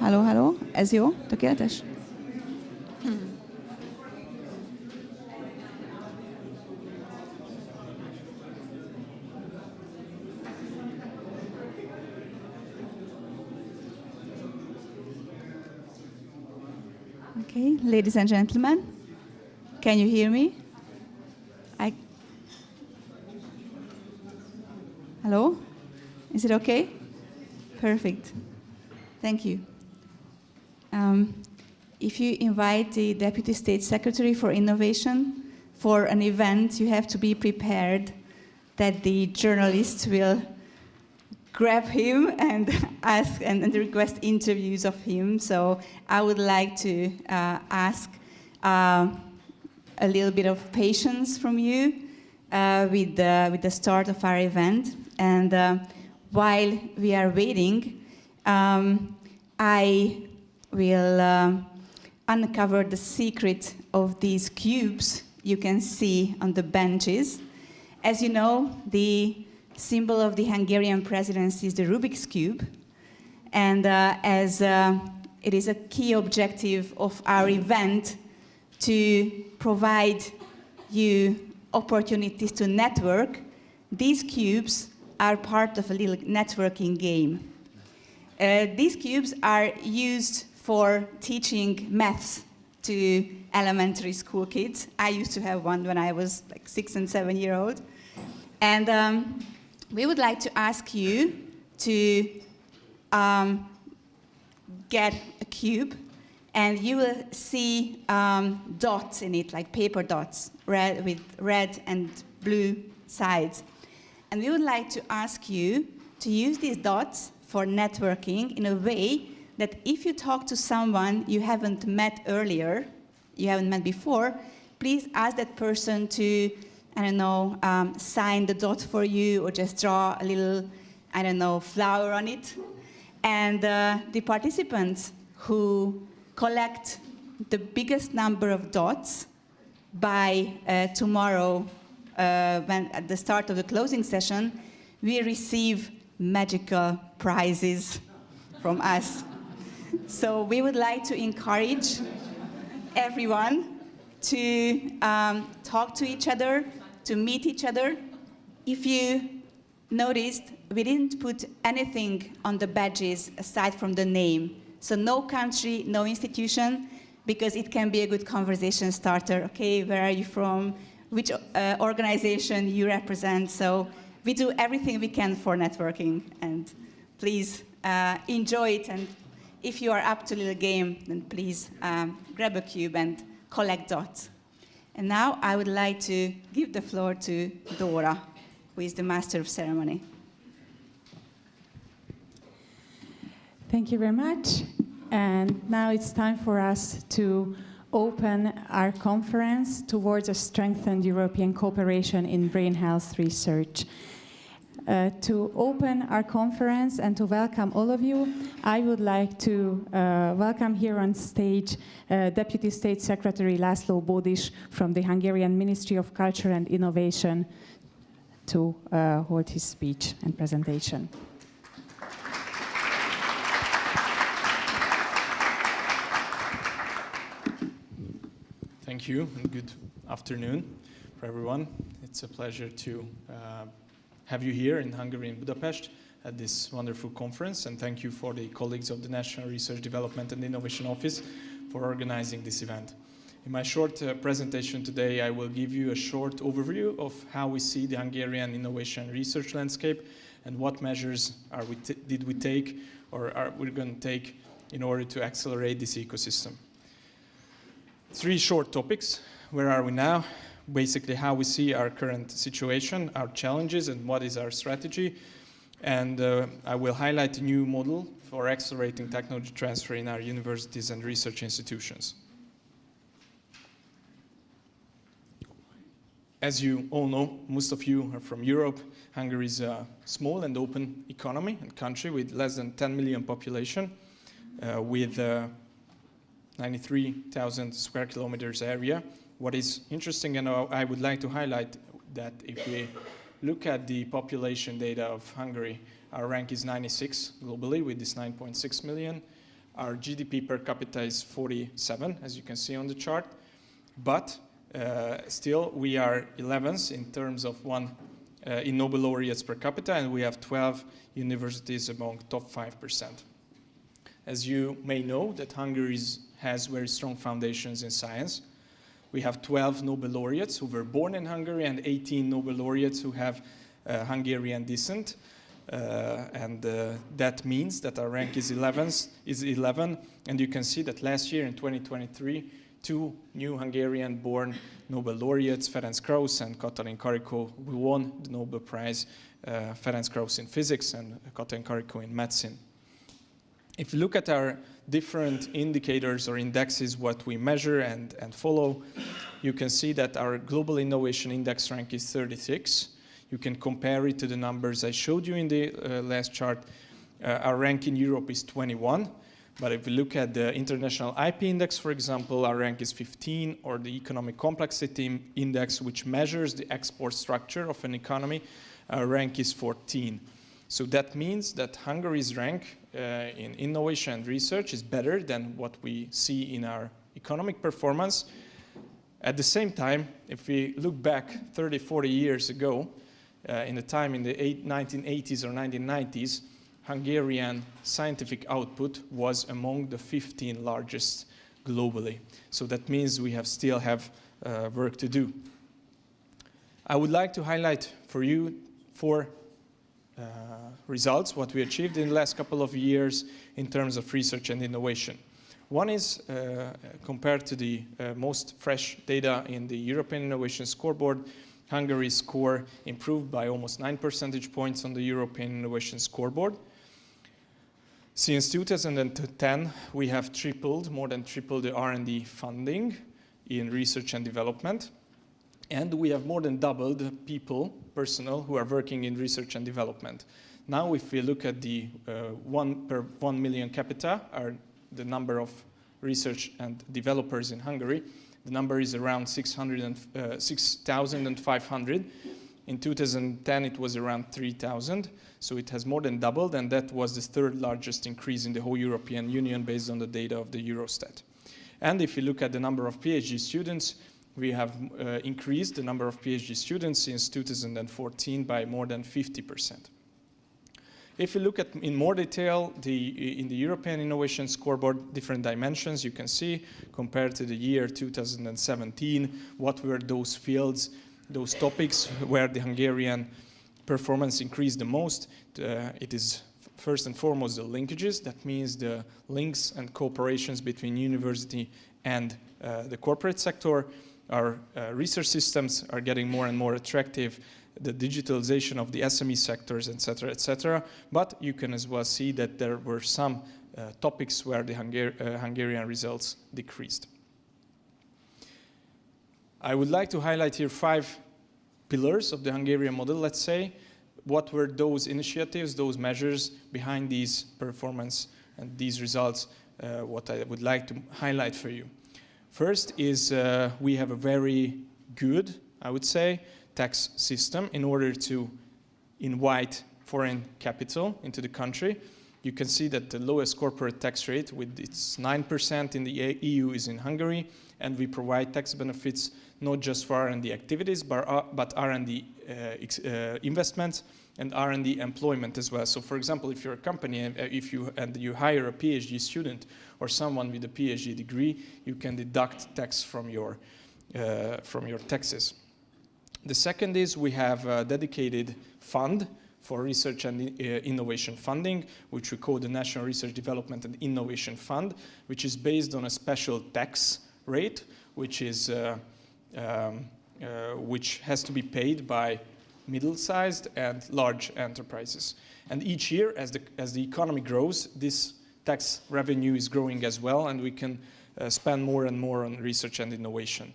Halló, halló, ez jó? Tökéletes? Okay, ladies and gentlemen, can you hear me? Hello? Is it okay? Perfect. Thank you. If you invite the Deputy State Secretary for Innovation for an event, you have to be prepared that the journalists will grab him and ask and request interviews of him. So I would like to ask a little bit of patience from you with the start of our event. And while we are waiting, I will uncover the secret of these cubes you can see on the benches. As you know, the symbol of the Hungarian presidency is the Rubik's Cube. And as it is a key objective of our event to provide you opportunities to network, these cubes are part of a little networking game. These cubes are used for teaching maths to elementary school kids. I used to have one when I was like 6 and 7 years old. And we would like to ask you to get a cube, and you will see dots in it, like paper dots, with red and blue sides. And we would like to ask you to use these dots for networking in a way that if you talk to someone you haven't met earlier, you haven't met before, please ask that person to, I don't know, sign the dot for you or just draw a little, I don't know, flower on it. And the participants who collect the biggest number of dots by tomorrow, when at the start of the closing session, we receive magical prizes from us. So we would like to encourage everyone to talk to each other, to meet each other. If you noticed, we didn't put anything on the badges aside from the name. So no country, no institution, because it can be a good conversation starter. Okay, where are you from? Which organization you represent? So we do everything we can for networking, and please enjoy it. And if you are up to a little game, then please grab a cube and collect dots. And now I would like to give the floor to Dora, who is the master of ceremony. Thank you very much. And now it's time for us to open our conference towards a strengthened European cooperation in brain health research. To open our conference and to welcome all of you, I would like to welcome here on stage Deputy State Secretary László Bódis from the Hungarian Ministry of Culture and Innovation to hold his speech and presentation. Thank you, and good afternoon for everyone. It's a pleasure to have you here in Hungary, in Budapest, at this wonderful conference, and thank you for the colleagues of the National Research Development and Innovation Office for organizing this event. In my short presentation today, I will give you a short overview of how we see the Hungarian innovation research landscape and what measures did we take or are we going to take in order to accelerate this ecosystem. 3 short topics. Where are we now? Basically how we see our current situation, our challenges, and what is our strategy. And I will highlight a new model for accelerating technology transfer in our universities and research institutions. As you all know, most of you are from Europe. Hungary is a small and open economy and country with less than 10 million population, with 93,000 square kilometers area. What is interesting, and I would like to highlight that if we look at the population data of Hungary, our rank is 96 globally with this 9.6 million. Our GDP per capita is 47, as you can see on the chart. But still, we are 11th in terms of in Nobel laureates per capita, and we have 12 universities among top 5%. As you may know, that Hungary has very strong foundations in science. We have 12 Nobel laureates who were born in Hungary and 18 Nobel laureates who have Hungarian descent. That means that our rank is 11, and you can see that last year in 2023, 2 new Hungarian-born Nobel laureates, Ferenc Krausz and Katalin Karikó, who won the Nobel Prize, Ferenc Krausz in physics and Katalin Karikó in medicine. If you look at our different indicators or indexes, what we measure and follow, you can see that our Global Innovation Index rank is 36. You can compare it to the numbers I showed you in the last chart. Our rank in Europe is 21. But if we look at the International IP Index, for example, our rank is 15, or the Economic Complexity Index, which measures the export structure of an economy, our rank is 14. So that means that Hungary's rank in innovation and research is better than what we see in our economic performance. At the same time, if we look back 30, 40 years ago, in the 1980s or 1990s, Hungarian scientific output was among the 15 largest globally. So that means we still have work to do. I would like to highlight for you 4 results, what we achieved in the last couple of years in terms of research and innovation. One is, compared to the most fresh data in the European Innovation Scoreboard, Hungary's score improved by almost 9 percentage points on the European Innovation Scoreboard. Since 2010, we have more than tripled the R&D funding in research and development. And we have more than doubled the personnel who are working in research and development. Now, if we look at the 1 per 1 million capita, the number of research and developers in Hungary, the number is around 6,500. In 2010, it was around 3,000. So it has more than doubled, and that was the 3rd largest increase in the whole European Union based on the data of the Eurostat. And if you look at the number of PhD students, we have increased the number of PhD students since 2014 by more than 50%. If you look at in more detail in the European Innovation Scoreboard, different dimensions, you can see compared to the year 2017, what were those fields, those topics where the Hungarian performance increased the most. It is first and foremost the linkages. That means the links and cooperations between university and the corporate sector. Our research systems are getting more and more attractive, the digitalization of the SME sectors, etc., etc. But you can as well see that there were some topics where the Hungarian results decreased. I would like to highlight here 5 pillars of the Hungarian model, let's say. What were those initiatives, those measures behind these performance and these results, what I would like to highlight for you. First is we have a very good, I would say, tax system in order to invite foreign capital into the country. You can see that the lowest corporate tax rate with its 9% in the EU is in Hungary, and we provide tax benefits not just for R&D activities, but R&D investments and R&D employment as well. So for example, if you're a company and you hire a PhD student or someone with a PhD degree, you can deduct tax from your taxes. The second is we have a dedicated fund for research and innovation funding, which we call the National Research Development and Innovation Fund, which is based on a special tax rate, which has to be paid by middle-sized and large enterprises. And each year, as the economy grows, this tax revenue is growing as well, and we can spend more and more on research and innovation.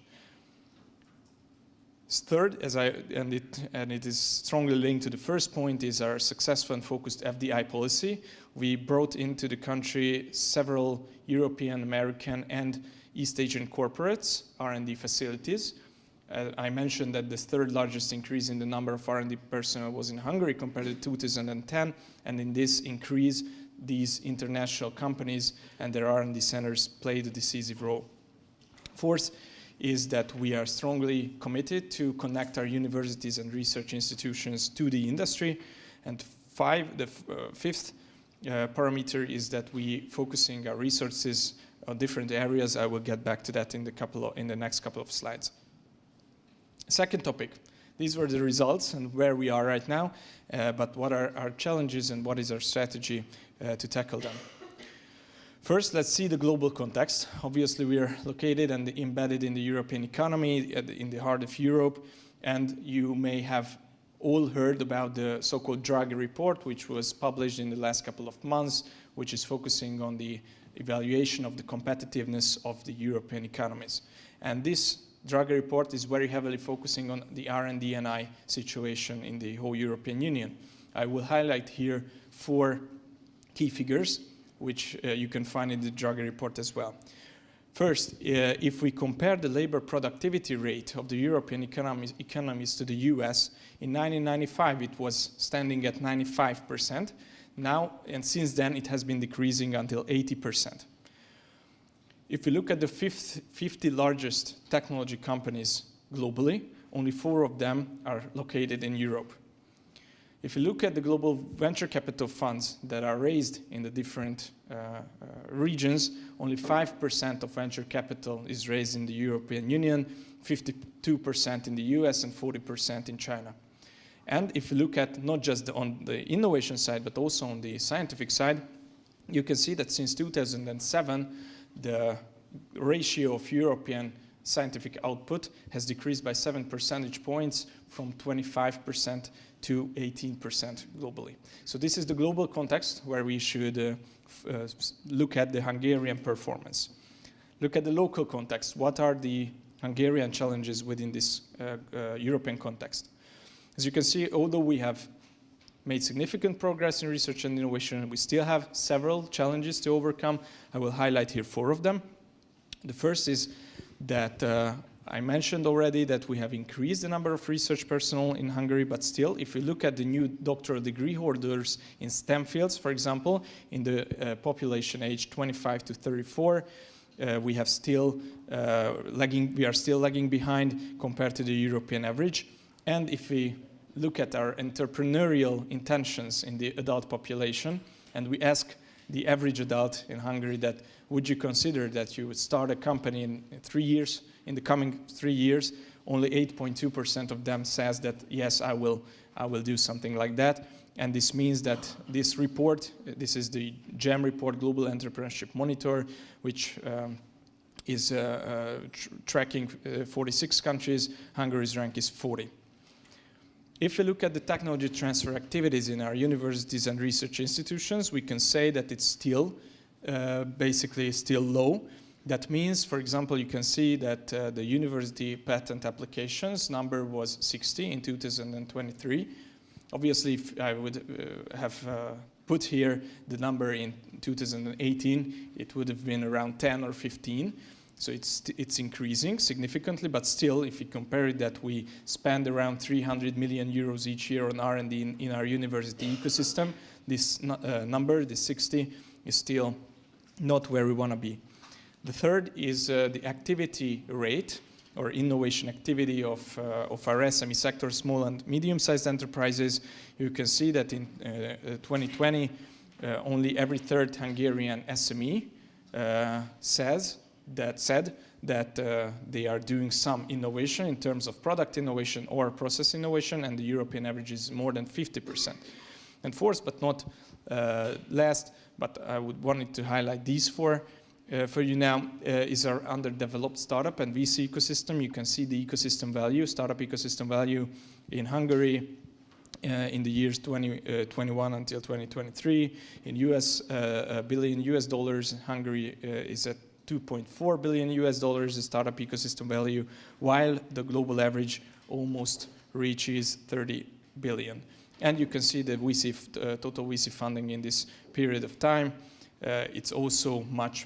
Third, and it is strongly linked to the first point, is our successful and focused FDI policy. We brought into the country several European, American, and East Asian corporates, R&D facilities. I mentioned that the 3rd largest increase in the number of R&D personnel was in Hungary compared to 2010, and in this increase, these international companies and their R&D centers play the decisive role. Fourth is that we are strongly committed to connect our universities and research institutions to the industry. And fifth parameter is that we focusing our resources on different areas. I will get back to that in the next couple of slides. Second topic. These were the results and where we are right now, but what are our challenges and what is our strategy to tackle them? First, let's see the global context. Obviously, we are located and embedded in the European economy, in the heart of Europe, and you may have all heard about the so-called Draghi report, which was published in the last couple of months, which is focusing on the evaluation of the competitiveness of the European economies. And this Draghi report is very heavily focusing on the R&D and I situation in the whole European Union. I will highlight here 4 key figures, which you can find in the Draghi report as well. First, if we compare the labor productivity rate of the European economies to the US, in 1995 it was standing at 95%. Now, and since then, it has been decreasing until 80%. If we look at the 50 largest technology companies globally, only 4 of them are located in Europe. If you look at the global venture capital funds that are raised in the different regions, only 5% of venture capital is raised in the European Union, 52% in the US, and 40% in China. And if you look at not just on the innovation side, but also on the scientific side, you can see that since 2007, the ratio of European scientific output has decreased by 7 percentage points from 25% to 18% globally. So this is the global context where we should look at the Hungarian performance. Look at the local context. What are the Hungarian challenges within this European context? As you can see, although we have made significant progress in research and innovation, we still have several challenges to overcome. I will highlight here 4 of them. The first is that I mentioned already that we have increased the number of research personnel in Hungary, but still, if you look at the new doctoral degree holders in STEM fields, for example, in the population aged 25 to 34, we are still lagging behind compared to the European average. And if we look at our entrepreneurial intentions in the adult population, and we ask the average adult in Hungary that would you consider that you would start a company in 3 years, in the coming 3 years, only 8.2% of them says that yes, I will do something like that. And this means that this report, this is the GEM report, Global Entrepreneurship Monitor, which is tracking 46 countries. Hungary's rank is 40. If we look at the technology transfer activities in our universities and research institutions, we can say that it's still basically still low. That means, for example, you can see that the university patent applications number was 60 in 2023. Obviously, if I would have put here the number in 2018, it would have been around 10 or 15. So it's increasing significantly, but still, if you compare it, that we spend around 300 million euros each year on R&D in our university ecosystem, this number, this 60, is still not where we want to be. The third is the activity rate or innovation activity of our SME sector, small and medium-sized enterprises. You can see that in 2020, only every 3rd Hungarian SME said that they are doing some innovation in terms of product innovation or process innovation, and the European average is more than 50%. And fourth, but not last, but I would wanted to highlight these 4 for you now, is our underdeveloped startup and VC ecosystem. You can see the ecosystem value, startup ecosystem value in Hungary in the years 2021 until 2023. In billion US dollars, Hungary is at $2.4 billion US dollars, the startup ecosystem value, while the global average almost reaches 30 billion. And you can see the total VC funding in this period of time. It's also much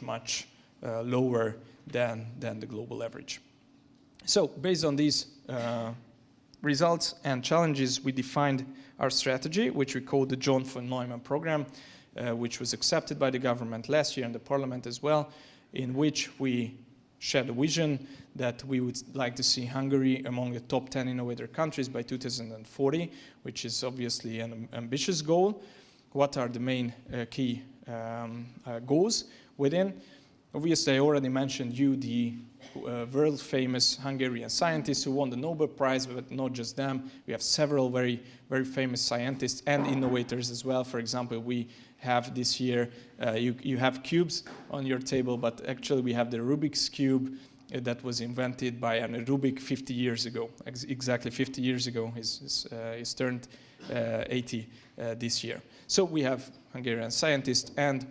lower than the global average. So based on these results and challenges, we defined our strategy, which we call the John von Neumann program. which was accepted by the government last year and the parliament as well, in which we shared a vision that we would like to see Hungary among the top 10 innovator countries by 2040, which is obviously an ambitious goal. What are the main key goals within? Obviously, I already mentioned the world-famous Hungarian scientists who won the Nobel Prize, but not just them. We have several very, very famous scientists and innovators as well. For example, we have this year, you have cubes on your table, but actually we have the Rubik's Cube that was invented by Rubik 50 years ago. Exactly 50 years ago, he's turned 80 this year. So we have Hungarian scientists and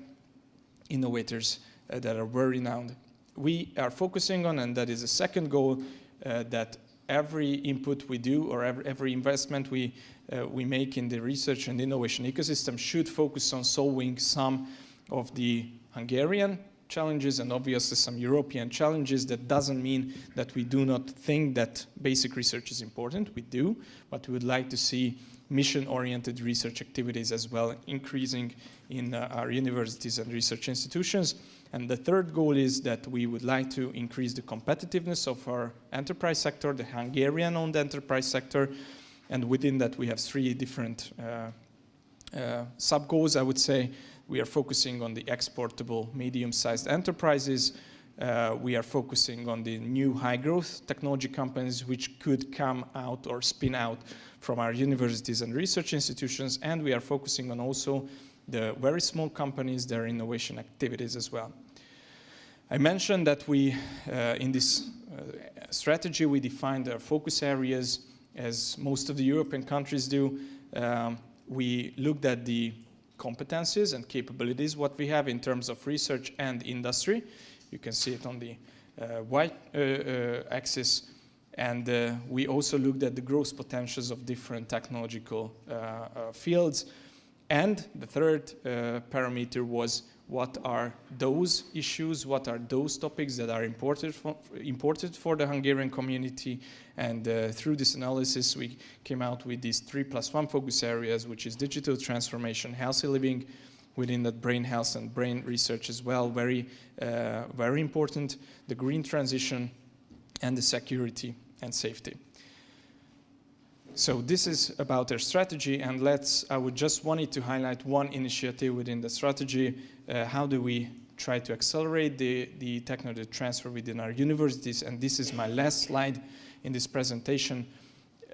innovators that are very renowned. We are focusing on, and that is a second goal, that every input we do or every investment we make in the research and innovation ecosystem should focus on solving some of the Hungarian challenges and obviously some European challenges. That doesn't mean that we do not think that basic research is important. We do, but we would like to see mission-oriented research activities as well increasing in our universities and research institutions. And the third goal is that we would like to increase the competitiveness of our enterprise sector, the Hungarian-owned enterprise sector. And within that, we have three different sub-goals, I would say. We are focusing on the exportable medium-sized enterprises. We are focusing on the new high-growth technology companies which could come out or spin out from our universities and research institutions. And we are focusing on also the very small companies, their innovation activities as well. I mentioned that we, in this strategy, we defined our focus areas as most of the European countries do. We looked at the competencies and capabilities, what we have in terms of research and industry. You can see it on the y-axis. And we also looked at the growth potentials of different technological fields. And the third parameter was what are those issues, what are those topics that are important for the Hungarian community. And through this analysis, we came out with these 3+1 focus areas, which is digital transformation, healthy living, within that brain health and brain research as well, very important, the green transition, and the security and safety. So this is about our strategy, and I would just wanted to highlight one initiative within the strategy. How do we try to accelerate the technology transfer within our universities? And this is my last slide in this presentation.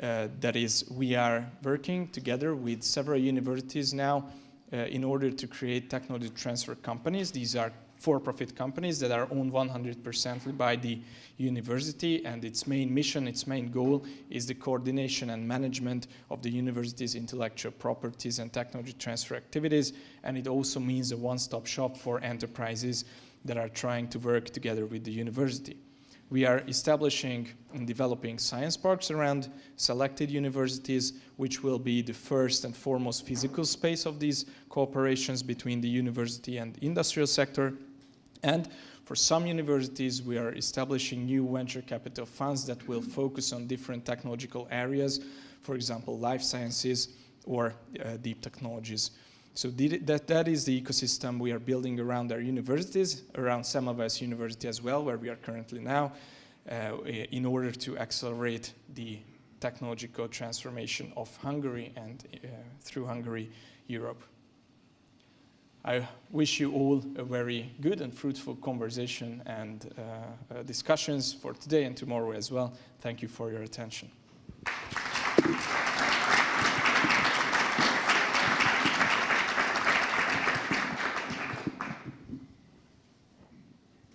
That is, we are working together with several universities now in order to create technology transfer companies. These are for-profit companies that are owned 100% by the university, and its main mission, its main goal is the coordination and management of the university's intellectual properties and technology transfer activities, and it also means a one-stop shop for enterprises that are trying to work together with the university. We are establishing and developing science parks around selected universities, which will be the first and foremost physical space of these cooperations between the university and industrial sector. And for some universities, we are establishing new venture capital funds that will focus on different technological areas, for example, life sciences or deep technologies. So that is the ecosystem we are building around our universities, around Semmelweis University as well, where we are currently now, in order to accelerate the technological transformation of Hungary and through Hungary, Europe. I wish you all a very good and fruitful conversation and discussions for today and tomorrow as well. Thank you for your attention.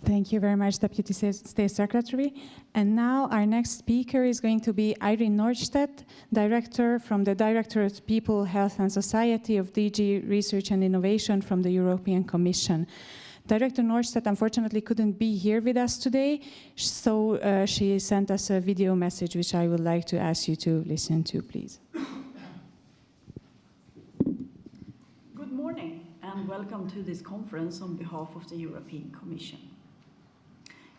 Thank you very much, Deputy State Secretary. And now our next speaker is going to be Irene Nordstedt, Director from the Directorate of People, Health and Society of DG Research and Innovation from the European Commission. Director Nordstedt unfortunately couldn't be here with us today, so she sent us a video message which I would like to ask you to listen to, please. Good morning and welcome to this conference on behalf of the European Commission.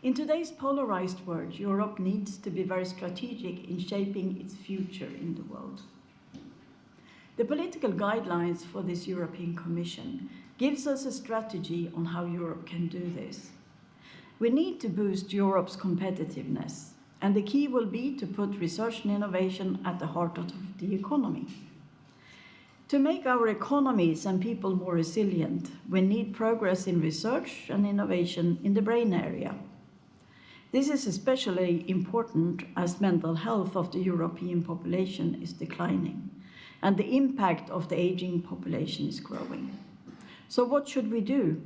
In today's polarized world, Europe needs to be very strategic in shaping its future in the world. The political guidelines for this European Commission gives us a strategy on how Europe can do this. We need to boost Europe's competitiveness, and the key will be to put research and innovation at the heart of the economy. To make our economies and people more resilient, we need progress in research and innovation in the brain area. This is especially important as mental health of the European population is declining, and the impact of the aging population is growing. So what should we do?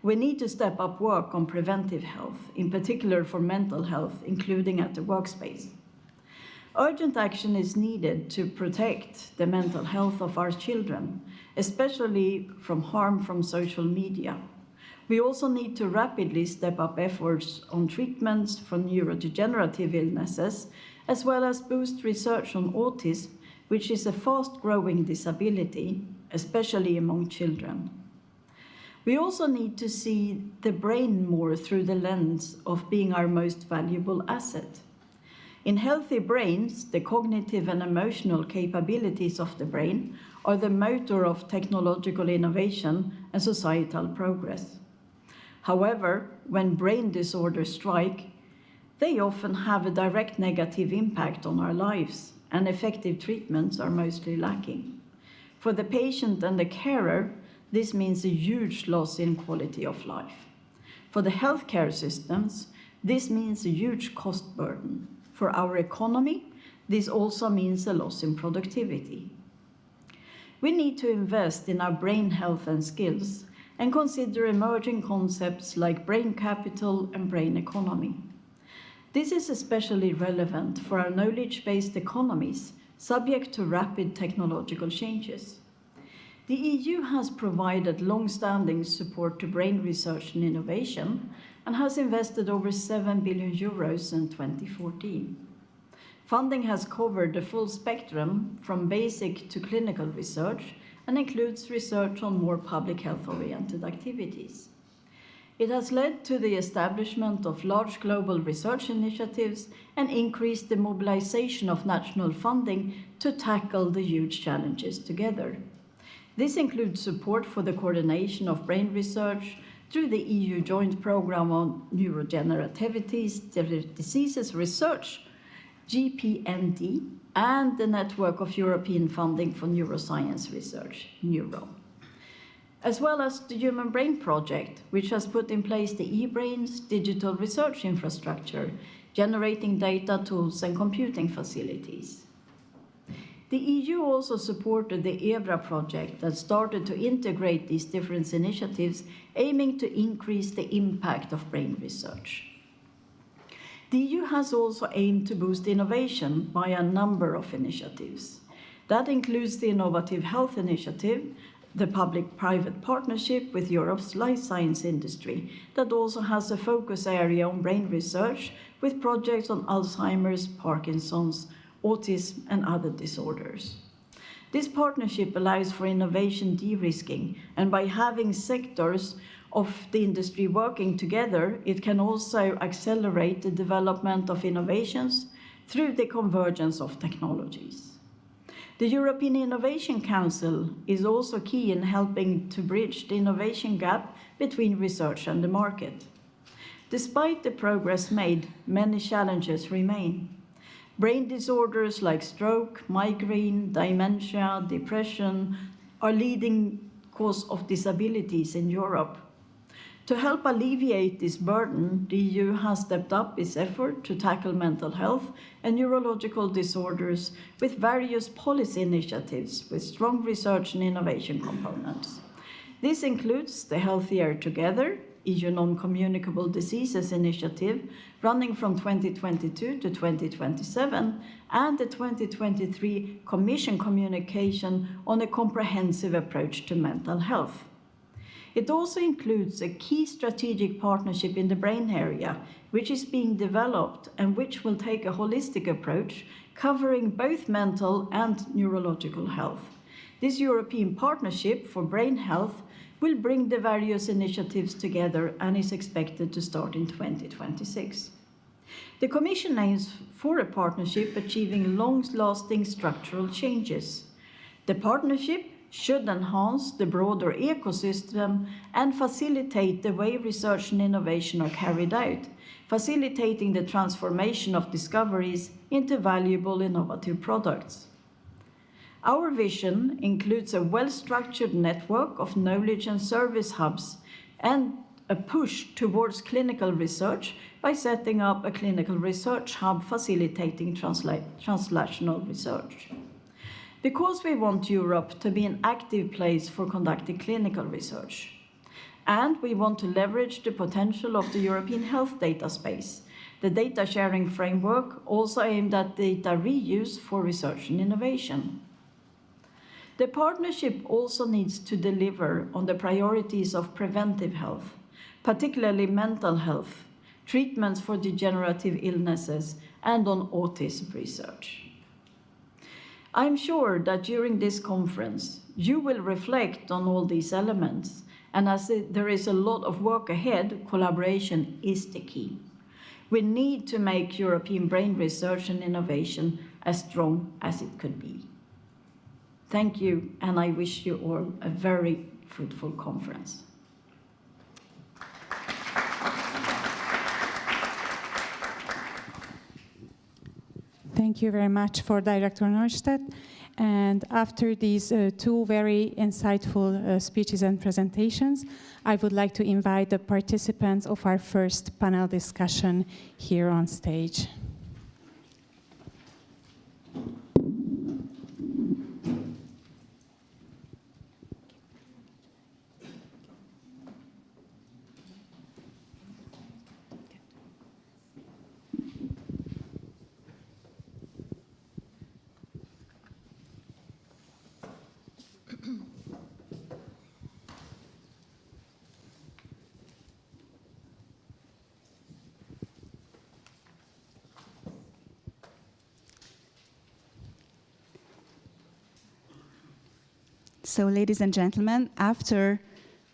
We need to step up work on preventive health, in particular for mental health, including at the workspace. Urgent action is needed to protect the mental health of our children, especially from harm from social media. We also need to rapidly step up efforts on treatments for neurodegenerative illnesses, as well as boost research on autism, which is a fast-growing disability, especially among children. We also need to see the brain more through the lens of being our most valuable asset. In healthy brains, the cognitive and emotional capabilities of the brain are the motor of technological innovation and societal progress. However, when brain disorders strike, they often have a direct negative impact on our lives, and effective treatments are mostly lacking. For the patient and the carer, this means a huge loss in quality of life. For the healthcare systems, this means a huge cost burden. For our economy, this also means a loss in productivity. We need to invest in our brain health and skills and consider emerging concepts like brain capital and brain economy. This is especially relevant for our knowledge-based economies, subject to rapid technological changes. The EU has provided long-standing support to brain research and innovation and has invested over 7 billion euros in 2014. Funding has covered the full spectrum from basic to clinical research and includes research on more public health-oriented activities. It has led to the establishment of large global research initiatives and increased the mobilization of national funding to tackle the huge challenges together. This includes support for the coordination of brain research through the EU Joint Programme on Neurodegenerative Diseases Research, GPND, and the Network of European Funding for Neuroscience Research, NEURO, as well as the Human Brain Project, which has put in place the eBrain's digital research infrastructure, generating data tools and computing facilities. The EU also supported the EVRA project that started to integrate these different initiatives, aiming to increase the impact of brain research. The EU has also aimed to boost innovation by a number of initiatives. That includes the Innovative Health Initiative, the public-private partnership with Europe's life science industry that also has a focus area on brain research with projects on Alzheimer's, Parkinson's, autism, and other disorders. This partnership allows for innovation de-risking, and by having sectors of the industry working together, it can also accelerate the development of innovations through the convergence of technologies. The European Innovation Council is also key in helping to bridge the innovation gap between research and the market. Despite the progress made, many challenges remain. Brain disorders like stroke, migraine, dementia, depression are leading cause of disabilities in Europe. To help alleviate this burden, the EU has stepped up its effort to tackle mental health and neurological disorders with various policy initiatives with strong research and innovation components. This includes the Healthier Together, EU Non-Communicable Diseases Initiative, running from 2022 to 2027, and the 2023 Commission communication on a comprehensive approach to mental health. It also includes a key strategic partnership in the brain area, which is being developed and which will take a holistic approach covering both mental and neurological health. This European Partnership for Brain Health will bring the various initiatives together and is expected to start in 2026. The Commission aims for a partnership achieving long-lasting structural changes. The partnership should enhance the broader ecosystem and facilitate the way research and innovation are carried out, facilitating the transformation of discoveries into valuable innovative products. Our vision includes a well-structured network of knowledge and service hubs and a push towards clinical research by setting up a clinical research hub facilitating translational research. Because we want Europe to be an active place for conducting clinical research. And we want to leverage the potential of the European health data space, the data sharing framework also aimed at data reuse for research and innovation. The partnership also needs to deliver on the priorities of preventive health, particularly mental health, treatments for degenerative illnesses, and on autism research. I'm sure that during this conference, you will reflect on all these elements, and as there is a lot of work ahead, collaboration is the key. We need to make European brain research and innovation as strong as it could be. Thank you, and I wish you all a very fruitful conference. Thank you very much for Director Neustadt. And after these two very insightful speeches and presentations, I would like to invite the participants of our first panel discussion here on stage. So, ladies and gentlemen, after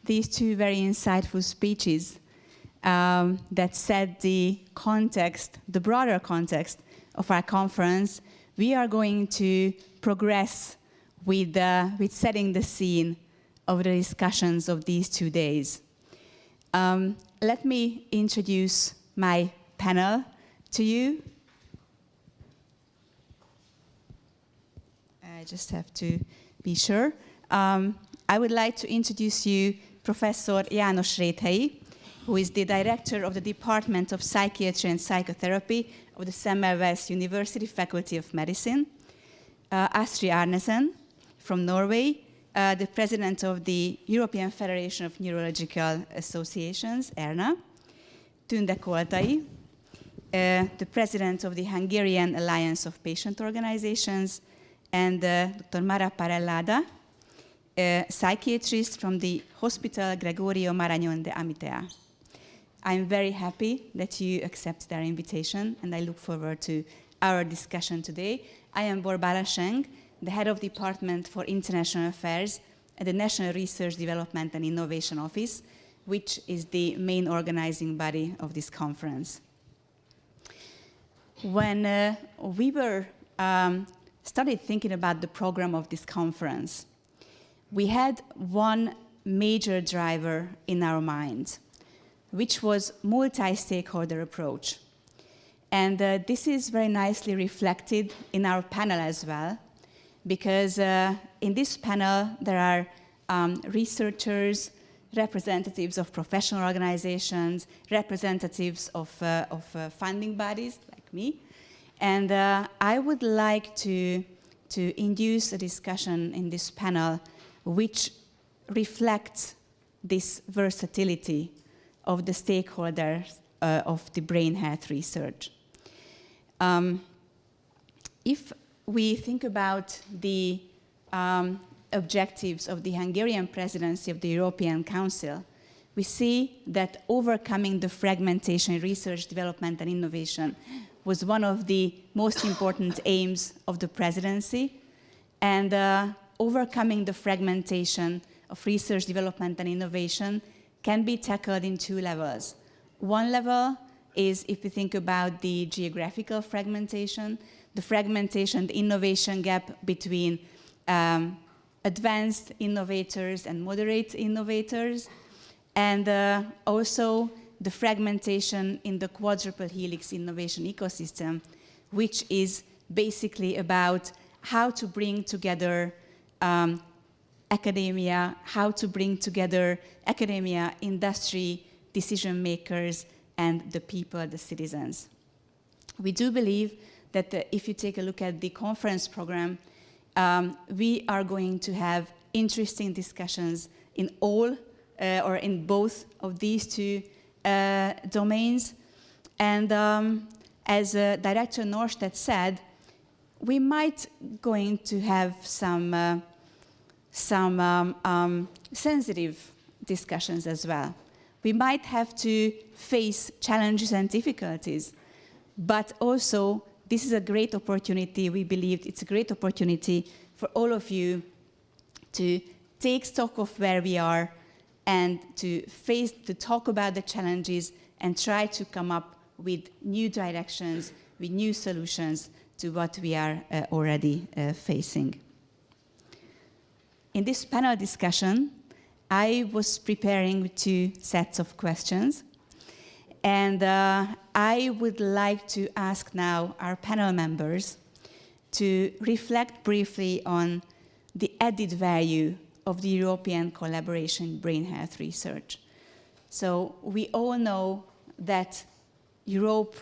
these two very insightful speeches that set the context, the broader context of our conference, we are going to progress with setting the scene of the discussions of these 2 days. Let me introduce my panel to you. I just have to be sure. I would like to introduce you Professor János Réthei, who is the director of the Department of Psychiatry and Psychotherapy of the Semmelweis University Faculty of Medicine. Astrid Arnesen from Norway, the president of the European Federation of Neurological Associations, ERNA. Tünde Koltai, the president of the Hungarian Alliance of Patient Organizations, and Dr. Mara Parellada, a psychiatrist from the Hospital Gregorio Marañón de Amitea. I'm very happy that you accepted our invitation, and I look forward to our discussion today. I am Borbála Seng, the head of Department for International Affairs at the National Research Development and Innovation Office, which is the main organizing body of this conference. When we were started thinking about the program of this conference, we had one major driver in our mind, which was multi-stakeholder approach. And this is very nicely reflected in our panel as well, because in this panel there are researchers, representatives of professional organizations, representatives of funding bodies like me. And I would like to induce a discussion in this panel which reflects this versatility of the stakeholders of the brain health research. If we think about the objectives of the Hungarian presidency of the European Council, we see that overcoming the fragmentation in research, development, and innovation was one of the most important aims of the presidency. And overcoming the fragmentation of research, development, and innovation can be tackled in two levels. One level is if we think about the geographical fragmentation, the innovation gap between advanced innovators and moderate innovators, and also the fragmentation in the quadruple helix innovation ecosystem, which is basically about how to bring together academia, industry, decision makers, and the people, the citizens. We do believe that if you take a look at the conference program, we are going to have interesting discussions in all or in both of these two domains. And as Director Norstedt said, we might going to have some sensitive discussions as well. We might have to face challenges and difficulties, but also this is a great opportunity. We believe it's a great opportunity for all of you to take stock of where we are and to talk about the challenges and try to come up with new directions, with new solutions to what we are already facing. In this panel discussion, I was preparing 2 sets of questions. And I would like to ask now our panel members to reflect briefly on the added value of the European collaboration in brain health research. So we all know that Europe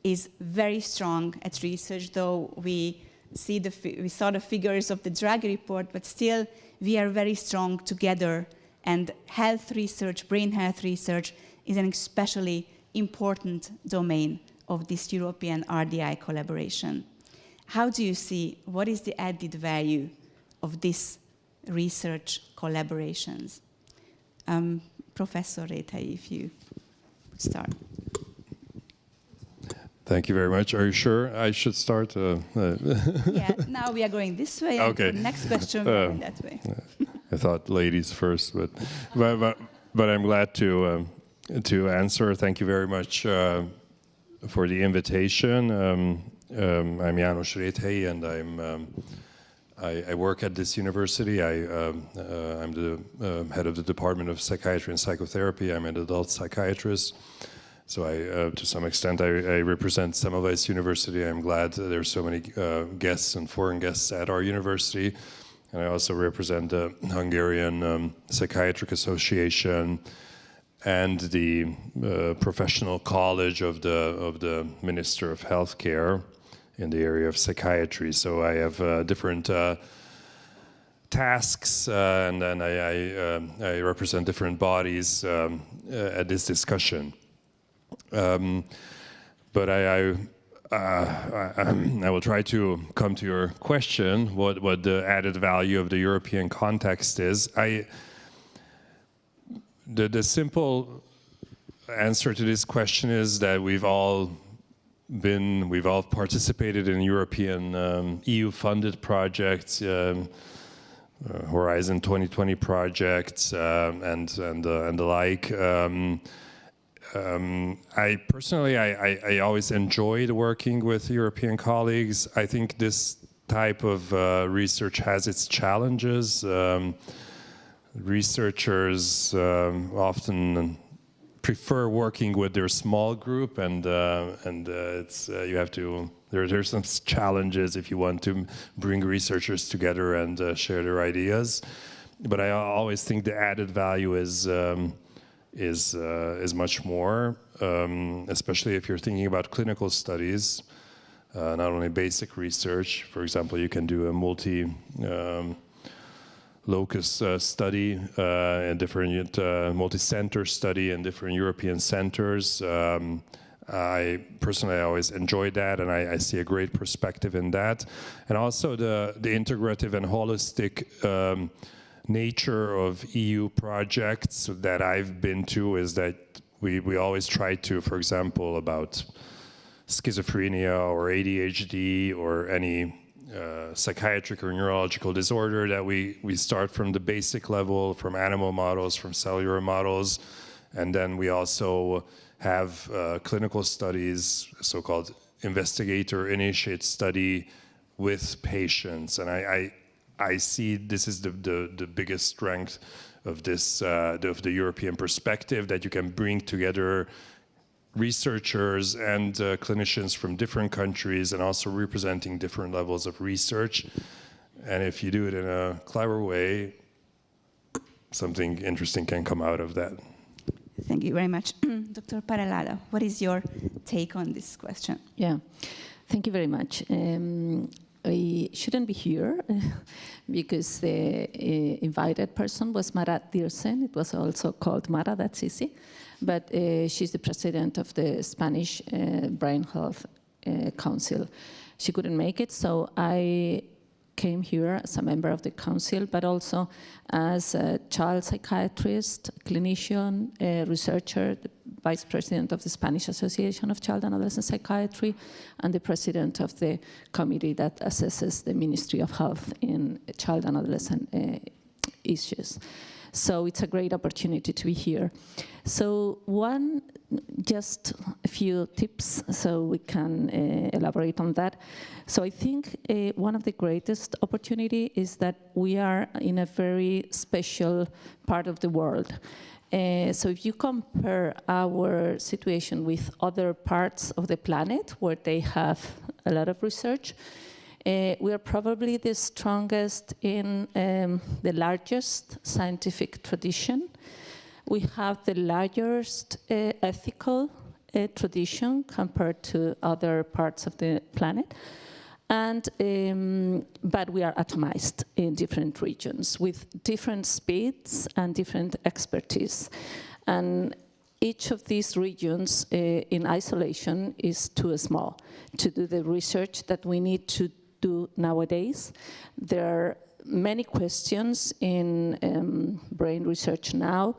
is very strong at research, though we saw the figures of the Draghi report, but still we are very strong together. And health research, brain health research, is an especially important domain of this European RDI collaboration. How do you see, what is the added value of this research collaborations? Professor Rétei, if you would start. Thank you very much. Are you sure I should start? Yeah, now we are going this way, and okay. the next question we are going that way. I thought ladies first, but I'm glad to answer. Thank you very much for the invitation. I'm János Rétei, and I work at this university. I'm the head of the Department of Psychiatry and Psychotherapy. I'm an adult psychiatrist. So to some extent, I represent Semmelweis University. I'm glad there's so many guests and foreign guests at our university. And I also represent the Hungarian Psychiatric Association and the professional college of the Minister of Healthcare in the area of psychiatry. So I have different tasks, and then I represent different bodies at this discussion. But I will try to come to your question, what the added value of the European context is. The simple answer to this question is that we've all participated in European EU-funded projects, Horizon 2020 projects, and the like. I personally always enjoyed working with European colleagues. I think this type of research has its challenges. Researchers often prefer working with their small group, and it's there's some challenges if you want to bring researchers together and share their ideas. But I always think the added value is much more, especially if you're thinking about clinical studies, not only basic research. For example, you can do a multi-locus study, a different multi-center study in different European centers. I personally always enjoyed that, and I see a great perspective in that. And also the integrative and holistic nature of EU projects that I've been to is that we always try to, for example, about schizophrenia or ADHD or any psychiatric or neurological disorder, that we start from the basic level, from animal models, from cellular models, and then we also have clinical studies, so-called investigator-initiated study with patients. And I see this is the biggest strength of this of the European perspective, that you can bring together researchers and clinicians from different countries and also representing different levels of research. And if you do it in a clever way, something interesting can come out of that. Thank you very much. Dr. Parellada, what is your take on this question? Yeah, thank you very much. I shouldn't be here because the invited person was Mara Dirsen. It was also called Mara, that's easy. But she's the president of the Spanish Brain Health Council. She couldn't make it, so I came here as a member of the council, but also as a child psychiatrist, clinician, researcher, the vice president of the Spanish Association of Child and Adolescent Psychiatry, and the president of the committee that assesses the Ministry of Health in child and adolescent issues. So it's a great opportunity to be here. So just a few tips so we can elaborate on that. So I think one of the greatest opportunity is that we are in a very special part of the world. So if you compare our situation with other parts of the planet where they have a lot of research, we are probably the strongest in the largest scientific tradition. We have the largest ethical tradition compared to other parts of the planet. And, but we are atomized in different regions with different speeds and different expertise. And each of these regions in isolation is too small to do the research that we need to do nowadays. There are many questions in brain research now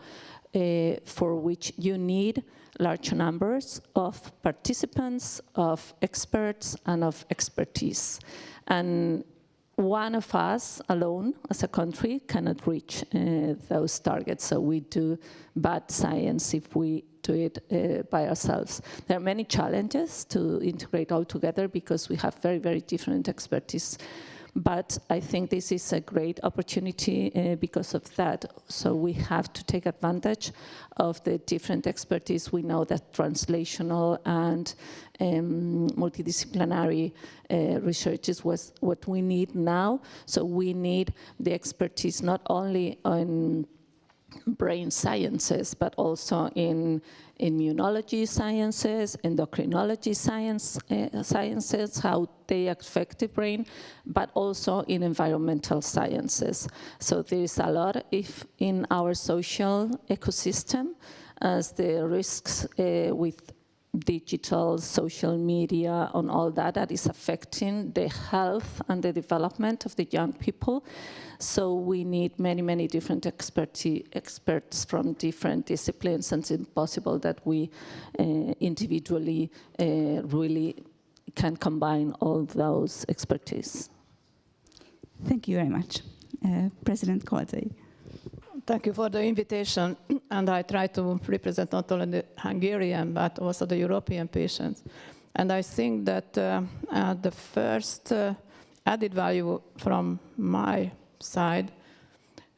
for which you need large numbers of participants, of experts, and of expertise. And one of us alone, as a country, cannot reach those targets. So we do bad science if we do it by ourselves. There are many challenges to integrate all together because we have very, very different expertise. But I think this is a great opportunity because of that. So we have to take advantage of the different expertise. We know that translational and multidisciplinary research is what we need now. So we need the expertise not only on brain sciences, but also in immunology sciences, endocrinology sciences, how they affect the brain, but also in environmental sciences. So there is a lot in our social ecosystem as the risks with digital, social media, and all that is affecting the health and the development of the young people. So we need many, many different experts from different disciplines, and it's impossible that we individually really can combine all those expertise. Thank you very much. President Koltai. Thank you for the invitation, and I try to represent not only the Hungarian but also the European patients. And I think that the first added value from my side,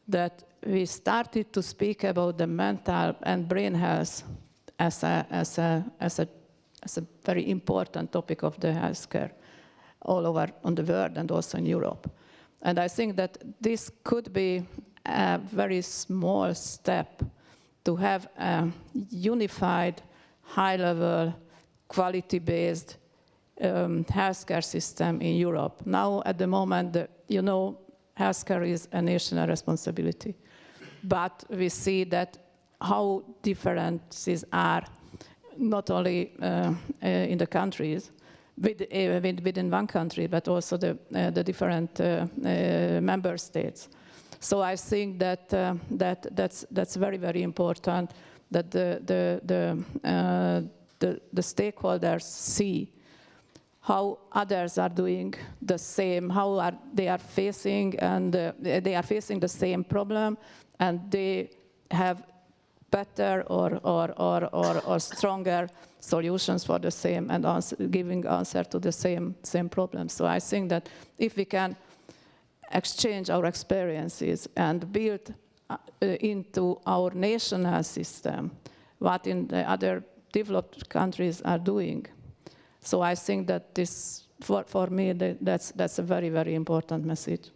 that we started to speak about the mental and brain health as a very important topic of the healthcare all over on the world and also in Europe. And I think that this could be a very small step to have a unified, high-level, quality-based healthcare system in Europe. Now, at the moment, healthcare is a national responsibility. But we see that how differences are, not only in the countries, within one country, but also the different member states. So I think that that's very, very important that the stakeholders see how others are doing the same, they are facing the same problem, and they have better or stronger solutions for the same and giving answer to the same problem. So I think that if we can exchange our experiences and build into our national system what in the other developed countries are doing. So I think that this, for me, that's a very, very important message.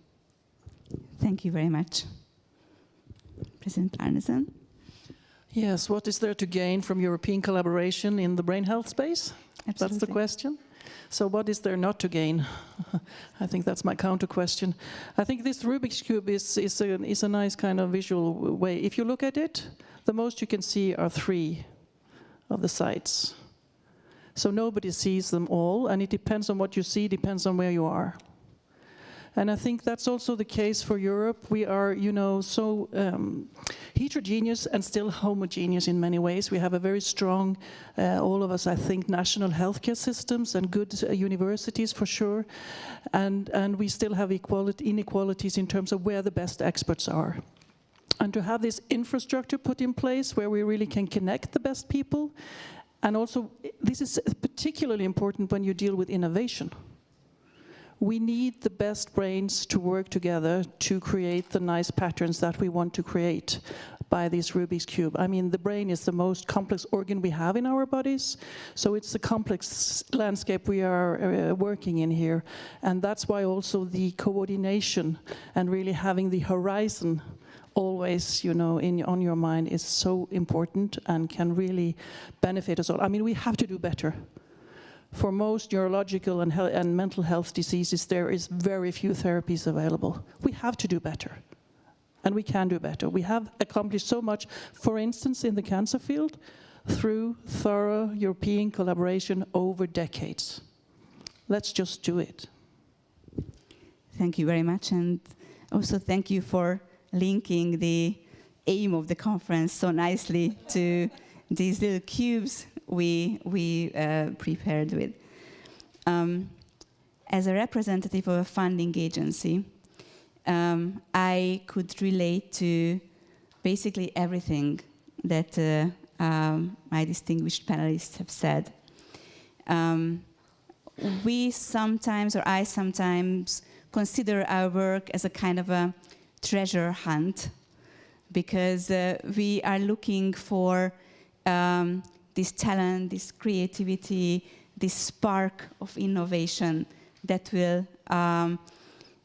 Thank you very much. President Arneson? Yes, what is there to gain from European collaboration in the brain health space? Absolutely. That's the question. So what is there not to gain? I think that's my counter question. I think this Rubik's Cube is a nice kind of visual way. If you look at it, the most you can see are 3 of the sides. So nobody sees them all, and it depends on what you see, depends on where you are. And I think that's also the case for Europe. We are, so heterogeneous and still homogeneous in many ways. We have a very strong, all of us, I think, national healthcare systems and good universities for sure. And we still have inequalities in terms of where the best experts are. And to have this infrastructure put in place where we really can connect the best people. And also, this is particularly important when you deal with innovation. We need the best brains to work together to create the nice patterns that we want to create by this Rubik's Cube. I mean, the brain is the most complex organ we have in our bodies, so it's a complex landscape we are working in here. And that's why also the coordination and really having the horizon always, on your mind is so important and can really benefit us all. I mean, we have to do better. For most neurological and mental health diseases, there is very few therapies available. We have to do better, and we can do better. We have accomplished so much, for instance, in the cancer field, through thorough European collaboration over decades. Let's just do it. Thank you very much, and also thank you for linking the aim of the conference so nicely to these little cubes we prepared with. As a representative of a funding agency, I could relate to basically everything that my distinguished panelists have said. We sometimes, or I sometimes, consider our work as a kind of a treasure hunt, because we are looking for this talent, this creativity, this spark of innovation that will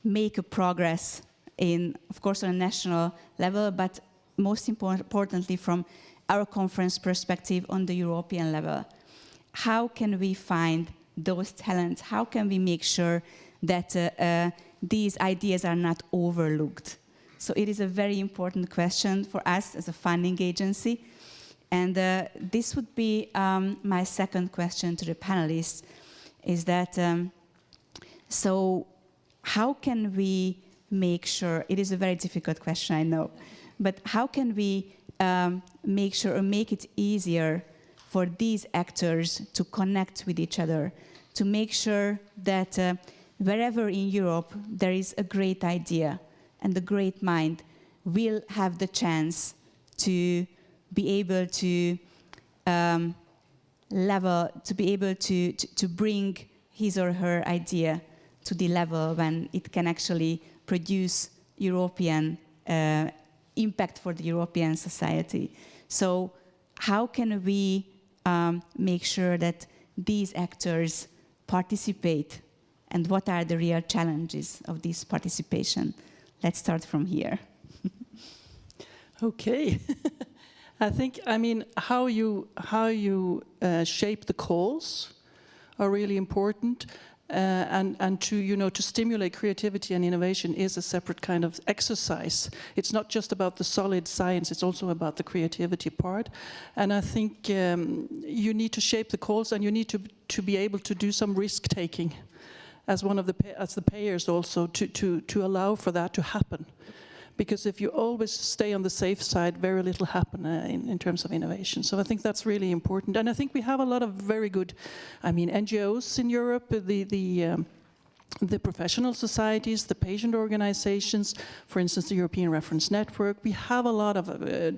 make a progress in, of course, on a national level, but most importantly from our conference perspective on the European level. How can we find those talents? How can we make sure that these ideas are not overlooked? So it is a very important question for us as a funding agency. And this would be my second question to the panelists, is that, so how can we make sure, it is a very difficult question, I know, but how can we make sure or make it easier for these actors to connect with each other, to make sure that wherever in Europe there is a great idea and a great mind will have the chance to be able to to bring his or her idea to the level when it can actually produce European impact for the European society. So how can we make sure that these actors participate, and what are the real challenges of this participation? Let's start from here. Okay. I mean, how you shape the calls are really important, and to stimulate creativity and innovation is a separate kind of exercise. It's not just about the solid science; it's also about the creativity part. And I think you need to shape the calls, and you need to be able to do some risk taking, as the payers also to allow for that to happen. Because if you always stay on the safe side, very little happen in terms of innovation. So I think that's really important. And I think we have a lot of very good, NGOs in Europe, the professional societies, the patient organizations, for instance, the European Reference Network. We have a lot of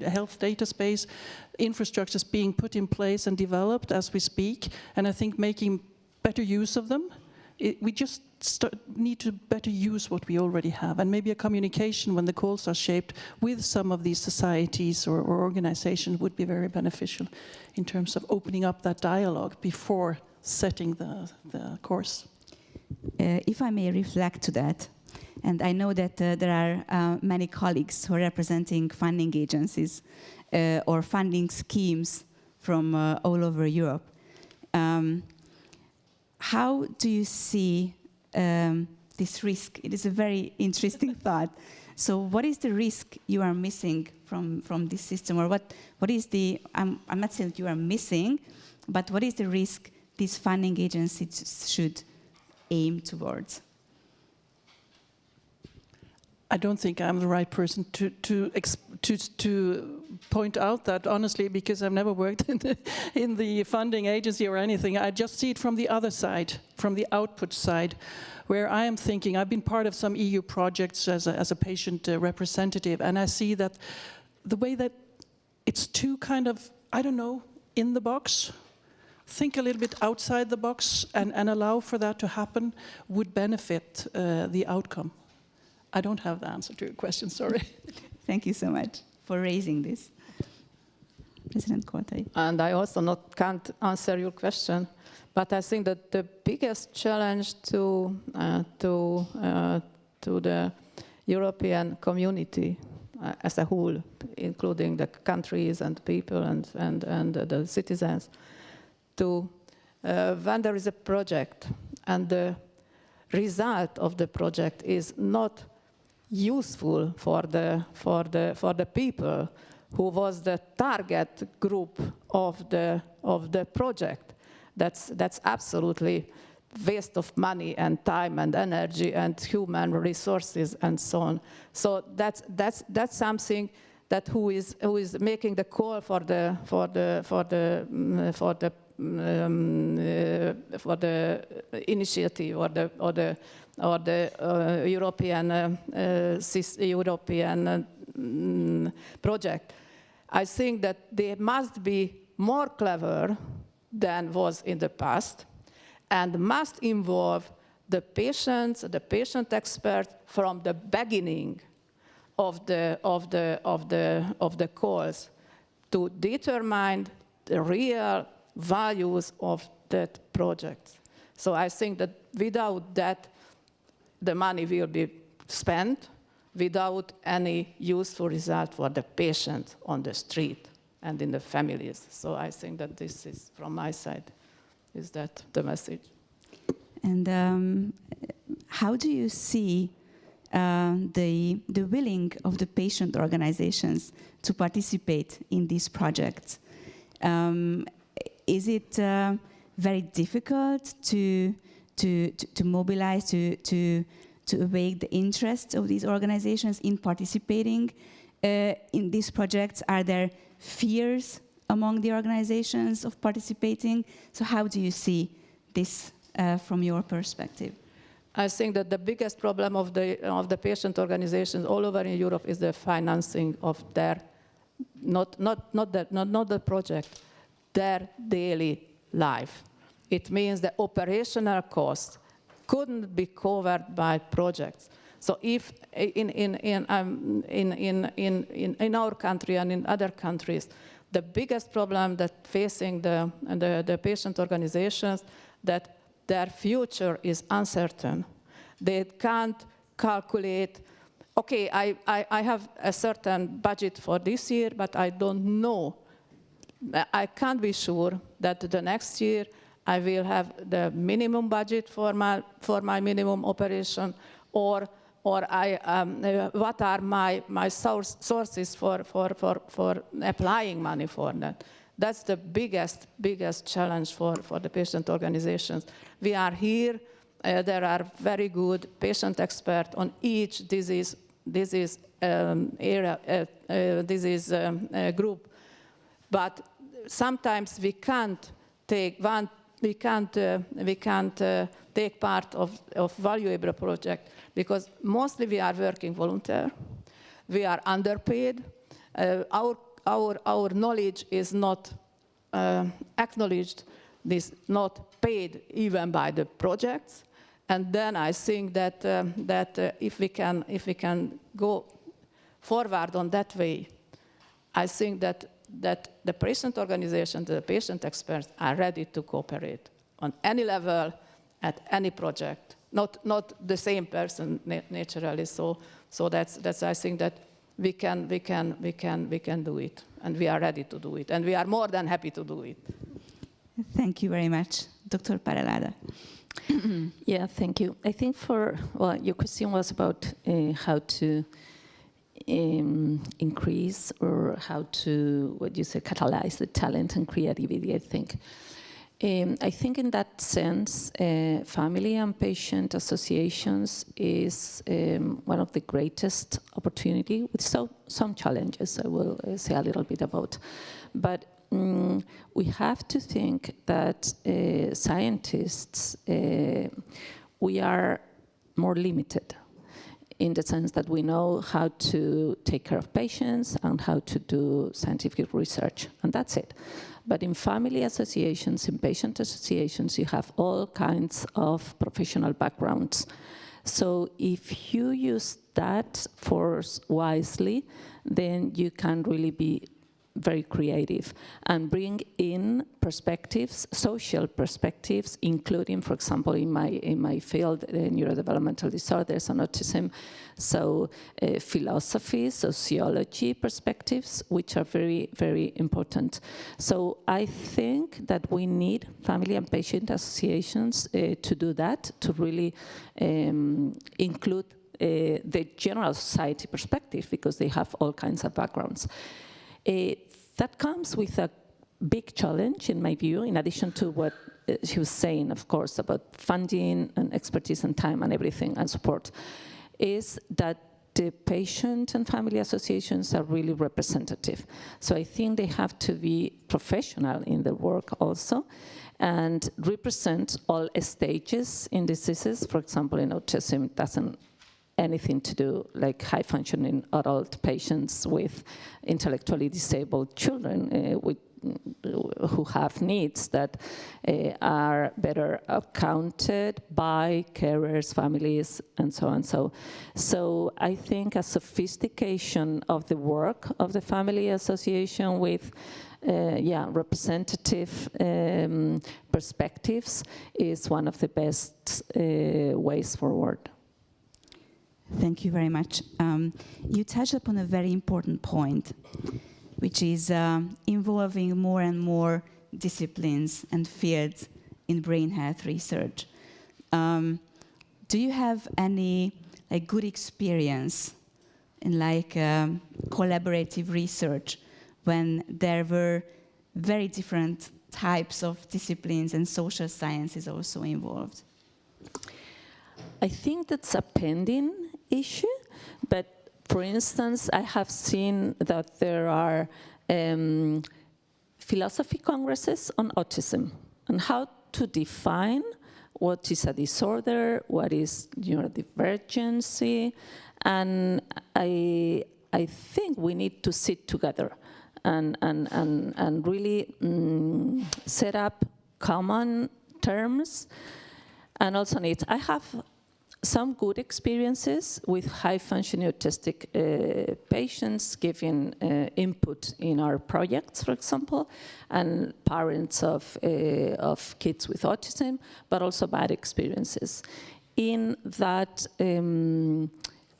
health data space infrastructures being put in place and developed as we speak. And I think making better use of them we just need to better use what we already have, and maybe a communication when the calls are shaped with some of these societies or organizations would be very beneficial in terms of opening up that dialogue before setting the course. If I may reflect to that, and I know that there are many colleagues who are representing funding agencies or funding schemes from all over Europe. How do you see this risk? It is a very interesting thought. So what is the risk you are missing from this system? Or what is the, I'm not saying that you are missing, but what is the risk these funding agencies should aim towards? I don't think I'm the right person to point out that, honestly, because I've never worked in the funding agency or anything. I just see it from the other side, from the output side, where I am thinking, I've been part of some EU projects as a patient representative, and I see that the way that it's too kind of, I don't know, in the box, think a little bit outside the box and allow for that to happen would benefit the outcome. I don't have the answer to your question, sorry. Thank you so much for raising this. President Kortai. And I also can't answer your question, but I think that the biggest challenge to the European community as a whole, including the countries and people and the citizens, when there is a project and the result of the project is not useful for the people who was the target group of the project. That's absolutely waste of money and time and energy and human resources and so on. So that's something that who is making the call for the initiative or the European project. I think that they must be more clever than was in the past, and must involve the patients, the patient expert from the beginning of the calls to determine the real values of that project. So I think that without that, the money will be spent without any useful result for the patient on the street and in the families. So I think that this is, from my side, is that the message. And how do you see the willing of the patient organizations to participate in these projects? Is it very difficult to mobilize, to awake the interest of these organizations in participating in these projects? Are there fears among the organizations of participating? So how do you see this from your perspective? I think that the biggest problem of the patient organizations all over in Europe is the financing of their, not the project, their daily life. It means the operational costs couldn't be covered by projects. So if in our country and in other countries, the biggest problem that facing the patient organizations, that their future is uncertain. They can't calculate, okay, I have a certain budget for this year, but I don't know. I can't be sure that the next year I will have the minimum budget for my minimum operation, or what are my sources for applying money for that. That's the biggest challenge for the patient organizations. We are here. There are very good patient experts on each disease group, but sometimes we can't take part of valuable project because mostly we are working volunteer. We are underpaid. Our knowledge is not acknowledged. This not paid even by the projects, And then I think that if we can go forward on that way, I think that the patient organizations, the patient experts are ready to cooperate on any level, at any project. Not the same person naturally. So that's I think that we can do it, and we are ready to do it, and we are more than happy to do it. Thank you very much, Dr. Parellada. Yeah, thank you. I think your question was about how to increase or how to, catalyze the talent and creativity, I think. I think in that sense, family and patient associations is one of the greatest opportunity with some challenges I will say a little bit about. But we have to think that scientists, we are more limited in the sense that we know how to take care of patients and how to do scientific research, and that's it. But in family associations, in patient associations, you have all kinds of professional backgrounds. So if you use that force wisely, then you can really be very creative and bring in perspectives, social perspectives, including, for example, in my field, neurodevelopmental disorders and autism, so philosophy, sociology perspectives, which are very, very important. So I think that we need family and patient associations to do that, to really include the general society perspective, because they have all kinds of backgrounds. That comes with a big challenge, in my view, in addition to what she was saying, of course, about funding and expertise and time and everything and support, is that the patient and family associations are really representative. So I think they have to be professional in their work also and represent all stages in diseases. For example, in autism, it doesn't anything to do like high-functioning adult patients with intellectually disabled children who have needs that are better accounted by carers, families, and so on. So I think a sophistication of the work of the family association with representative perspectives is one of the best ways forward. Thank you very much. You touched upon a very important point, which is involving more and more disciplines and fields in brain health research. Do you have any good experience in collaborative research when there were very different types of disciplines and social sciences also involved? I think that's a pending issue, but for instance, I have seen that there are philosophy congresses on autism and how to define what is a disorder, what is neurodivergency, and I think we need to sit together and really set up common terms and also needs. I have some good experiences with high-functioning autistic patients giving input in our projects, for example, and parents of kids with autism, but also bad experiences. In that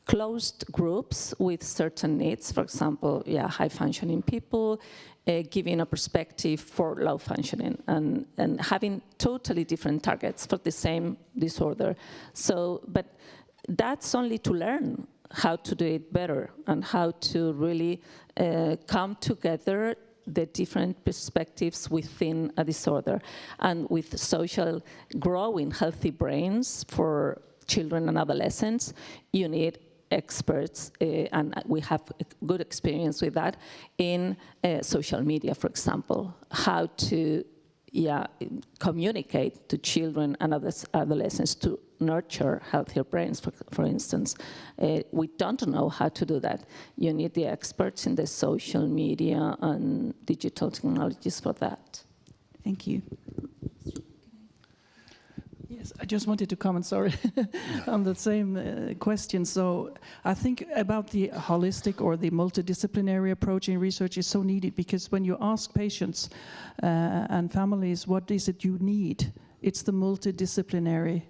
closed groups with certain needs, for example, high-functioning people, giving a perspective for low-functioning and having totally different targets for the same disorder. So, but that's only to learn how to do it better and how to really come together the different perspectives within a disorder. And with social growing healthy brains for children and adolescents, you need experts, and we have good experience with that in social media, for example, how to communicate to children and adolescents to nurture healthier brains, for instance. We don't know how to do that. You need the experts in the social media and digital technologies for that. Thank you. Yes, I just wanted to comment, sorry, on the same question. So I think about the holistic or the multidisciplinary approach in research is so needed, because when you ask patients and families, what is it you need? It's the multidisciplinary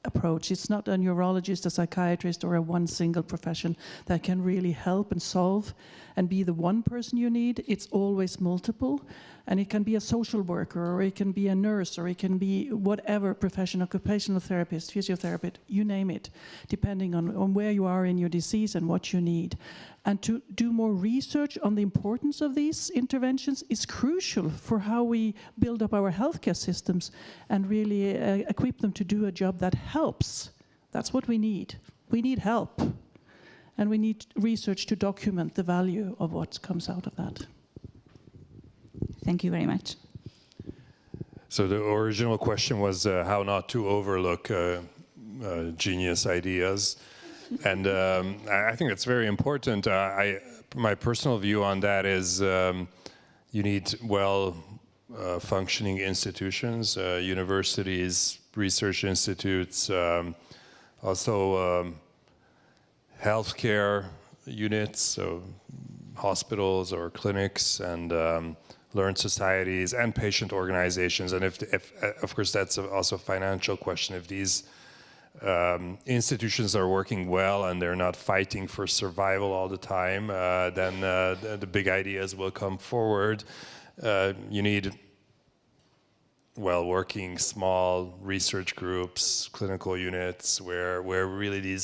approach. It's not a neurologist, a psychiatrist, or a one single profession that can really help and solve and be the one person you need. It's always multiple, and it can be a social worker, or it can be a nurse, or it can be whatever profession, occupational therapist, physiotherapist, you name it, depending on where you are in your disease and what you need. And to do more research on the importance of these interventions is crucial for how we build up our healthcare systems and really equip them to do a job that helps. That's what we need. We need help. And we need research to document the value of what comes out of that. Thank you very much. So the original question was how not to overlook genius ideas. And I think it's very important. My personal view on that is you need functioning institutions, universities, research institutes, also healthcare units, so hospitals or clinics, and learned societies and patient organizations. And if of course, that's also a financial question. If these institutions are working well and they're not fighting for survival all the time, then the big ideas will come forward. You need working small research groups, clinical units, where really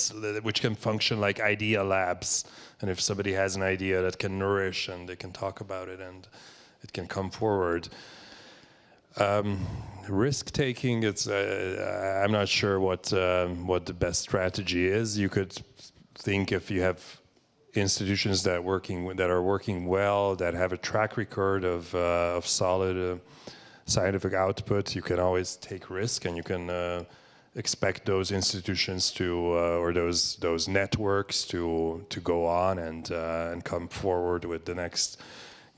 which can function like idea labs. And if somebody has an idea that can nourish, and they can talk about it, and it can come forward. Risk-taking, I'm not sure what the best strategy is. You could think, if you have institutions that are working well, that have a track record of solid scientific output, you can always take risk, and you can expect those institutions to or those networks to go on and come forward with the next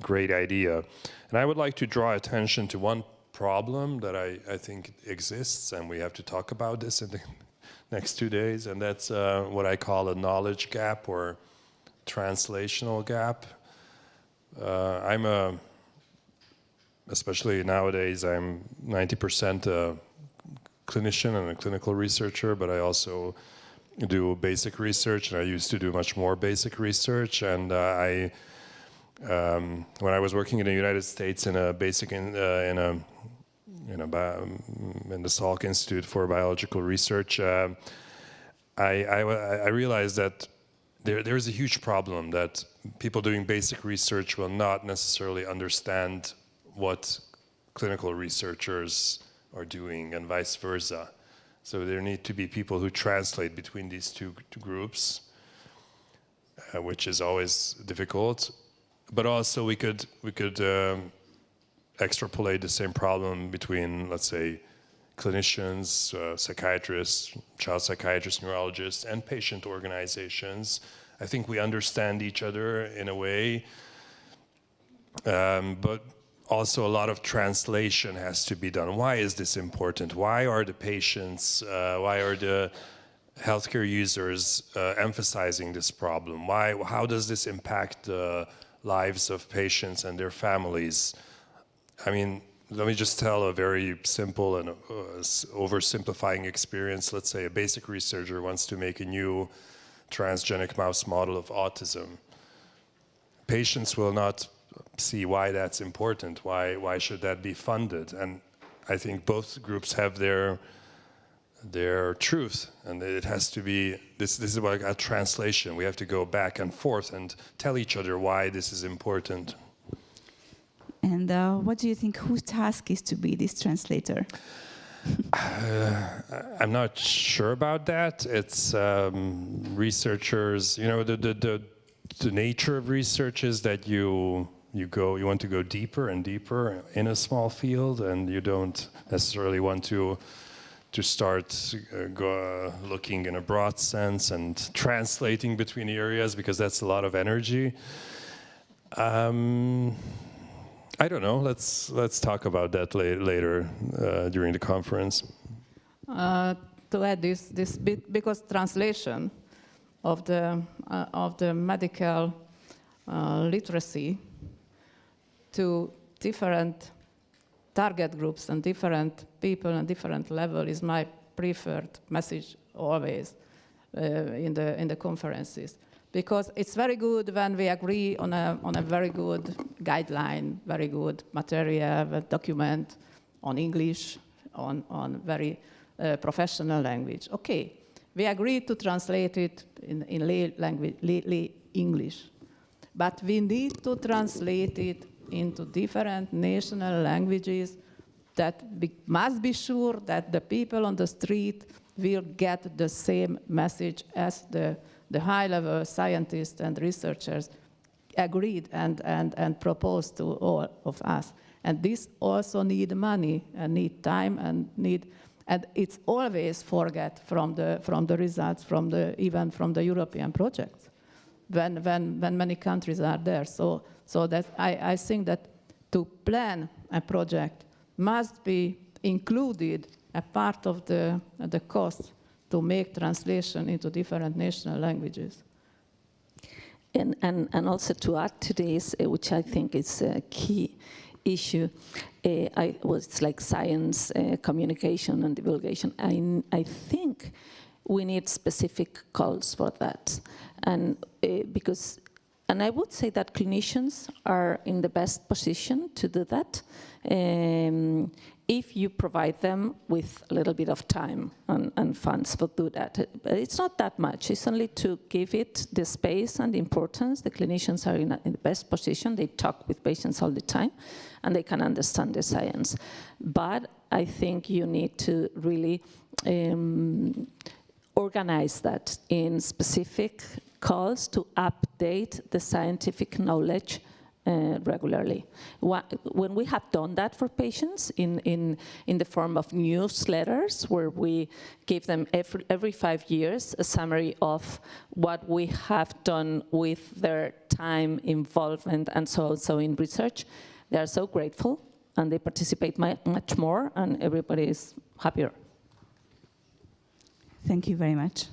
great idea. And I would like to draw attention to one problem that I think exists, and we have to talk about this in the next 2 days, and that's what I call a knowledge gap or translational gap. Especially nowadays, I'm 90% a clinician and a clinical researcher, but I also do basic research, and I used to do much more basic research. And when I was working in the United States in the Salk Institute for Biological Research, I realized that there is a huge problem that people doing basic research will not necessarily understand what clinical researchers are doing, and vice versa. So there need to be people who translate between these two groups, which is always difficult. But also we could extrapolate the same problem between, let's say, clinicians, psychiatrists, child psychiatrists, neurologists, and patient organizations. I think we understand each other in a way, but also a lot of translation has to be done. Why is this important? Why are the patients, why are the healthcare users emphasizing this problem? How does this impact the lives of patients and their families? I mean, let me just tell a very simple and oversimplifying experience. Let's say a basic researcher wants to make a new transgenic mouse model of autism. Patients will not see why that's important. Why should that be funded? And I think both groups have their truth, and it has to be, this is like a translation. We have to go back and forth and tell each other why this is important. And what do you think, whose task is to be this translator? I'm not sure about that. It's researchers, the nature of research is that you want to go deeper and deeper in a small field, and you don't necessarily want to start looking in a broad sense and translating between areas, because that's a lot of energy. I don't know. Let's talk about that later during the conference. to add this bit, because translation of the medical literacy to different target groups and different people and different level is my preferred message always in the conferences. Because it's very good when we agree on a very good guideline, very good material, document on English, on very professional language. Okay, we agree to translate it in lay language, lay English. But we need to translate it into different national languages that must be sure that the people on the street will get the same message as the high-level scientists and researchers agreed and proposed to all of us. And this also need money and need time and it's always forget from the results even from the European projects when many countries are there. So that I think that to plan a project must be included a part of the cost to make translation into different national languages. And also to add to this, which I think is a key issue, it's like science, communication and divulgation. I think we need specific calls for that. And I would say that clinicians are in the best position to do that if you provide them with a little bit of time and funds to do that. But it's not that much. It's only to give it the space and the importance. The clinicians are in the best position. They talk with patients all the time, and they can understand the science. But I think you need to really organize that in specific calls to update the scientific knowledge regularly. When we have done that for patients in the form of newsletters, where we give them every 5 years a summary of what we have done with their time, involvement, and so in research, they are so grateful and they participate much more, and everybody is happier. Thank you very much.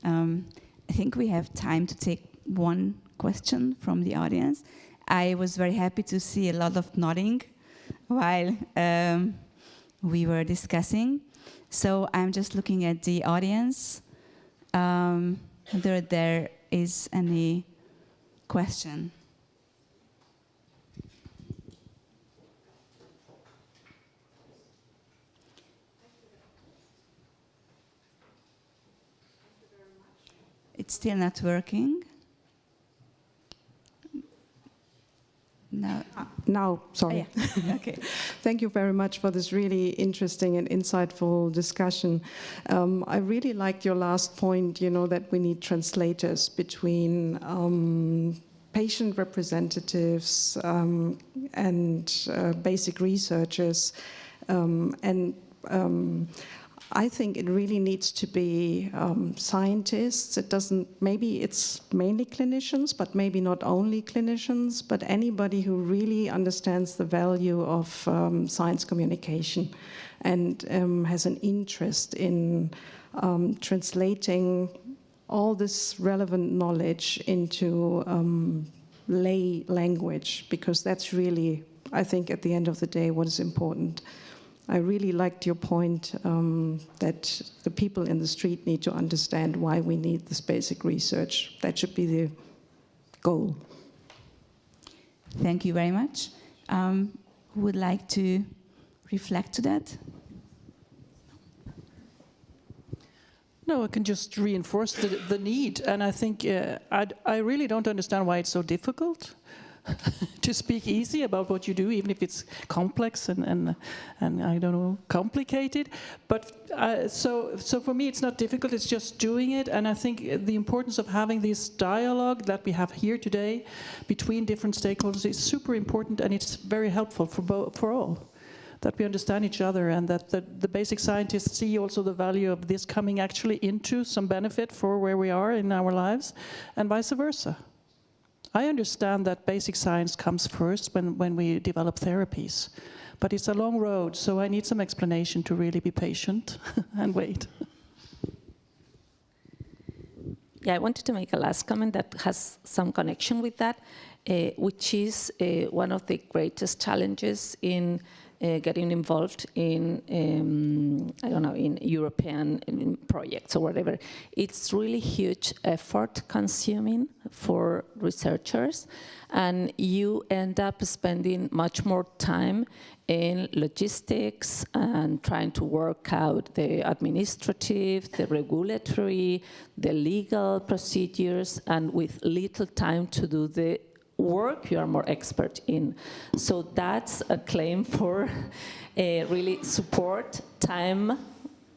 I think we have time to take one question from the audience. I was very happy to see a lot of nodding while we were discussing. So I'm just looking at the audience. Whether there is any question. It's still not working. No. Now, sorry. Oh, yeah. Okay. Thank you very much for this really interesting and insightful discussion. I really liked your last point, that we need translators between patient representatives and basic researchers. I think it really needs to be scientists. Maybe it's mainly clinicians, but maybe not only clinicians, but anybody who really understands the value of science communication and has an interest in translating all this relevant knowledge into lay language, because that's really, I think, at the end of the day, what is important. I really liked your point that the people in the street need to understand why we need this basic research. That should be the goal. Thank you very much. Who would like to reflect to that? No, I can just reinforce the need. And I think I really don't understand why it's so difficult to speak easy about what you do, even if it's complex and I don't know, complicated. But so for me, it's not difficult. It's just doing it. And I think the importance of having this dialogue that we have here today between different stakeholders is super important, and it's very helpful for all. That we understand each other, and that the basic scientists see also the value of this coming actually into some benefit for where we are in our lives, and vice versa. I understand that basic science comes first when we develop therapies, but it's a long road, so I need some explanation to really be patient and wait. Yeah, I wanted to make a last comment that has some connection with that, which is one of the greatest challenges in getting involved in, I don't know, in European projects or whatever. It's really huge effort consuming for researchers, and you end up spending much more time in logistics and trying to work out the administrative, the regulatory, the legal procedures, and with little time to do the work you are more expert in. So that's a claim for really support, time,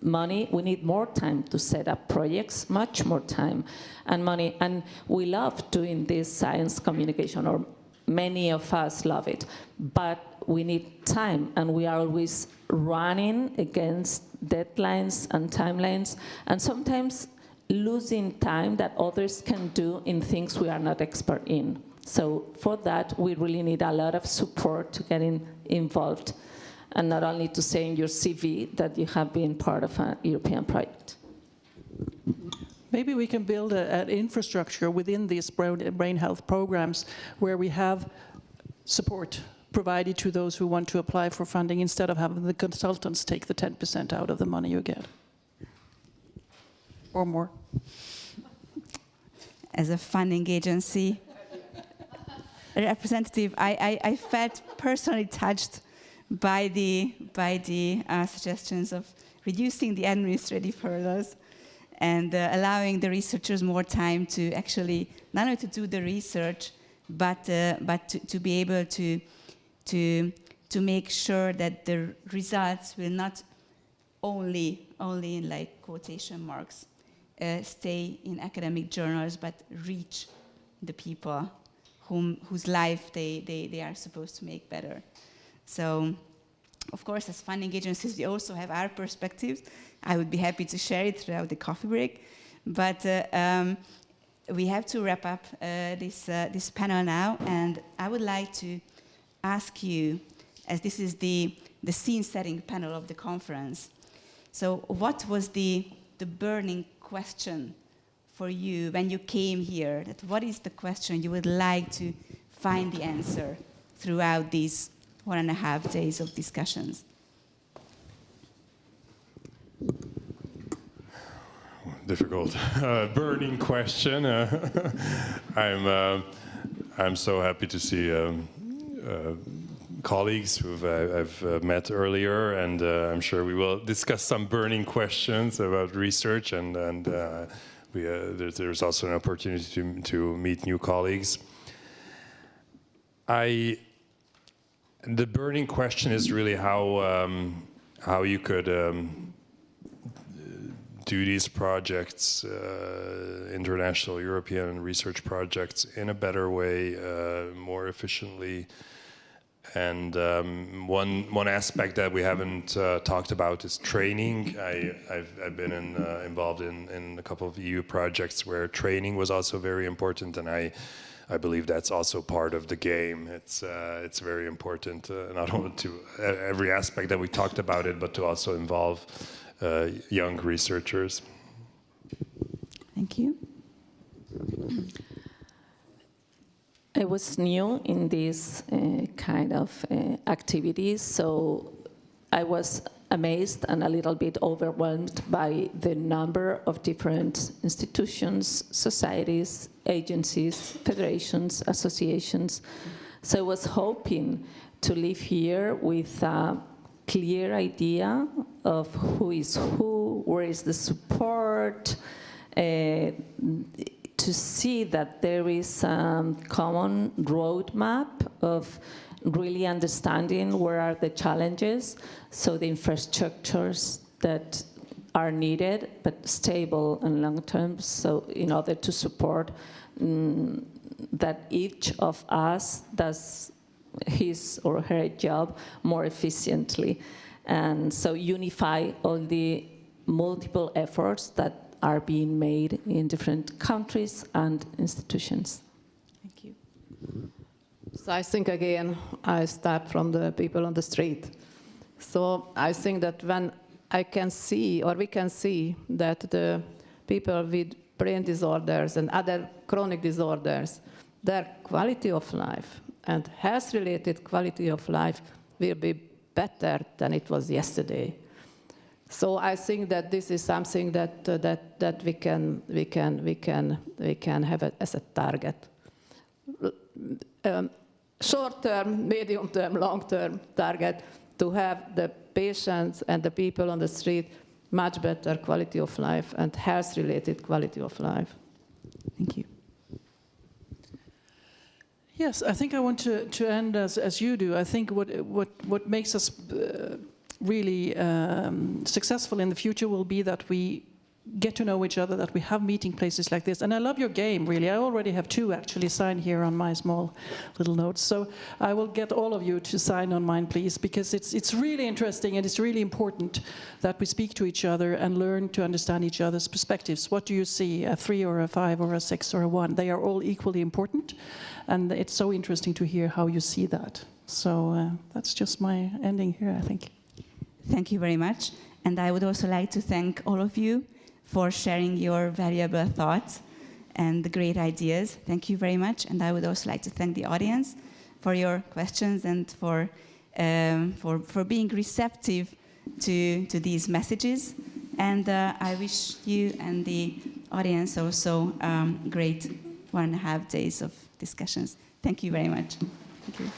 money. We need more time to set up projects, much more time and money. And we love doing this science communication, or many of us love it, but we need time, and we are always running against deadlines and timelines, and sometimes losing time that others can do in things we are not expert in. So for that, we really need a lot of support to getting involved, and not only to say in your CV that you have been part of a European project. Maybe we can build an infrastructure within these brain health programs where we have support provided to those who want to apply for funding, instead of having the consultants take the 10% out of the money you get. Or more. As a funding agency representative, I felt personally touched by the suggestions of reducing the administrative hurdles and allowing the researchers more time to actually not only to do the research, but to be able to make sure that the results will not only in like quotation marks stay in academic journals, but reach the people whose life they are supposed to make better. So, of course, as funding agencies, we also have our perspectives. I would be happy to share it throughout the coffee break, but we have to wrap up this panel now, and I would like to ask you, as this is the scene-setting panel of the conference, so what was the burning question for you when you came here? That what is the question you would like to find the answer throughout these 1.5 days of discussions? Difficult, burning question. I'm so happy to see colleagues who I've met earlier, and I'm sure we will discuss some burning questions about research, and there's also an opportunity to meet new colleagues. The burning question is really how you could do these projects, international European research projects, in a better way, more efficiently. And one aspect that we haven't talked about is training. I've been involved in a couple of EU projects where training was also very important, and I believe that's also part of the game. It's very important, not only to every aspect that we talked about it, but to also involve young researchers. Thank you. I was new in these kind of activities, so I was amazed and a little bit overwhelmed by the number of different institutions, societies, agencies, federations, associations. So I was hoping to leave here with a clear idea of who is who, where is the support, to see that there is a common roadmap of really understanding where are the challenges, so the infrastructures that are needed, but stable and long-term, so in order to support that each of us does his or her job more efficiently. And so unify all the multiple efforts that are being made in different countries and institutions. Thank you. So I think again, I start from the people on the street. So I think that when I can see, or we can see, that the people with brain disorders and other chronic disorders, their quality of life and health-related quality of life will be better than it was yesterday. So I think that this is something that we can have as a target. Short-term, medium-term, long-term target to have the patients and the people on the street much better quality of life and health-related quality of life. Thank you. Yes, I think I want to end as you do. I think what makes us really successful in the future will be that we get to know each other, that we have meeting places like this. And I love your game, really. I already have 2 actually signed here on my small little notes. So I will get all of you to sign on mine, please, because it's really interesting and it's really important that we speak to each other and learn to understand each other's perspectives. What do you see, a 3 or a 5 or a 6 or a 1? They are all equally important. And it's so interesting to hear how you see that. So that's just my ending here, I think. Thank you very much. And I would also like to thank all of you for sharing your valuable thoughts and the great ideas. Thank you very much. And I would also like to thank the audience for your questions and for being receptive to these messages. And I wish you and the audience also great 1.5 days of discussions. Thank you very much. Thank you.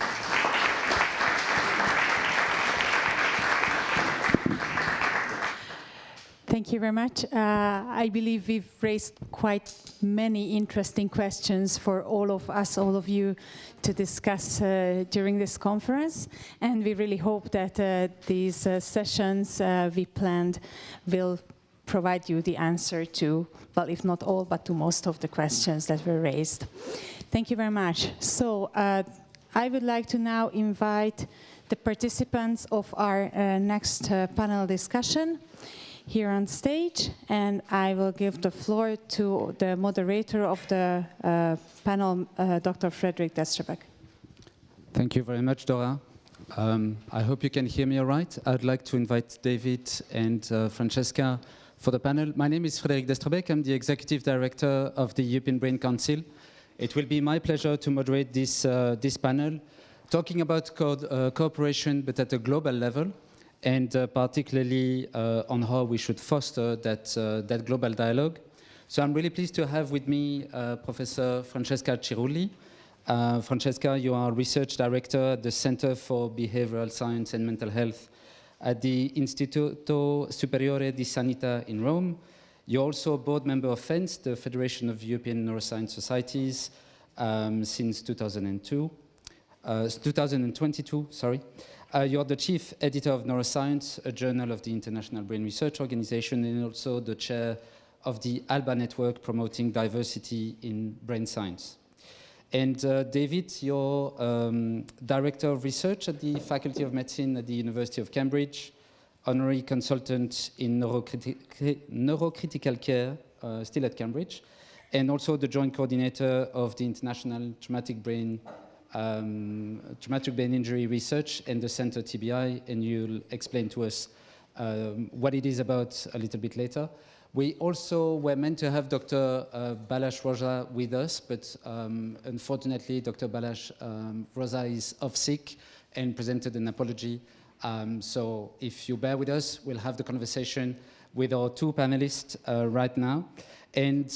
Thank you very much. I believe we've raised quite many interesting questions for all of us, all of you, to discuss during this conference. And we really hope that these sessions we planned will provide you the answer to, well, if not all, but to most of the questions that were raised. Thank you very much. So I would like to now invite the participants of our next panel discussion here on stage, and I will give the floor to the moderator of the panel, Dr. Frederick Destrebeck. Thank you very much, Dora. I hope you can hear me all right. I'd like to invite David and Francesca for the panel. My name is Frederick Destrebeck. I'm the Executive Director of the European Brain Council. It will be my pleasure to moderate this panel, talking about cooperation, but at a global level, and particularly on how we should foster that global dialogue. So I'm really pleased to have with me Professor Francesca Cirulli. Francesca, you are Research Director at the Center for Behavioral Science and Mental Health at the Istituto Superiore di Sanità in Rome. You're also a board member of FENS, the Federation of European Neuroscience Societies, since 2022. You're the chief editor of Neuroscience, a journal of the International Brain Research Organization, and also the chair of the ALBA network promoting diversity in brain science. And David, you're director of research at the Faculty of Medicine at the University of Cambridge, honorary consultant in neurocritical care, still at Cambridge, and also the joint coordinator of the International Traumatic Brain Injury Research and the Center TBI, and you'll explain to us what it is about a little bit later. We also were meant to have Dr. Balázs Rózsa with us, but unfortunately, Dr. Balázs Rózsa is off sick and presented an apology. So if you bear with us, we'll have the conversation with our 2 panelists right now. And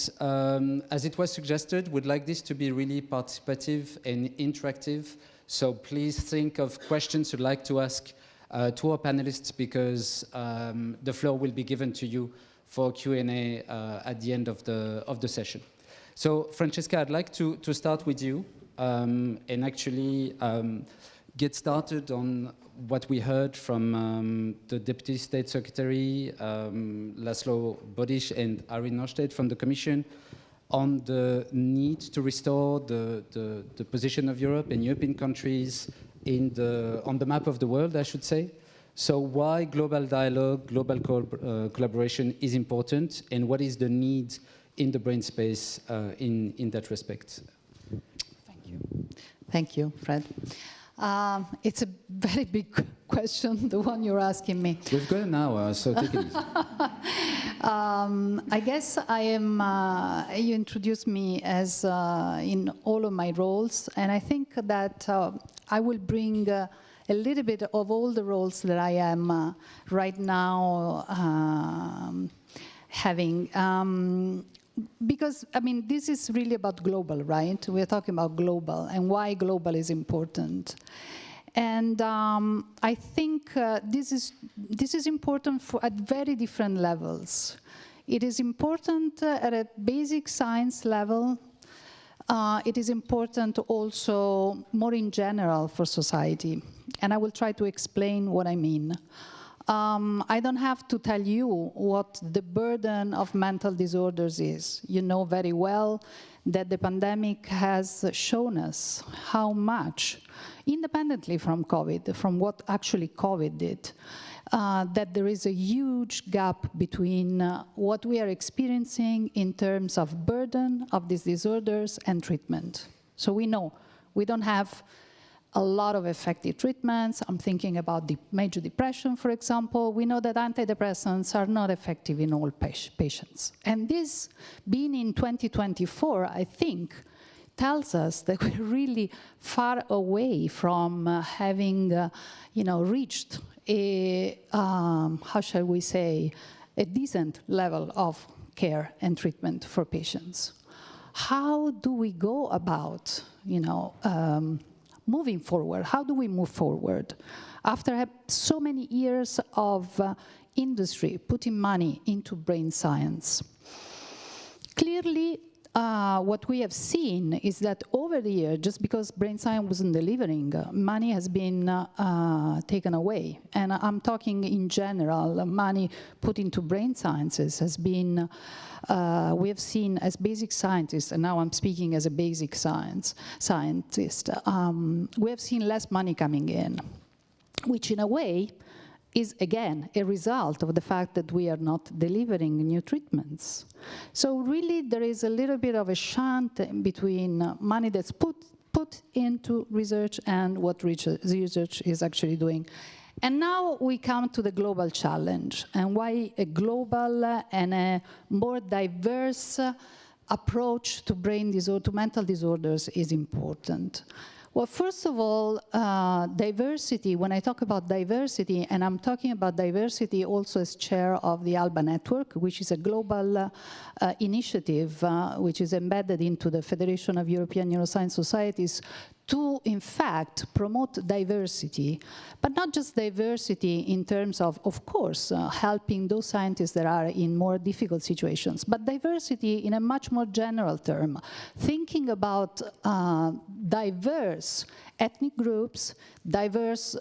as it was suggested, we'd like this to be really participative and interactive. So please think of questions you'd like to ask to our panelists, because the floor will be given to you for Q&A at the end of the session. So Francesca, I'd like to start with you and actually get started on what we heard from the Deputy State Secretary, Laszlo Bodic, and Irene Norstedt from the Commission on the need to restore the position of Europe and European countries on the map of the world, I should say. So why global dialogue, global collaboration is important, and what is the need in the brain space in that respect? Thank you. Thank you, Fred. It's a very big question, the one you're asking me. We've got an hour, so take it easy. I guess I am, you introduced me as in all of my roles, and I think that I will bring a little bit of all the roles that I am right now having. Because, I mean, this is really about global, right? We're talking about global and why global is important. And I think this is important at very different levels. It is important at a basic science level. It is important also more in general for society. And I will try to explain what I mean. I don't have to tell you what the burden of mental disorders is. You know very well that the pandemic has shown us how much, independently from COVID, from what actually COVID did, that there is a huge gap between what we are experiencing in terms of burden of these disorders and treatment. So we know we don't have a lot of effective treatments. I'm thinking about major depression, for example. We know that antidepressants are not effective in all patients. And this, being in 2024, I think, tells us that we're really far away from having, reached a, how shall we say, a decent level of care and treatment for patients. How do we go about, moving forward? How do we move forward? After so many years of industry putting money into brain science, clearly what we have seen is that over the years, just because brain science wasn't delivering, money has been taken away. And I'm talking in general, money put into brain sciences has been, we have seen as basic scientists, and now I'm speaking as a basic scientist, we have seen less money coming in, which in a way is, again, a result of the fact that we are not delivering new treatments. So really, there is a little bit of a shunt between money that's put into research and what research is actually doing. And now we come to the global challenge, and why a global and a more diverse approach to to mental disorders is important. Well, first of all, diversity, when I talk about diversity, and I'm talking about diversity also as chair of the ALBA network, which is a global initiative which is embedded into the Federation of European Neuroscience Societies to, in fact, promote diversity, but not just diversity in terms of course, helping those scientists that are in more difficult situations, but diversity in a much more general term, thinking about diverse ethnic groups, diverse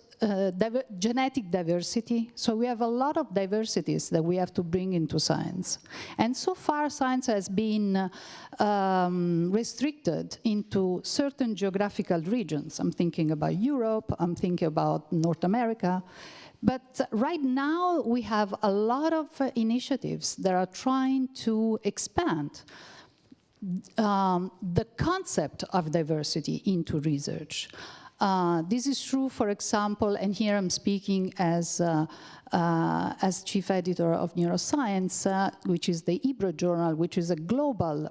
genetic diversity. So we have a lot of diversities that we have to bring into science. And so far, science has been restricted into certain geographical regions. I'm thinking about Europe, I'm thinking about North America. But right now, we have a lot of initiatives that are trying to expand the concept of diversity into research. This is true, for example, and here I'm speaking as chief editor of Neuroscience, which is the IBRO journal, which is a global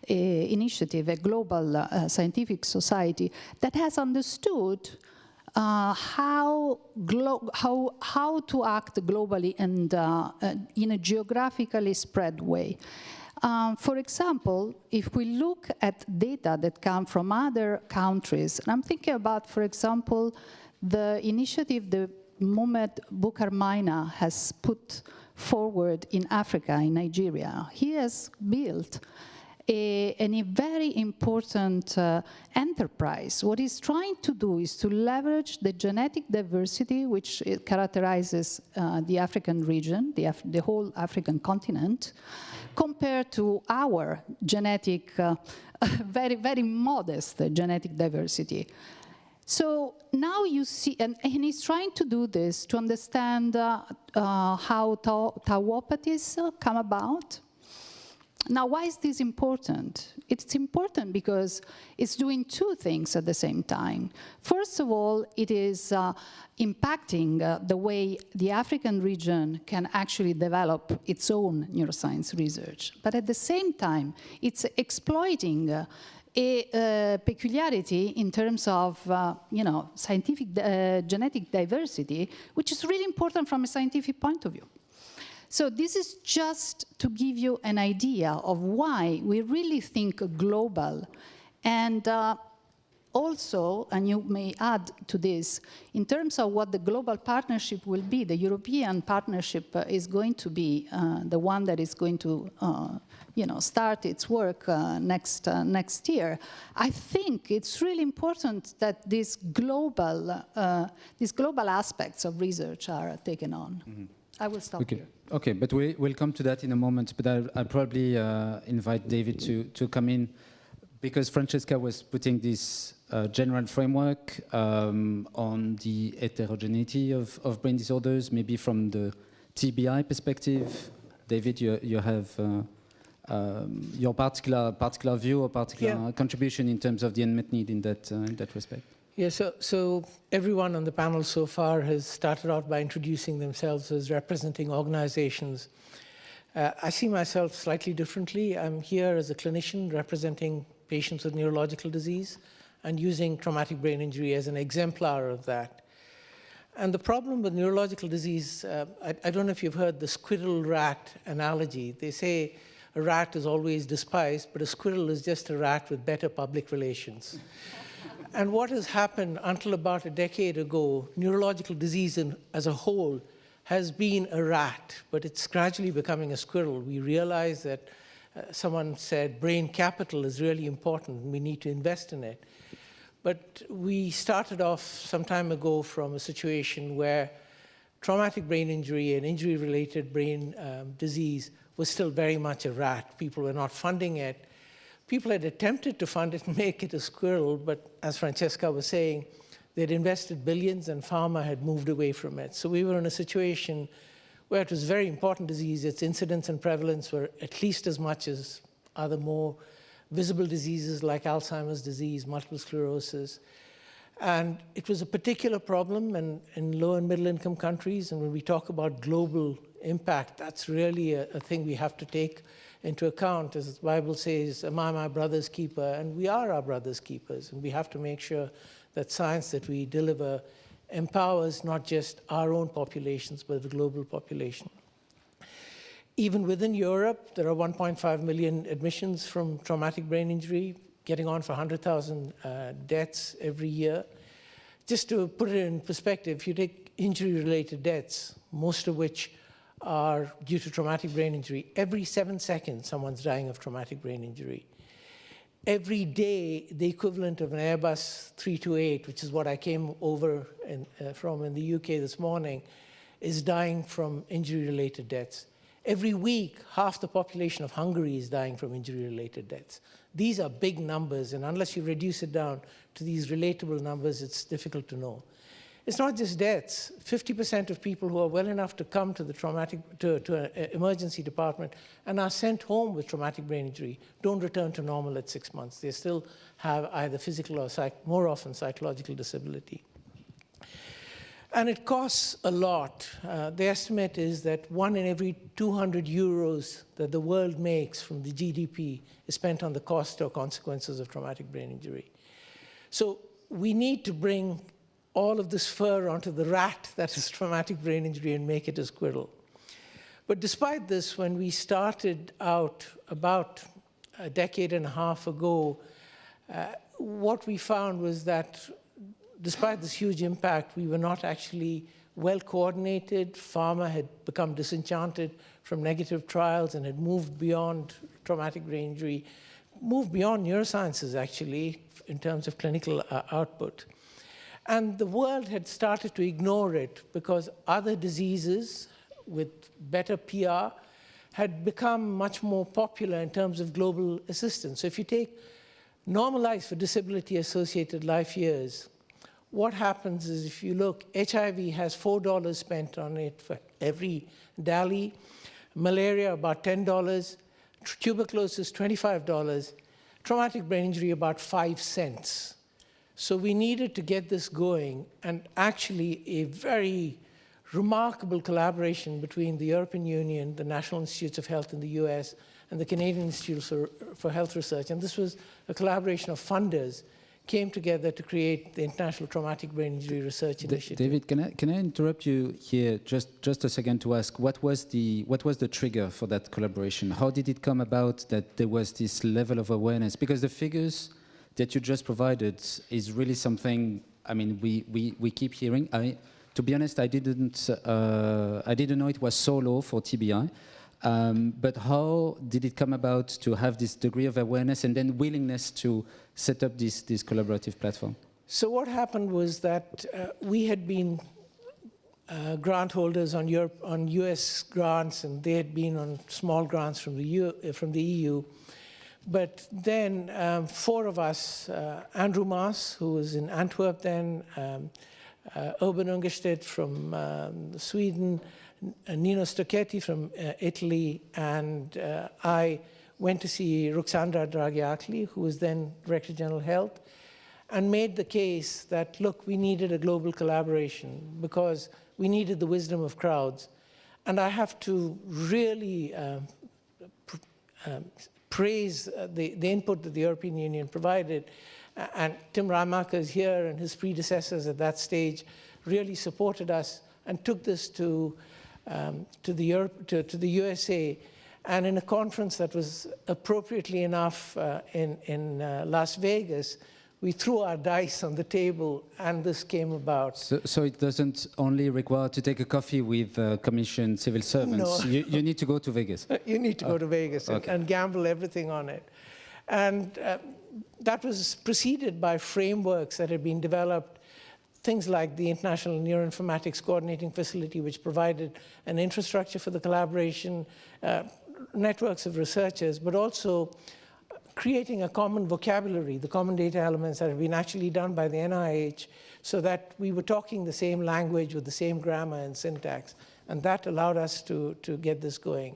initiative, a global scientific society that has understood how to act globally and in a geographically spread way. For example, if we look at data that come from other countries, and I'm thinking about, for example, the initiative the Mohamed Bukar Maina has put forward in Africa, in Nigeria. He has built a very important enterprise. What he's trying to do is to leverage the genetic diversity which characterizes the African region, the whole African continent, compared to our genetic, very, very modest genetic diversity. So now you see, and he's trying to do this to understand how tauopathies come about, Now, why is this important? It's important because it's doing two things at the same time. First of all, it is impacting the way the African region can actually develop its own neuroscience research. But at the same time, it's exploiting a peculiarity in terms of scientific genetic diversity, which is really important from a scientific point of view. So this is just to give you an idea of why we really think global. And also, and you may add to this, in terms of what the global partnership will be, the European partnership is going to be the one that is going to start its work next year. I think it's really important that these global aspects of research are taken on. Mm-hmm. I will stop here. Okay, but we'll come to that in a moment. But I'll probably invite David to come in, because Francesca was putting this general framework on the heterogeneity of brain disorders, maybe from the TBI perspective. David, you have your particular view or particular contribution in terms of the unmet need in that respect. Yeah, so everyone on the panel so far has started out by introducing themselves as representing organizations. I see myself slightly differently. I'm here as a clinician representing patients with neurological disease and using traumatic brain injury as an exemplar of that. And the problem with neurological disease, I don't know if you've heard the squirrel-rat analogy. They say a rat is always despised, but a squirrel is just a rat with better public relations. And what has happened until about a decade ago, neurological disease as a whole has been a rat, but it's gradually becoming a squirrel. We realize that someone said brain capital is really important and we need to invest in it. But we started off some time ago from a situation where traumatic brain injury and injury-related brain disease was still very much a rat. People were not funding it. People had attempted to fund it and make it a squirrel, but as Francesca was saying, they'd invested billions and pharma had moved away from it. So we were in a situation where it was a very important disease. Its incidence and prevalence were at least as much as other more visible diseases like Alzheimer's disease, multiple sclerosis. And it was a particular problem in low and middle income countries. And when we talk about global impact, that's really a thing we have to take into account. As the Bible says, am I my brother's keeper? And we are our brother's keepers. And we have to make sure that science that we deliver empowers not just our own populations, but the global population. Even within Europe, there are 1.5 million admissions from traumatic brain injury, getting on for 100,000 deaths every year. Just to put it in perspective, if you take injury-related deaths, most of which are due to traumatic brain injury, every 7 seconds someone's dying of traumatic brain injury. Every day, the equivalent of an Airbus 328, which is what I came over from in the UK this morning, is dying from injury-related deaths. Every week, half the population of Hungary is dying from injury-related deaths. These are big numbers, and unless you reduce it down to these relatable numbers, it's difficult to know. It's not just deaths. 50% of people who are well enough to come to the an emergency department and are sent home with traumatic brain injury don't return to normal at 6 months. They still have either physical or more often psychological disability. And it costs a lot. The estimate is that 1 in every 200 euros that the world makes from the GDP is spent on the cost or consequences of traumatic brain injury. So we need to bring all of this fur onto the rat that is traumatic brain injury and make it a squirrel. But despite this, when we started out about a decade and a half ago, what we found was that despite this huge impact, we were not actually well coordinated. Pharma had become disenchanted from negative trials and had moved beyond traumatic brain injury, moved beyond neurosciences actually in terms of clinical output. And the world had started to ignore it because other diseases with better PR had become much more popular in terms of global assistance. So if you take normalized for disability-associated life years, what happens is if you look, HIV has $4 spent on it for every DALY, malaria about $10, tuberculosis $25, traumatic brain injury about 5 cents. So we needed to get this going, and actually a very remarkable collaboration between the European Union, the National Institutes of Health in the US, and the Canadian Institutes for Health Research. And this was a collaboration of funders came together to create the International Traumatic Brain Injury Research Initiative. David, can I interrupt you here just a second to ask what was the trigger for that collaboration? How did it come about that there was this level of awareness? Because the figures that you just provided is really something. I mean, we keep hearing. To be honest, I didn't know it was so low for TBI. But how did it come about to have this degree of awareness and then willingness to set up this collaborative platform? So what happened was that we had been grant holders on US grants, and they had been on small grants from the EU. But then 4 of us, Andrew Maas, who was in Antwerp then, Urban Ungerstedt from Sweden, Nino Stocchetti from Italy, and I went to see Ruxandra Draghiakli, who was then Director General Health, and made the case that, look, we needed a global collaboration because we needed the wisdom of crowds. And I have to really praise the input that the European Union provided. And Tim Ramaker is here, and his predecessors at that stage really supported us and took this to the USA, and in a conference that was appropriately enough in Las Vegas, we threw our dice on the table, and this came about. So it doesn't only require to take a coffee with commissioned civil servants. No. You need to go to Vegas. You need to go to Vegas and gamble everything on it. And that was preceded by frameworks that had been developed, things like the International Neuroinformatics Coordinating Facility, which provided an infrastructure for the collaboration, networks of researchers, but also creating a common vocabulary, the common data elements that have been actually done by the NIH, so that we were talking the same language with the same grammar and syntax. And that allowed us to get this going.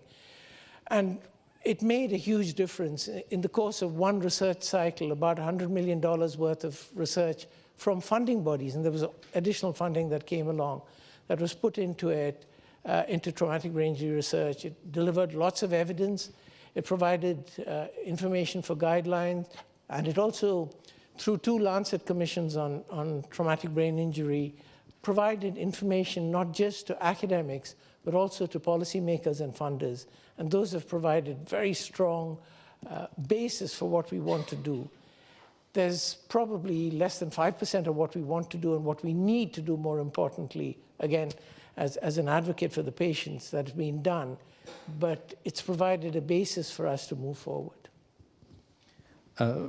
And it made a huge difference. In the course of one research cycle, about $100 million worth of research from funding bodies, and there was additional funding that came along that was put into it, into traumatic brain injury research. It delivered lots of evidence. It provided information for guidelines, and it also, through 2 Lancet commissions on traumatic brain injury, provided information not just to academics, but also to policymakers and funders. And those have provided very strong basis for what we want to do. There's probably less than 5% of what we want to do and what we need to do, more importantly, again, as an advocate for the patients, that's been done. But it's provided a basis for us to move forward.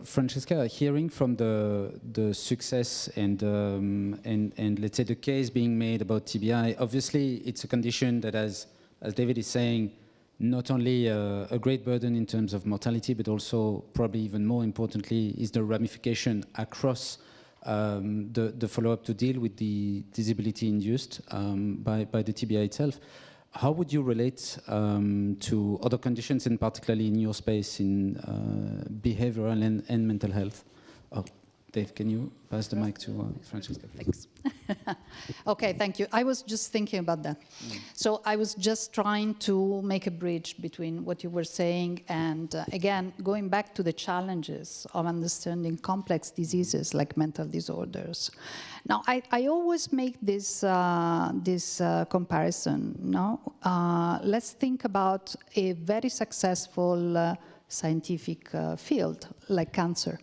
Francesca, hearing from the success and let's say the case being made about TBI, obviously it's a condition that, as David is saying, not only a great burden in terms of mortality, but also probably even more importantly is the ramification across the follow-up to deal with the disability induced by the TBI itself. How would you relate to other conditions, and particularly in your space in behavioral and mental health? Oh, Dave, can you pass the mic to Francesca? Thanks. Okay, thank you. I was just thinking about that. So I was just trying to make a bridge between what you were saying and, again, going back to the challenges of understanding complex diseases like mental disorders. Now, I always make this comparison. No? Let's think about a very successful scientific field like cancer.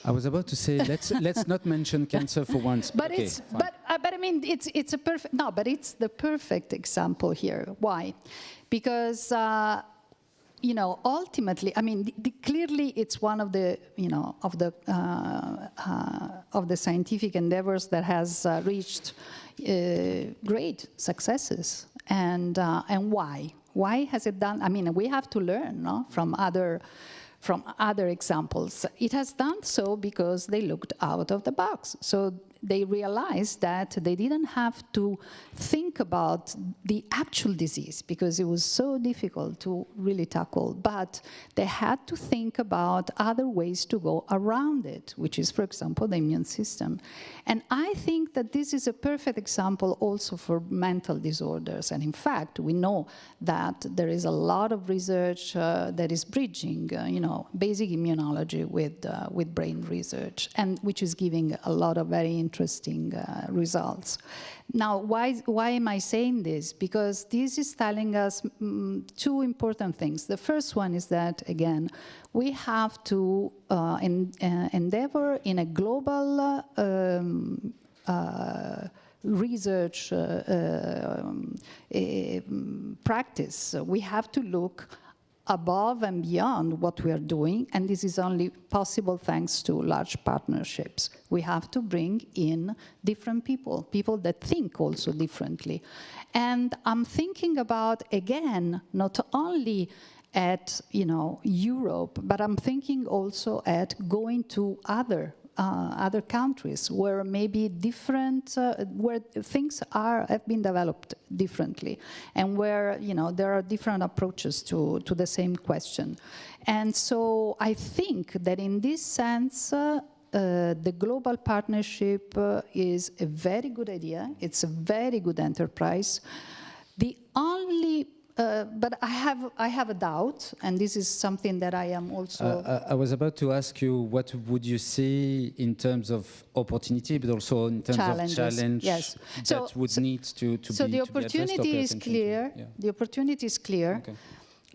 I was about to say let's not mention cancer for once. But okay, but I mean it's a perfect but it's the perfect example here. Why? Because you know, ultimately, I mean, clearly it's one of the of the scientific endeavors that has reached great successes. And why? Why has it done? I mean, we have to learn, no, from other examples. It has done so because they looked out of the box. So they realized that they didn't have to think about the actual disease because it was so difficult to really tackle, but they had to think about other ways to go around it, which is, for example, the immune system. And I think that this is a perfect example also for mental disorders. And in fact, we know that there is a lot of research that is bridging, basic immunology with brain research, and which is giving a lot of very interesting results. Now, why am I saying this? Because this is telling us two important things. The first one is that, again, we have to endeavor in a global research practice. We have to look above and beyond what we are doing, and this is only possible thanks to large partnerships. We have to bring in different people that think also differently. And I'm thinking about, again, not only at Europe, but I'm thinking also at going to other countries where maybe different, where things have been developed differently, and where there are different approaches to the same question. And so I think that in this sense, the global partnership is a very good idea. It's a very good enterprise. The only but I have a doubt, and this is something that I am also... I was about to ask you, what would you see in terms of opportunity, but also in terms of challenge that would need to be So the opportunity is clear. Yeah. The opportunity is clear. Okay.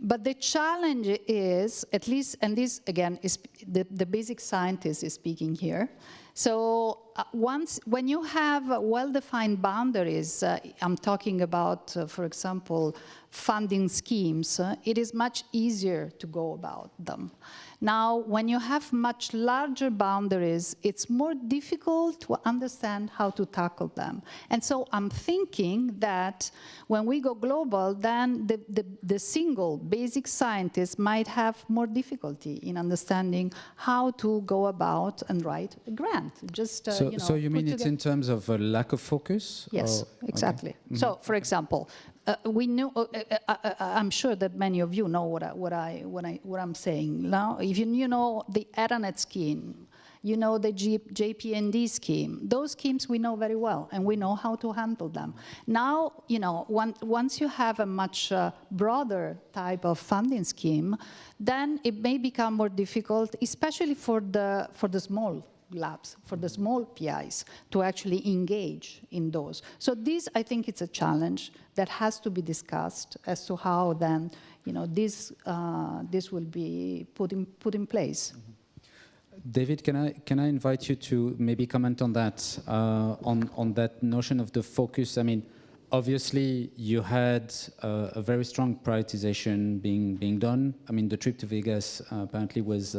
But the challenge is, at least, and this again is the basic scientist is speaking here. So when you have well-defined boundaries, I'm talking about, for example, funding schemes, it is much easier to go about them. Now, when you have much larger boundaries, it's more difficult to understand how to tackle them. And so I'm thinking that when we go global, then the single basic scientist might have more difficulty in understanding how to go about and write a grant. Just so you mean it's in terms of a lack of focus? Yes, exactly. Okay. Mm-hmm. So, for example, we knew. I'm sure that many of you know what I'm saying. Now, if you know the Ethernet scheme, you know the JPND scheme. Those schemes we know very well, and we know how to handle them. Now, once you have a much broader type of funding scheme, then it may become more difficult, especially for the small labs, for the small PIs, to actually engage in those. So this, I think, it's a challenge that has to be discussed as to how then, this will be put in place. Mm-hmm. David, can I invite you to maybe comment on that, on that notion of the focus? I mean, obviously, you had a very strong prioritization being done. I mean, the trip to Vegas apparently was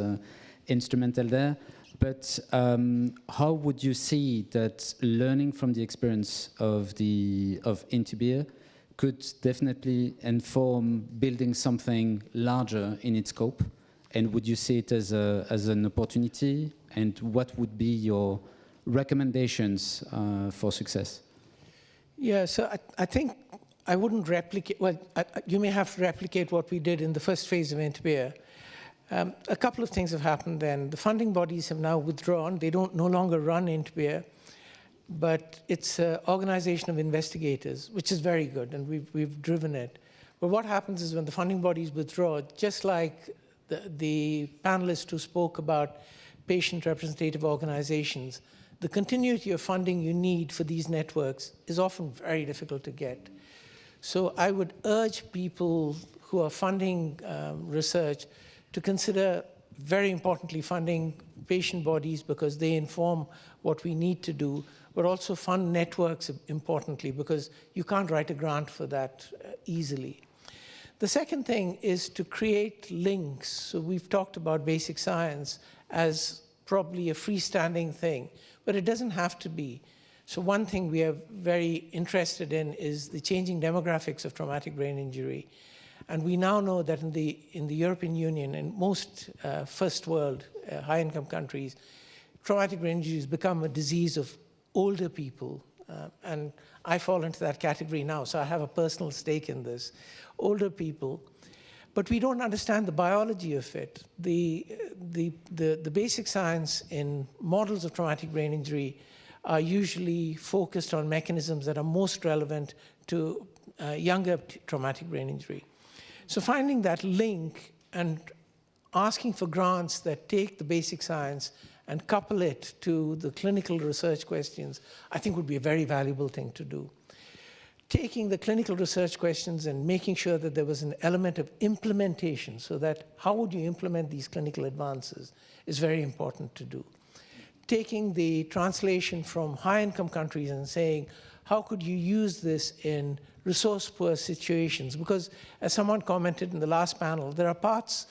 instrumental there. But how would you see that learning from the experience of Intibia could definitely inform building something larger in its scope? And would you see it as an opportunity? And what would be your recommendations for success? Yeah, so I think I wouldn't replicate, well, you may have to replicate what we did in the first phase of Intibia. A couple of things have happened then. The funding bodies have now withdrawn. They no longer run Intibia, but it's an organization of investigators, which is very good, and we've driven it. But what happens is when the funding bodies withdraw, just like the panelists who spoke about patient representative organizations, the continuity of funding you need for these networks is often very difficult to get. So I would urge people who are funding research to consider, very importantly, funding patient bodies because they inform what we need to do, but also fund networks importantly because you can't write a grant for that easily. The second thing is to create links. So we've talked about basic science as probably a freestanding thing, but it doesn't have to be. So one thing we are very interested in is the changing demographics of traumatic brain injury. And we now know that in the European Union and most first world high-income countries, traumatic brain injury has become a disease of older people, and I fall into that category now, so I have a personal stake in this, older people, but we don't understand the biology of it. The basic science in models of traumatic brain injury are usually focused on mechanisms that are most relevant to younger traumatic brain injury. So finding that link and asking for grants that take the basic science and couple it to the clinical research questions, I think would be a very valuable thing to do. Taking the clinical research questions and making sure that there was an element of implementation, so that how would you implement these clinical advances is very important to do. Taking the translation from high-income countries and saying, how could you use this in resource-poor situations? Because as someone commented in the last panel, there are parts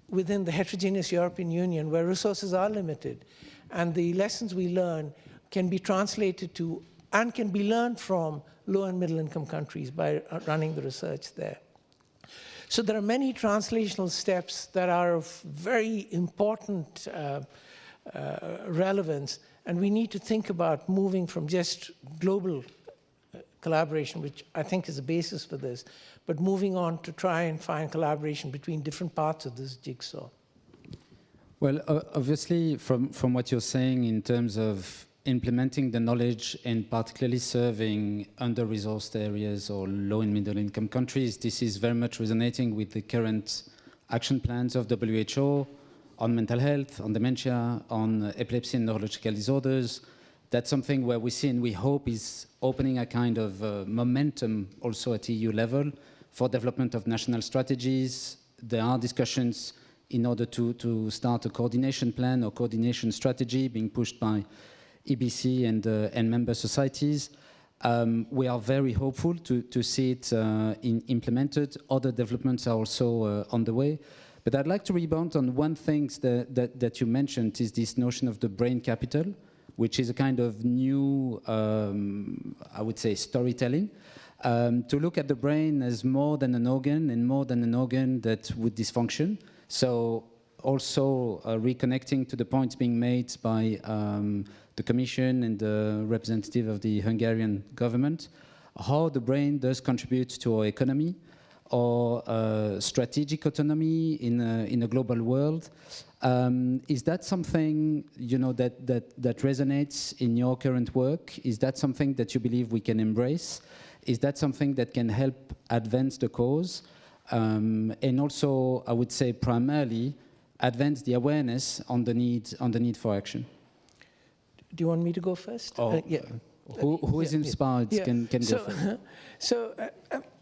within the heterogeneous European Union where resources are limited, and the lessons we learn can be translated to and can be learned from low and middle income countries by running the research there. So there are many translational steps that are of very important relevance, and we need to think about moving from just global collaboration, which I think is the basis for this, but moving on to try and find collaboration between different parts of this jigsaw. Well, obviously, from what you're saying in terms of implementing the knowledge and particularly serving under-resourced areas or low and middle-income countries, this is very much resonating with the current action plans of WHO on mental health, on dementia, on epilepsy and neurological disorders. That's something where we see and we hope is opening a kind of momentum also at EU level for development of national strategies. There are discussions in order to start a coordination plan or coordination strategy being pushed by EBC and member societies. We are very hopeful to see it implemented. Other developments are also on the way. But I'd like to rebound on one thing that you mentioned, is this notion of the brain capital, which is a kind of new, I would say, storytelling. To look at the brain as more than an organ and more than an organ that would dysfunction. So also reconnecting to the points being made by the Commission and the representative of the Hungarian government, how the brain does contribute to our economy, or strategic autonomy in a global world. Is that something that resonates in your current work? Is that something that you believe we can embrace? Is that something that can help advance the cause? And also, I would say primarily, advance the awareness on the need for action. Do you want me to go first? Yeah. Who is inspired can go first. So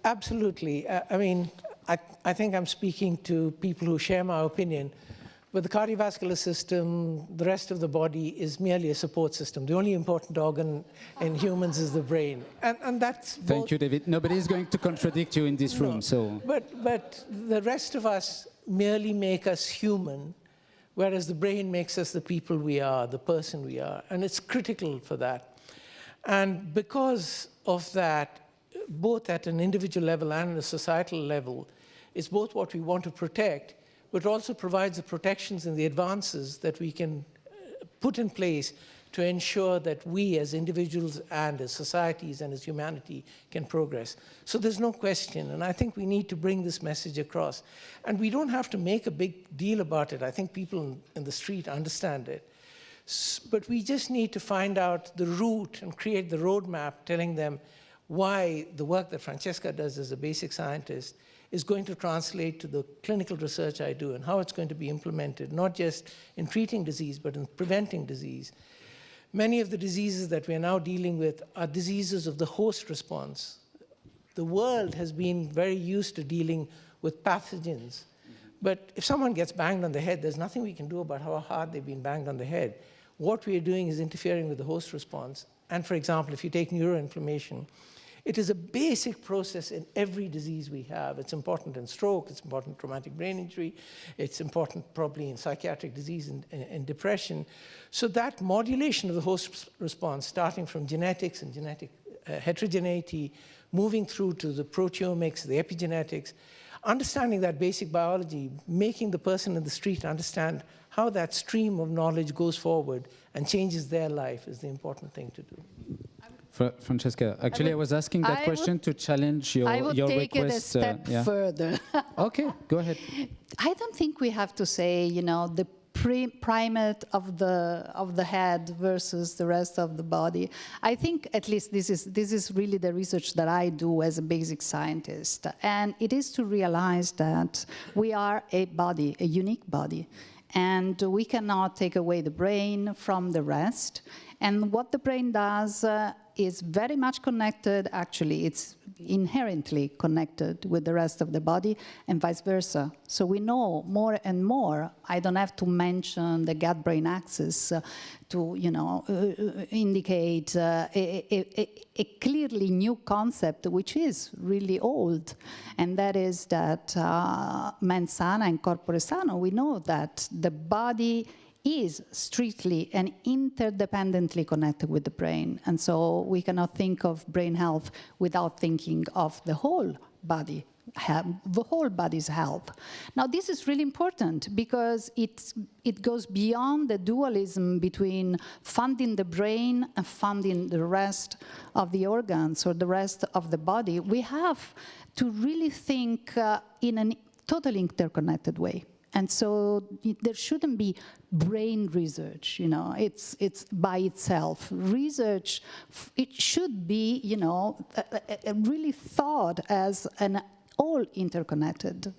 absolutely. I mean, I think I'm speaking to people who share my opinion. But the cardiovascular system, the rest of the body is merely a support system. The only important organ in humans is the brain. And that's Thank you, David. Nobody is going to contradict you in this room. So. But the rest of us merely make us human, whereas the brain makes us the people we are, the person we are. And it's critical for that. And because of that, both at an individual level and a societal level, it's both what we want to protect, but also provides the protections and the advances that we can put in place to ensure that we as individuals and as societies and as humanity can progress. So there's no question, and I think we need to bring this message across. And we don't have to make a big deal about it. I think people in the street understand it. But we just need to find out the route and create the roadmap telling them why the work that Francesca does as a basic scientist is going to translate to the clinical research I do and how it's going to be implemented, not just in treating disease, but in preventing disease. Many of the diseases that we are now dealing with are diseases of the host response. The world has been very used to dealing with pathogens. But if someone gets banged on the head, there's nothing we can do about how hard they've been banged on the head. What we are doing is interfering with the host response. And for example, if you take neuroinflammation, it is a basic process in every disease we have. It's important in stroke, it's important in traumatic brain injury, it's important probably in psychiatric disease and depression. So that modulation of the host response, starting from genetics and genetic heterogeneity, moving through to the proteomics, the epigenetics, understanding that basic biology, making the person in the street understand how that stream of knowledge goes forward and changes their life is the important thing to do. Francesca, actually, I was asking that question to challenge your request. I would take it a step further. Okay, go ahead. I don't think we have to say, you know, the primate of the head versus the rest of the body. I think at least this is really the research that I do as a basic scientist, and it is to realize that we are a body, a unique body, and we cannot take away the brain from the rest. And what the brain does is very much connected, actually, it's inherently connected with the rest of the body and vice versa. So we know more and more. I don't have to mention the gut-brain axis to, you know, indicate a clearly new concept, which is really old, and that is that mens sana and corpore sano. We know that the body is strictly and interdependently connected with the brain. And so we cannot think of brain health without thinking of the whole body, the whole body's health. Now, this is really important because it goes beyond the dualism between funding the brain and funding the rest of the organs or the rest of the body. We have to really think in a totally interconnected way. And so there shouldn't be brain research, you know, it's by itself. Research, it should be, you know, really thought as an all interconnected,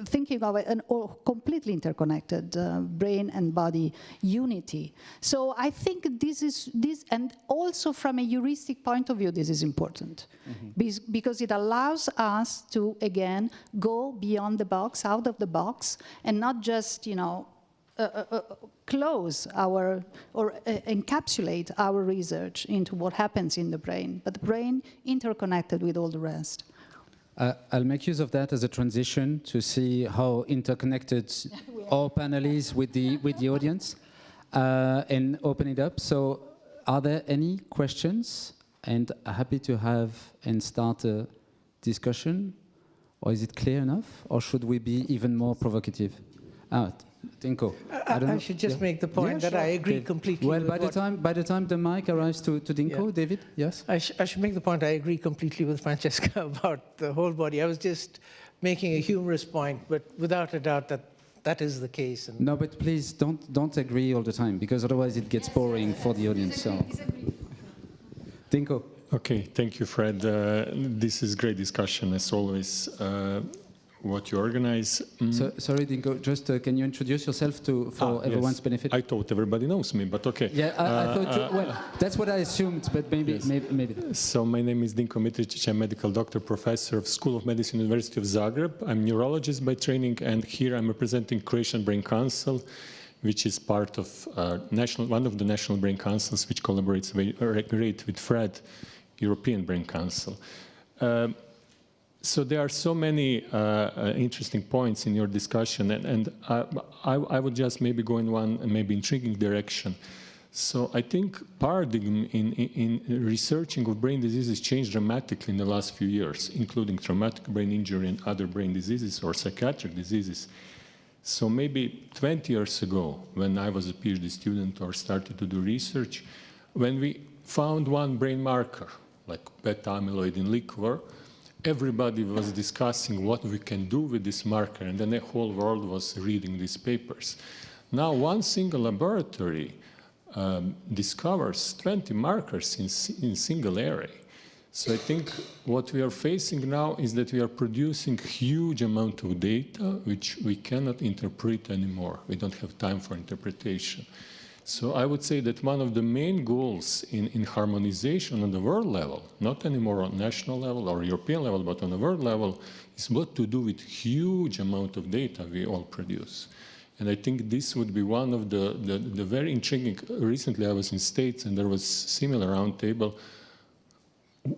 thinking of an all completely interconnected brain and body unity. So I think this, and also from a heuristic point of view, this is important. Because it allows us to, again, go beyond the box, out of the box, and not just, you know, close our, or encapsulate our research into what happens in the brain, but the brain interconnected with all the rest. I'll make use of that as a transition to see how interconnected our panel is with the audience and open it up. So are there any questions? And happy to have and start a discussion. Or is it clear enough? Or should we be even more provocative? Tinko. I should just make the point that I agree completely. Well, by the time the mic arrives to Dinko, David, yes? I should make the point I agree completely with Francesca about the whole body. I was just making a humorous point, but without a doubt that is the case. No, but please don't agree all the time, because otherwise it gets boring for the audience. So, Dinko. Okay, thank you, Fred. This is great discussion, as always. What you organize. So, sorry, Dinko, just can you introduce yourself for everyone's benefit? I thought everybody knows me, but okay. Yeah, I thought, well, that's what I assumed, but maybe, yes. maybe. So my name is Dinko Mitričić. I'm medical doctor, professor of School of Medicine, University of Zagreb. I'm neurologist by training, and here I'm representing Croatian Brain Council, which is part of one of the national brain councils, which collaborates great with FRED, European Brain Council. So there are so many interesting points in your discussion, and I would just maybe go in one maybe intriguing direction. So I think paradigm in researching of brain diseases changed dramatically in the last few years, including traumatic brain injury and other brain diseases or psychiatric diseases. So maybe 20 years ago, when I was a PhD student or started to do research, when we found one brain marker, like beta amyloid in liquor, everybody was discussing what we can do with this marker, and then the whole world was reading these papers. Now, one single laboratory discovers 20 markers in single array. So I think what we are facing now is that we are producing huge amount of data which we cannot interpret anymore. We don't have time for interpretation. So I would say that one of the main goals in harmonization on the world level, not anymore on national level or European level, but on the world level, is what to do with huge amount of data we all produce. And I think this would be one of the very intriguing. Recently I was in States and there was similar roundtable.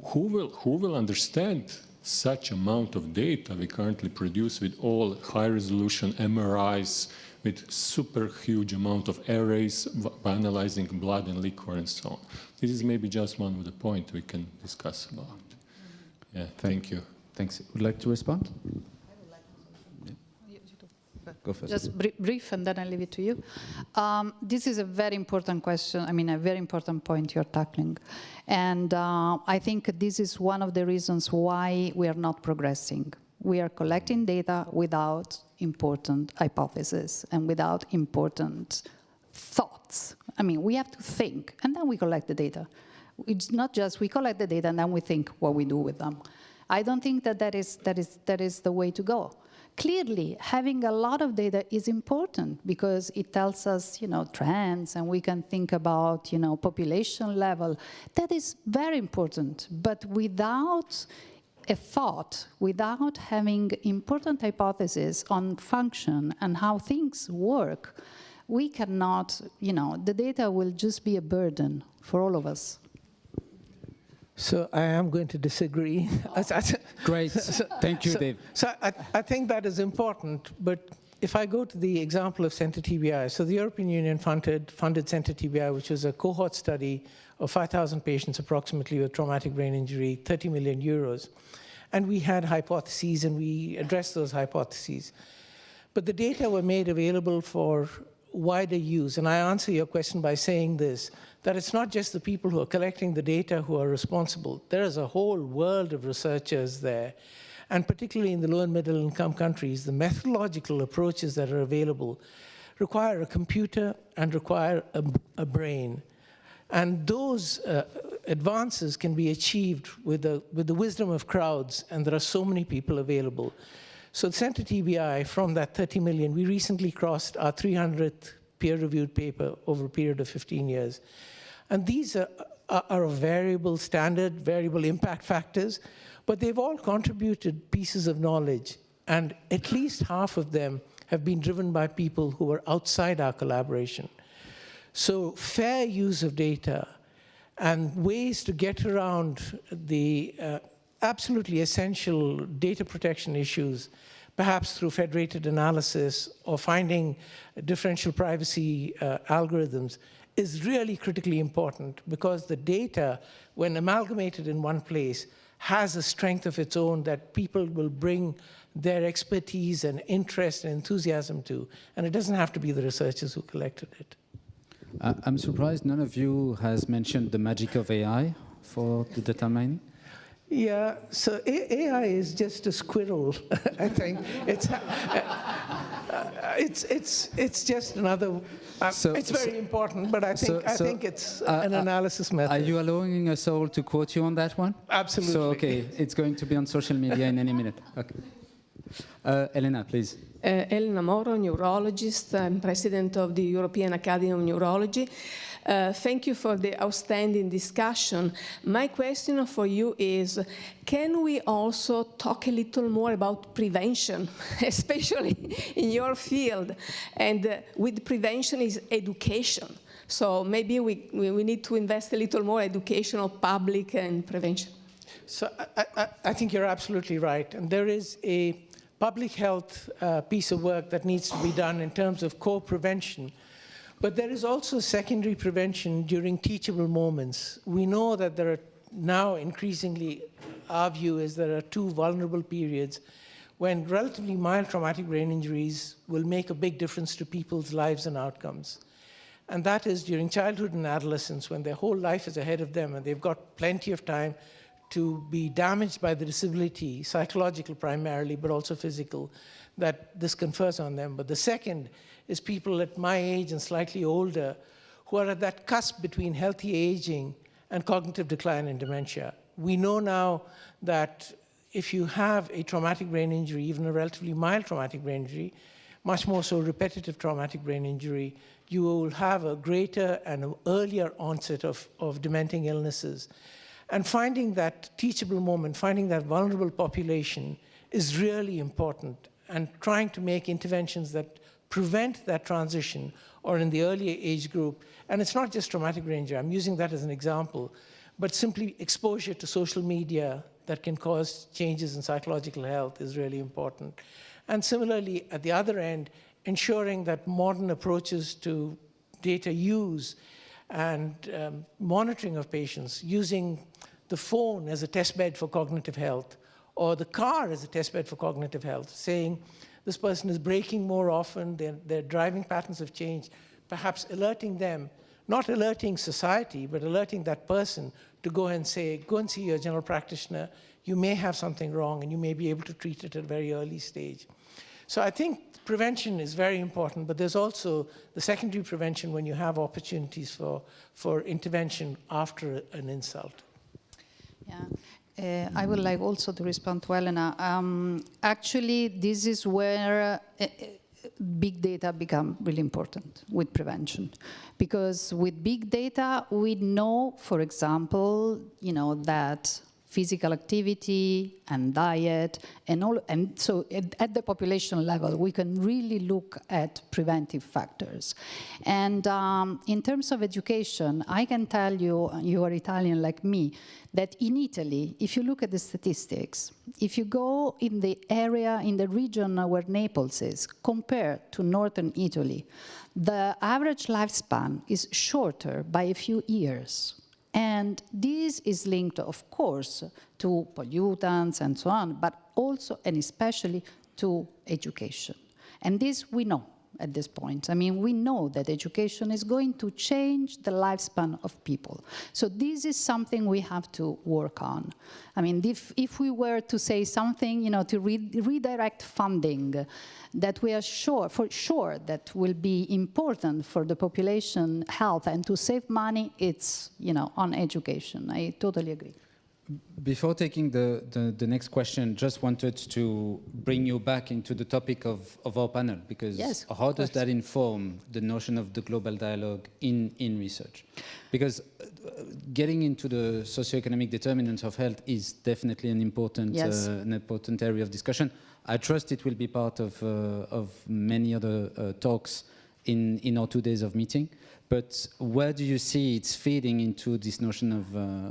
Who will understand such amount of data we currently produce with all high resolution MRIs, with super huge amount of arrays by analyzing blood and liquor and so on. This is maybe just one of the points we can discuss about. Yeah, thank you. Thanks. Would you like to respond? Go first. Just brief, and then I leave it to you. This is a very important question. I mean, a very important point you're tackling. And I think this is one of the reasons why we are not progressing. We are collecting data without important hypotheses and without important thoughts. I mean, we have to think, and then we collect the data. It's not just we collect the data and then we think what we do with them. I don't think that is the way to go. Clearly, having a lot of data is important because it tells us, trends, and we can think about, population level. That is very important. But without a thought, without having important hypotheses on function and how things work, we cannot, the data will just be a burden for all of us. So I am going to disagree. Great. Thank you, Dave. So I think that is important, but if I go to the example of Center TBI, so the European Union funded Center TBI, which was a cohort study of 5,000 patients approximately with traumatic brain injury, 30 million euros. And we had hypotheses, and we addressed those hypotheses. But the data were made available for wider use. And I answer your question by saying this, that it's not just the people who are collecting the data who are responsible. There is a whole world of researchers there. And particularly in the low and middle income countries, the methodological approaches that are available require a computer and require a brain. And those advances can be achieved with the wisdom of crowds, and there are so many people available. So the Center TBI, from that 30 million, we recently crossed our 300th peer-reviewed paper over a period of 15 years. And these are variable standard, variable impact factors, but they've all contributed pieces of knowledge, and at least half of them have been driven by people who were outside our collaboration. So fair use of data and ways to get around the absolutely essential data protection issues, perhaps through federated analysis or finding differential privacy algorithms, is really critically important, because the data, when amalgamated in one place, has a strength of its own that people will bring their expertise and interest and enthusiasm to, and it doesn't have to be the researchers who collected it. I'm surprised none of you has mentioned the magic of AI for the data mining. Yeah, so AI is just a squirrel, I think. It's just another. It's very important, but I think it's an analysis method. Are you allowing us all to quote you on that one? Absolutely. So okay, it's going to be on social media in any minute. Okay. Elena, please. Elena Moro, neurologist. I'm president of the European Academy of Neurology. Thank you for the outstanding discussion. My question for you is, can we also talk a little more about prevention, especially in your field? And with prevention is education. So maybe we need to invest a little more educational, public, and prevention. So I think you're absolutely right. And there is a public health piece of work that needs to be done in terms of co-prevention. But there is also secondary prevention during teachable moments. We know that there are now increasingly, our view is there are two vulnerable periods when relatively mild traumatic brain injuries will make a big difference to people's lives and outcomes. And that is during childhood and adolescence, when their whole life is ahead of them and they've got plenty of time to be damaged by the disability, psychological primarily, but also physical, that this confers on them. But the second is people at my age and slightly older who are at that cusp between healthy aging and cognitive decline and dementia. We know now that if you have a traumatic brain injury, even a relatively mild traumatic brain injury, much more so repetitive traumatic brain injury, you will have a greater and an earlier onset of dementing illnesses. And finding that teachable moment, finding that vulnerable population is really important, and trying to make interventions that prevent that transition or in the earlier age group. And it's not just traumatic brain injury, I'm using that as an example, but simply exposure to social media that can cause changes in psychological health is really important. And similarly, at the other end, ensuring that modern approaches to data use and monitoring of patients, using the phone as a test bed for cognitive health, or the car as a testbed for cognitive health, saying this person is braking more often, their driving patterns have changed, perhaps alerting them, not alerting society, but alerting that person to go and say, go and see your general practitioner, you may have something wrong and you may be able to treat it at a very early stage. So I think prevention is very important, but there's also the secondary prevention when you have opportunities for intervention after an insult. Yeah, I would like also to respond to Elena. Actually, this is where big data become really important with prevention, because with big data we know, for example, that physical activity and diet and so at the population level we can really look at preventive factors. And in terms of education, I can tell you, you are Italian like me, that in Italy, if you look at the statistics, if you go in the area, in the region where Naples is, compared to northern Italy, the average lifespan is shorter by a few years. And this is linked, of course, to pollutants and so on, but also and especially to education. And this we know at this point. I mean, we know that education is going to change the lifespan of people. So this is something we have to work on. I mean, if we were to say something, to redirect funding that we are for sure that will be important for the population health and to save money, it's, on education. I totally agree. Before taking the next question, just wanted to bring you back into the topic of our panel, because yes, how does that inform the notion of the global dialogue in research? Because getting into the socioeconomic determinants of health is definitely an important, yes. An important area of discussion. I trust it will be part of many other talks in our 2 days of meeting. But where do you see it's feeding into this notion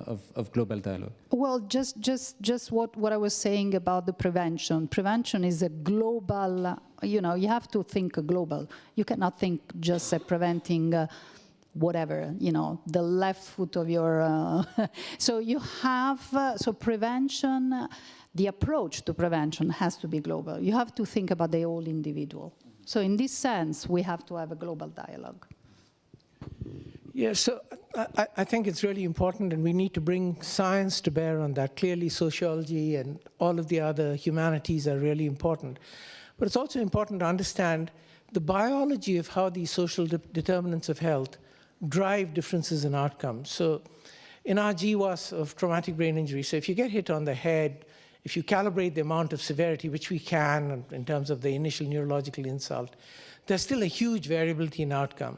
of global dialogue? Well, just what I was saying about the prevention. Prevention is a global, you have to think global. You cannot think just preventing whatever, the left foot of your... So you have, so prevention, the approach to prevention has to be global. You have to think about the whole individual. So in this sense, we have to have a global dialogue. Yeah, so I think it's really important, and we need to bring science to bear on that. Clearly, sociology and all of the other humanities are really important. But it's also important to understand the biology of how these social determinants of health drive differences in outcomes. So in our GWAS of traumatic brain injury, so if you get hit on the head, if you calibrate the amount of severity, which we can in terms of the initial neurological insult, there's still a huge variability in outcome.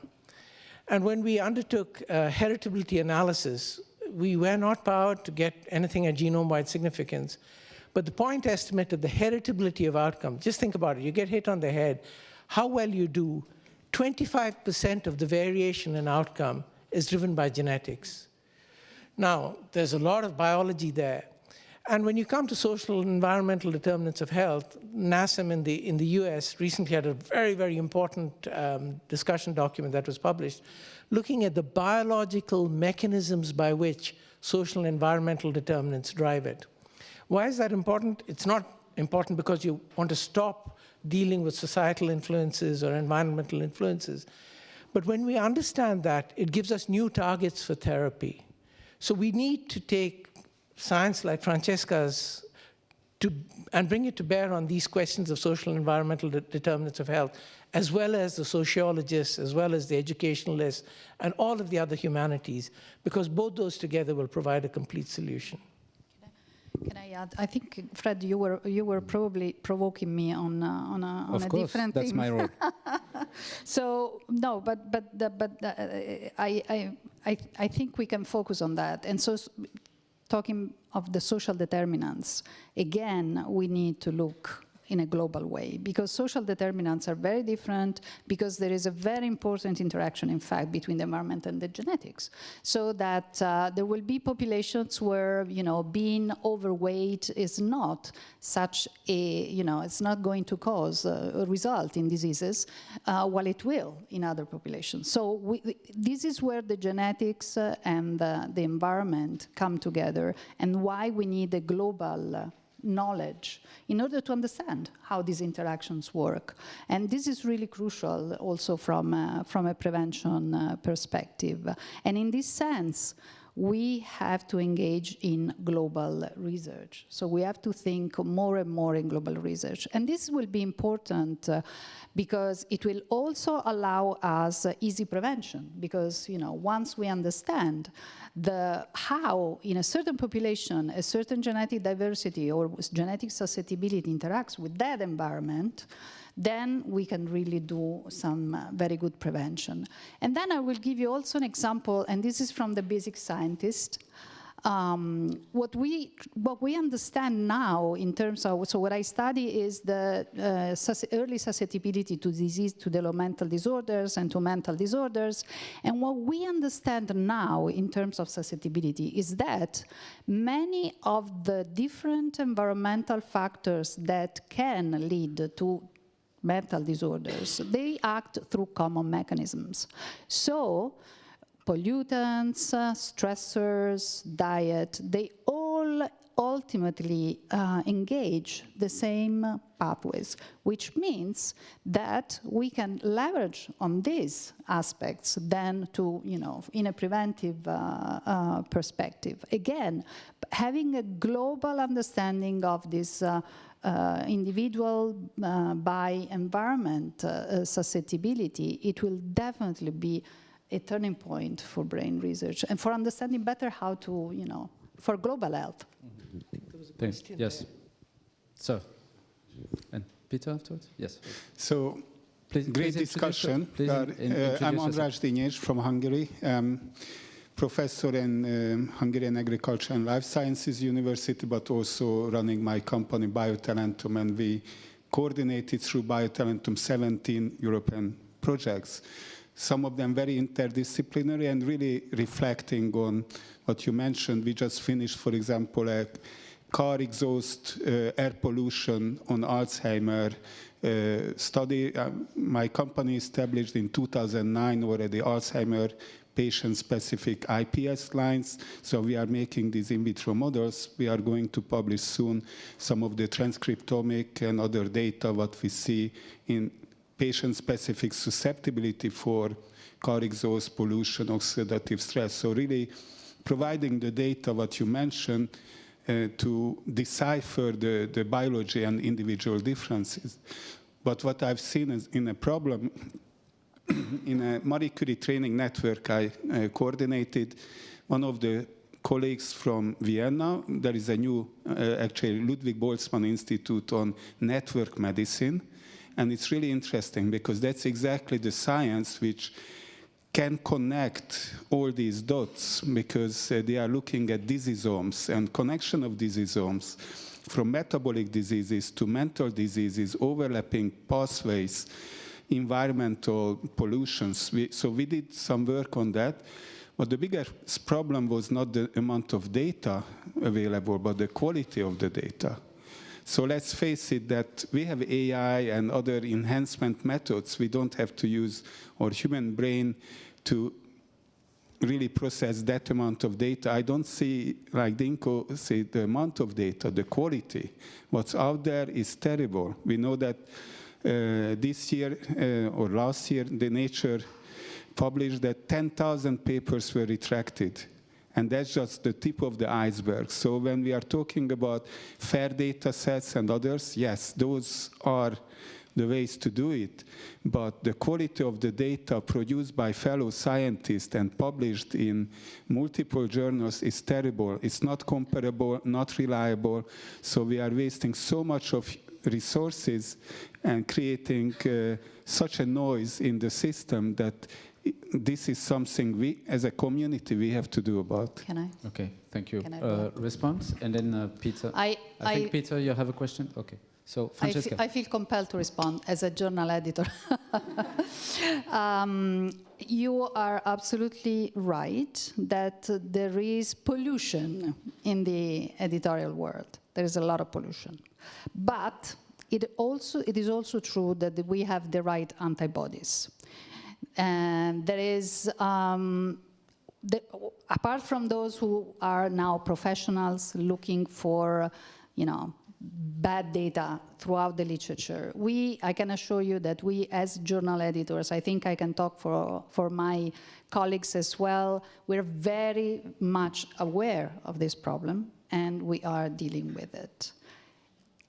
And when we undertook heritability analysis, we were not powered to get anything at genome-wide significance. But the point estimate of the heritability of outcome, just think about it. You get hit on the head, how well you do, 25% of the variation in outcome is driven by genetics. Now, there's a lot of biology there. And when you come to social and environmental determinants of health, NASM in the US recently had a very, very important discussion document that was published looking at the biological mechanisms by which social and environmental determinants drive it. Why is that important? It's not important because you want to stop dealing with societal influences or environmental influences. But when we understand that, it gives us new targets for therapy. So we need to take science like Francesca's and bring it to bear on these questions of social and environmental determinants of health, as well as the sociologists, as well as the educationalists, and all of the other humanities, because both those together will provide a complete solution. Can I add? I think, Fred, you were probably provoking me on a different thing. Of course, that's my role. So no, but I think we can focus on that. And so, talking of the social determinants, again, we need to look in a global way, because social determinants are very different, because there is a very important interaction, in fact, between the environment and the genetics. So that there will be populations where, being overweight is not such a, it's not going to cause a result in diseases, while it will in other populations. So this is where the genetics and the environment come together, and why we need a global knowledge in order to understand how these interactions work. And this is really crucial also from a prevention perspective. And in this sense, we have to engage in global research. So we have to think more and more in global research. And this will be important because it will also allow us easy prevention. Because, you know, once we understand how in a certain population, a certain genetic diversity or genetic susceptibility interacts with that environment, then we can really do some very good prevention. And then I will give you also an example, and this is from the basic scientist. What we understand now in terms of, so what I study is the early susceptibility to disease, to developmental disorders and to mental disorders. And what we understand now in terms of susceptibility is that many of the different environmental factors that can lead to mental disorders, they act through common mechanisms. So pollutants, stressors, diet, they all ultimately engage the same pathways, which means that we can leverage on these aspects then to, you know, in a preventive perspective. Again, having a global understanding of this individual by environment susceptibility, it will definitely be a turning point for brain research and for understanding better how to, you know, for global health. Thanks. Yes. So, and Peter afterwards? Yes. So, great discussion. I'm András Dinyés from Hungary. Professor in Hungarian Agriculture and Life Sciences University, but also running my company Biotalentum, and we coordinated through Biotalentum 17 European projects, some of them very interdisciplinary and really reflecting on what you mentioned. We just finished, for example, a car exhaust air pollution on Alzheimer study. My company established in 2009 already Alzheimer patient-specific IPS lines. So we are making these in vitro models. We are going to publish soon some of the transcriptomic and other data, what we see in patient-specific susceptibility for car exhaust pollution, oxidative stress. So really providing the data, what you mentioned, to decipher the biology and individual differences. But what I've seen is in a problem, in a Marie Curie training network I coordinated, one of the colleagues from Vienna, there is a new, actually, Ludwig Boltzmann Institute on network medicine. And it's really interesting because that's exactly the science which can connect all these dots, because they are looking at diseasomes and connection of diseasomes from metabolic diseases to mental diseases, overlapping pathways, environmental pollutions. So we did some work on that. But the biggest problem was not the amount of data available, but the quality of the data. So let's face it that we have AI and other enhancement methods. We don't have to use our human brain to really process that amount of data. I don't see, like Dinko said, the amount of data, the quality. What's out there is terrible. We know that this year or last year, the Nature published that 10,000 papers were retracted. And that's just the tip of the iceberg. So when we are talking about fair data sets and others, yes, those are the ways to do it. But the quality of the data produced by fellow scientists and published in multiple journals is terrible. It's not comparable, not reliable. So we are wasting so much of resources and creating such a noise in the system that this is something we, as a community, we have to do about. Can I? Okay, thank you. Response, and then Peter. I think, Peter, you have a question? Okay. So, Francesca. I feel compelled to respond as a journal editor. You are absolutely right that there is pollution in the editorial world. There is a lot of pollution. But it is also true that we have the right antibodies. And there is, apart from those who are now professionals looking for, you know, bad data throughout the literature. I can assure you that we as journal editors, I think I can talk for my colleagues as well, we're very much aware of this problem and we are dealing with it.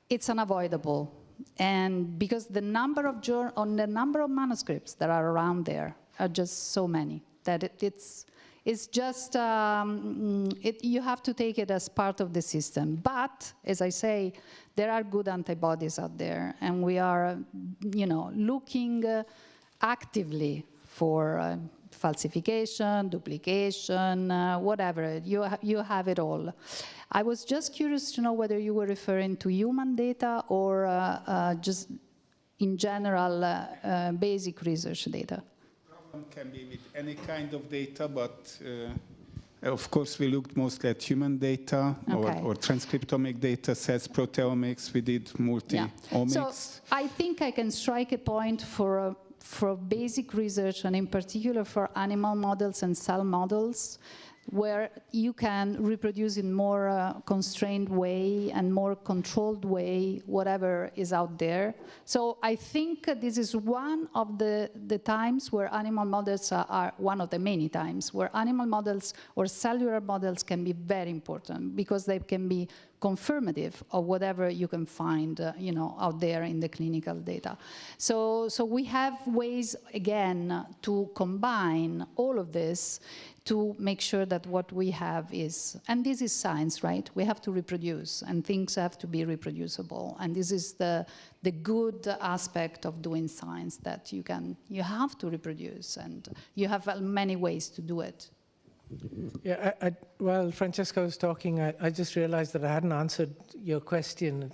It's unavoidable. And because the number of manuscripts that are around there are just so many that it's just, you have to take it as part of the system. But, as I say, there are good antibodies out there, and we are, looking actively for falsification, duplication, whatever. You have it all. I was just curious to know whether you were referring to human data or just, in general, basic research data. Can be with any kind of data, but of course we looked mostly at human data or transcriptomic data sets, proteomics, we did multi-omics. So I think I can strike a point for basic research, and in particular for animal models and cell models, where you can reproduce in more constrained way and more controlled way whatever is out there. So I think this is one of the times where animal models are one of the many times where animal models or cellular models can be very important because they can be confirmative of whatever you can find out there in the clinical data. So we have ways, again, to combine all of this to make sure that what we have is, and this is science, right? We have to reproduce, and things have to be reproducible. And this is the good aspect of doing science, that you have to reproduce, and you have many ways to do it. Yeah, while Francesca was talking, I just realized that I hadn't answered your question.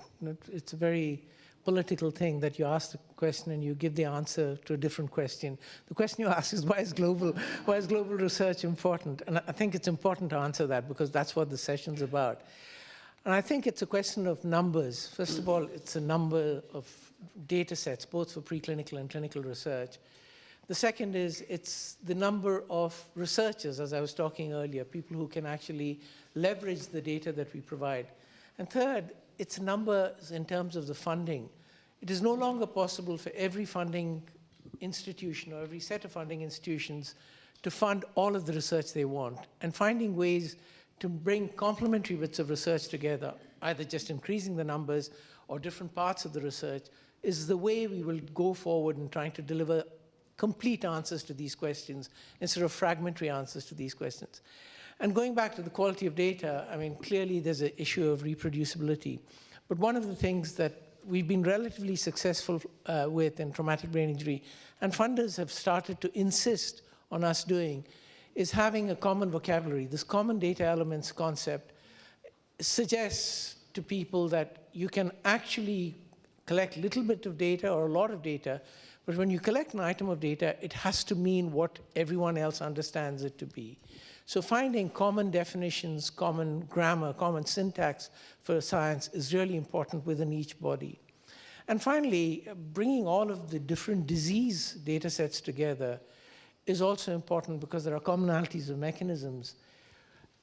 It's a very political thing that you ask the question and you give the answer to a different question. The question you ask is, why is global research important? And I think it's important to answer that because that's what the session's about. And I think it's a question of numbers. First of all, it's a number of data sets, both for preclinical and clinical research. The second is it's the number of researchers, as I was talking earlier, people who can actually leverage the data that we provide. And third, it's numbers in terms of the funding. It is no longer possible for every funding institution or every set of funding institutions to fund all of the research they want. And finding ways to bring complementary bits of research together, either just increasing the numbers or different parts of the research, is the way we will go forward in trying to deliver complete answers to these questions instead of fragmentary answers to these questions. And going back to the quality of data, I mean, clearly there's an issue of reproducibility. But one of the things that we've been relatively successful with in traumatic brain injury, and funders have started to insist on us doing, is having a common vocabulary. This common data elements concept suggests to people that you can actually collect a little bit of data or a lot of data, but when you collect an item of data, it has to mean what everyone else understands it to be. So finding common definitions, common grammar, common syntax for science is really important within each body. And finally, bringing all of the different disease data sets together is also important because there are commonalities of mechanisms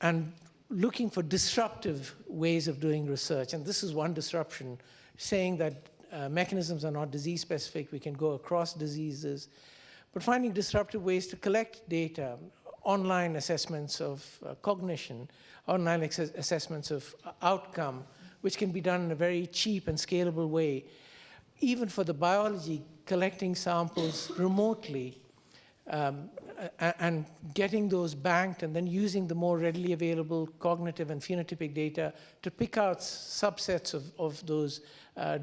and looking for disruptive ways of doing research. And this is one disruption, saying that mechanisms are not disease-specific, we can go across diseases, but finding disruptive ways to collect data, online assessments of cognition, online assessments of outcome, which can be done in a very cheap and scalable way. Even for the biology, collecting samples remotely and getting those banked and then using the more readily available cognitive and phenotypic data to pick out subsets of those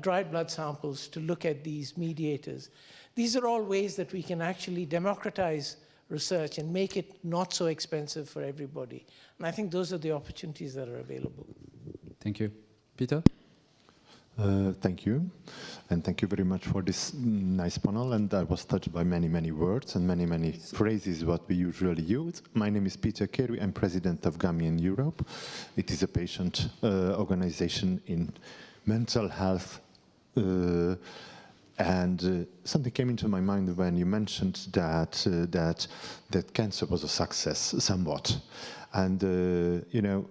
dried blood samples to look at these mediators. These are all ways that we can actually democratize research and make it not so expensive for everybody. And I think those are the opportunities that are available. Thank you. Peter? Thank you. And thank you very much for this nice panel. And I was touched by many, many words and many, many phrases what we usually use. My name is Peter Kerry. I'm president of GAMI in Europe. It is a patient organization in mental health. And something came into my mind when you mentioned that cancer was a success somewhat. And, you know,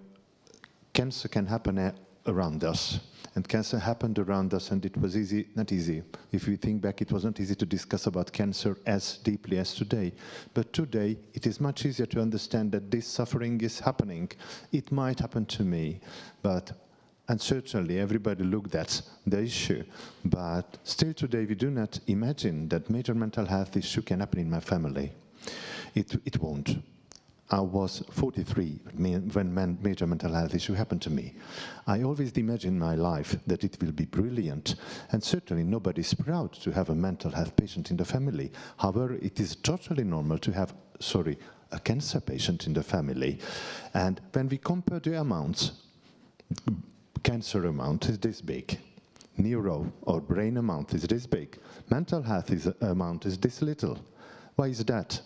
cancer can happen around us. And cancer happened around us, and it was easy, not easy. If we think back, it was not easy to discuss about cancer as deeply as today. But today, it is much easier to understand that this suffering is happening. It might happen to me, and certainly everybody looked at the issue. But still today, we do not imagine that major mental health issue can happen in my family. It won't. I was 43 when major mental health issue happened to me. I always imagined my life that it will be brilliant, and certainly nobody is proud to have a mental health patient in the family. However, it is totally normal to have, a cancer patient in the family. And when we compare the amounts, cancer amount is this big, neuro or brain amount is this big, mental health amount is this little. Why is that?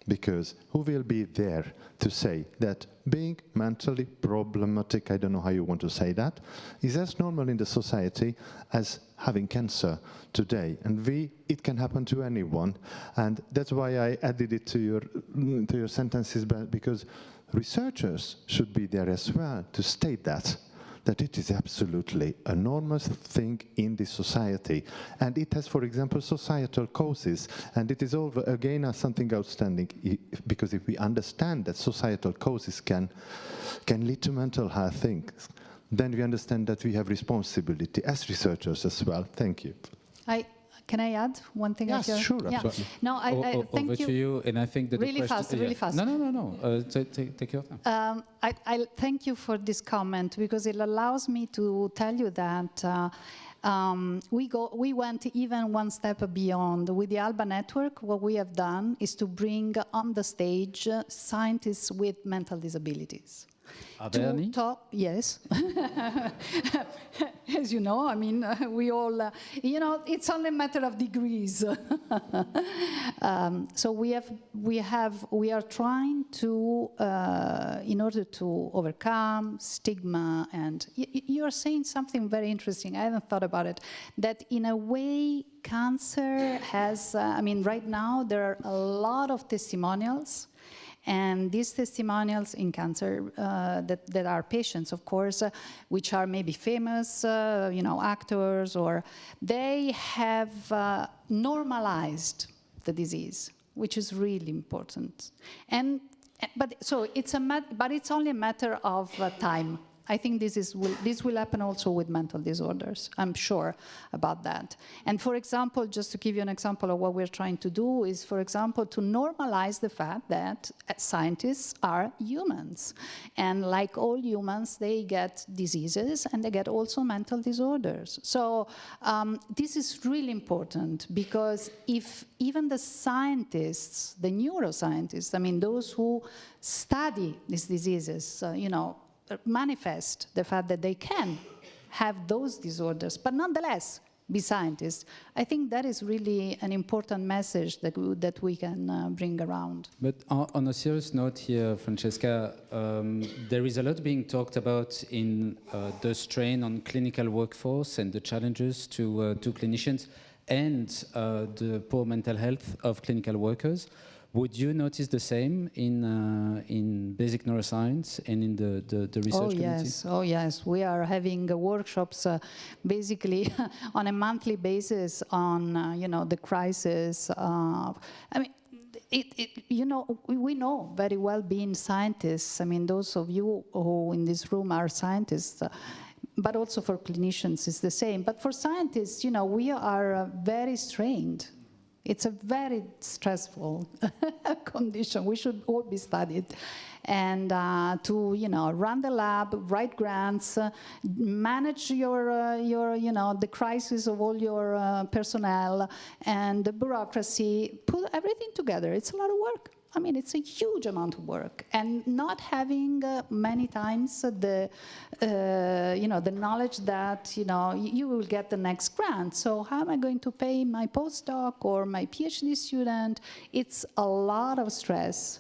Because who will be there to say that being mentally problematic, I don't know how you want to say that, is as normal in the society as having cancer today. And it can happen to anyone. And that's why I added it to your sentences, because researchers should be there as well to state that it is absolutely a normal thing in this society. And it has, for example, societal causes. And it is again something outstanding, because if we understand that societal causes can lead to mental health things, then we understand that we have responsibility as researchers as well. Thank you. Can I add one thing? Yes, sure, absolutely. No, I thank over to you, and I think that really the question, really fast. No. Take your time. I thank you for this comment, because it allows me to tell you that we went even one step beyond. With the ALBA network, what we have done is to bring on the stage scientists with mental disabilities. Are there any? Yes. As you know, I mean, we all, it's only a matter of degrees. So we are trying to, in order to overcome stigma, and you're saying something very interesting. I haven't thought about it. That in a way, cancer has, right now there are a lot of testimonials. And these testimonials in cancer that are patients, of course, which are maybe famous, actors, or they have normalized the disease, which is really important. But it's only a matter of time. I think this will happen also with mental disorders. I'm sure about that. And for example, just to give you an example of what we're trying to do is, for example, to normalize the fact that scientists are humans. And like all humans, they get diseases and they get also mental disorders. So this is really important, because if even the scientists, the neuroscientists, those who study these diseases, manifest the fact that they can have those disorders, but nonetheless be scientists. I think that is really an important message that we can bring around. But on a serious note here, Francesca, there is a lot being talked about in the strain on clinical workforce and the challenges to clinicians and the poor mental health of clinical workers. Would you notice the same in basic neuroscience and in the research community? Oh yes, we are having workshops basically on a monthly basis on the crisis. We know very well, being scientists. Those of you who in this room are scientists. But also for clinicians, it's the same. But for scientists, we are very strained. It's a very stressful condition. We should all be studied. And to run the lab, write grants, manage the crisis of all your personnel and the bureaucracy, put everything together. It's a lot of work. It's a huge amount of work, and not having many times the knowledge that you will get the next grant. So how am I going to pay my postdoc or my PhD student? It's a lot of stress.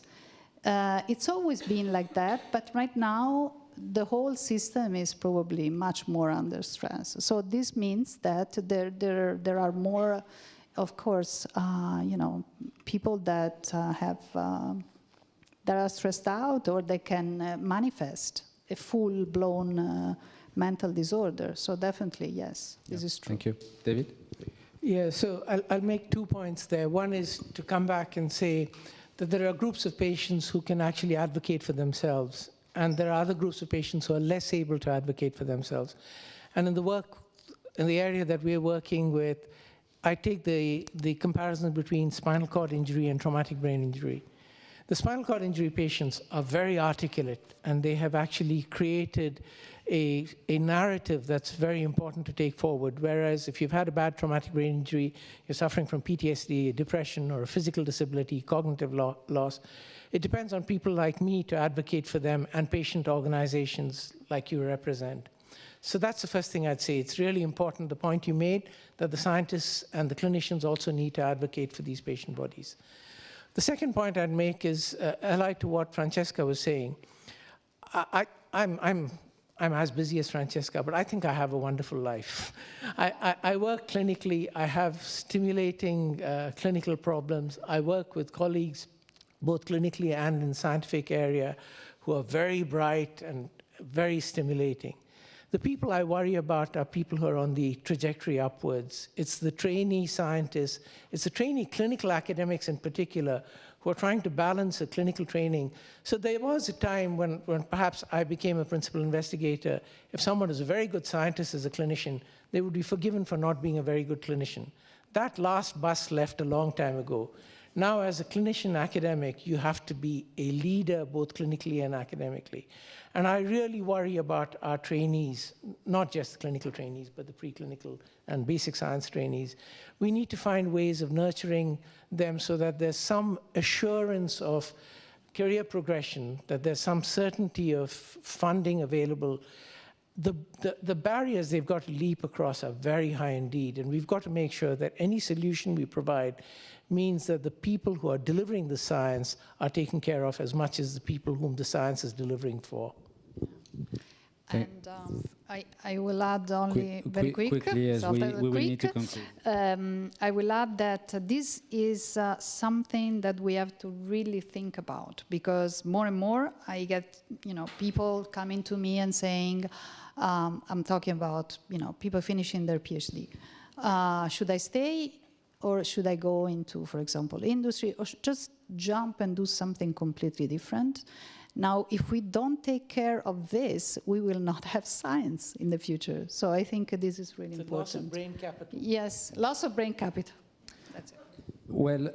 It's always been like that, but right now the whole system is probably much more under stress. So this means that there are more. Of course, people that that are stressed out, or they can manifest a full-blown mental disorder. So definitely, yes, this is true. Thank you. David? Yeah, so I'll make 2 points there. One is to come back and say that there are groups of patients who can actually advocate for themselves, and there are other groups of patients who are less able to advocate for themselves. And in the area that we're working with, I take the comparison between spinal cord injury and traumatic brain injury. The spinal cord injury patients are very articulate, and they have actually created a narrative that's very important to take forward. Whereas if you've had a bad traumatic brain injury, you're suffering from PTSD, depression, or a physical disability, cognitive loss, it depends on people like me to advocate for them and patient organizations like you represent. So that's the first thing I'd say. It's really important, the point you made, that the scientists and the clinicians also need to advocate for these patient bodies. The second point I'd make is allied to what Francesca was saying. I'm as busy as Francesca, but I think I have a wonderful life. I work clinically. I have stimulating clinical problems. I work with colleagues, both clinically and in the scientific area, who are very bright and very stimulating. The people I worry about are people who are on the trajectory upwards. It's the trainee scientists, it's the trainee clinical academics in particular, who are trying to balance a clinical training. So there was a time when perhaps I became a principal investigator. If someone is a very good scientist as a clinician, they would be forgiven for not being a very good clinician. That last bus left a long time ago. Now, as a clinician academic, you have to be a leader both clinically and academically. And I really worry about our trainees, not just the clinical trainees, but the preclinical and basic science trainees. We need to find ways of nurturing them so that there's some assurance of career progression, that there's some certainty of funding available. The barriers they've got to leap across are very high indeed, and we've got to make sure that any solution we provide means that the people who are delivering the science are taken care of as much as the people whom the science is delivering for. And I will add only very quickly, as we will need to conclude. I will add that this is something that we have to really think about, because more and more I get people coming to me and saying, I'm talking about people finishing their PhD. Should I stay or should I go into, for example, industry, or just jump and do something completely different? Now, if we don't take care of this, we will not have science in the future. So I think this is really important. Loss of brain capital. Yes, loss of brain capital. That's it. Well,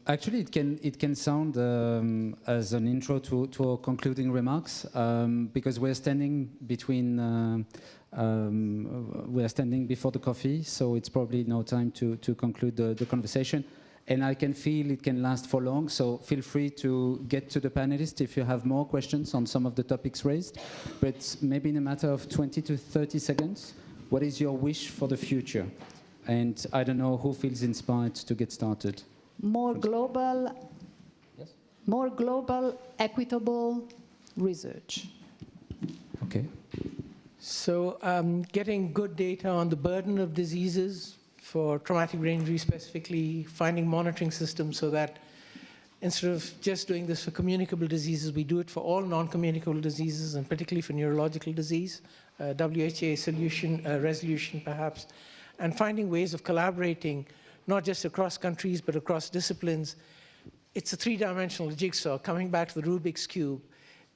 actually, it can sound as an intro to our concluding remarks, because we're standing between. We are standing before the coffee, so it's probably no time to conclude the conversation. And I can feel it can last for long, so feel free to get to the panelists if you have more questions on some of the topics raised. But maybe in a matter of 20 to 30 seconds, what is your wish for the future? And I don't know who feels inspired to get started. More global, yes? More global, equitable research. Okay. So getting good data on the burden of diseases for traumatic brain injury specifically, finding monitoring systems so that instead of just doing this for communicable diseases, we do it for all non-communicable diseases, and particularly for neurological disease, WHA solution, resolution perhaps, and finding ways of collaborating, not just across countries, but across disciplines. It's a three-dimensional jigsaw, coming back to the Rubik's Cube.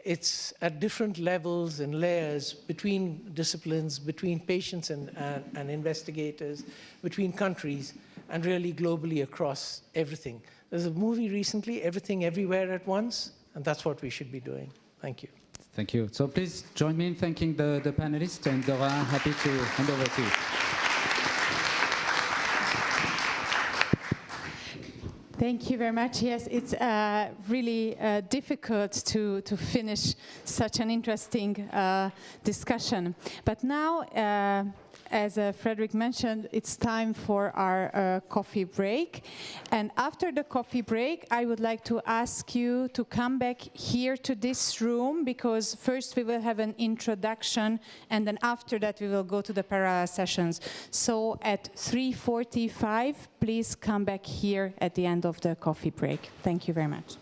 It's at different levels and layers between disciplines, between patients and investigators, between countries, and really globally across everything. There's a movie recently, Everything Everywhere at Once, and that's what we should be doing. Thank you. Thank you. So please join me in thanking the panelists, and Dora, happy to hand over to you. Thank you very much. Yes, it's really difficult to finish such an interesting discussion. But now, as Frederick mentioned, it's time for our coffee break. And after the coffee break, I would like to ask you to come back here to this room, because first we will have an introduction, and then after that we will go to the parallel sessions. So at 3:45, please come back here at the end of the coffee break. Thank you very much.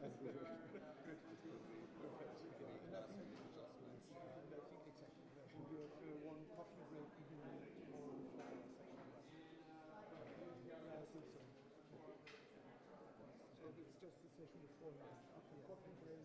It's just the session before after coffee break.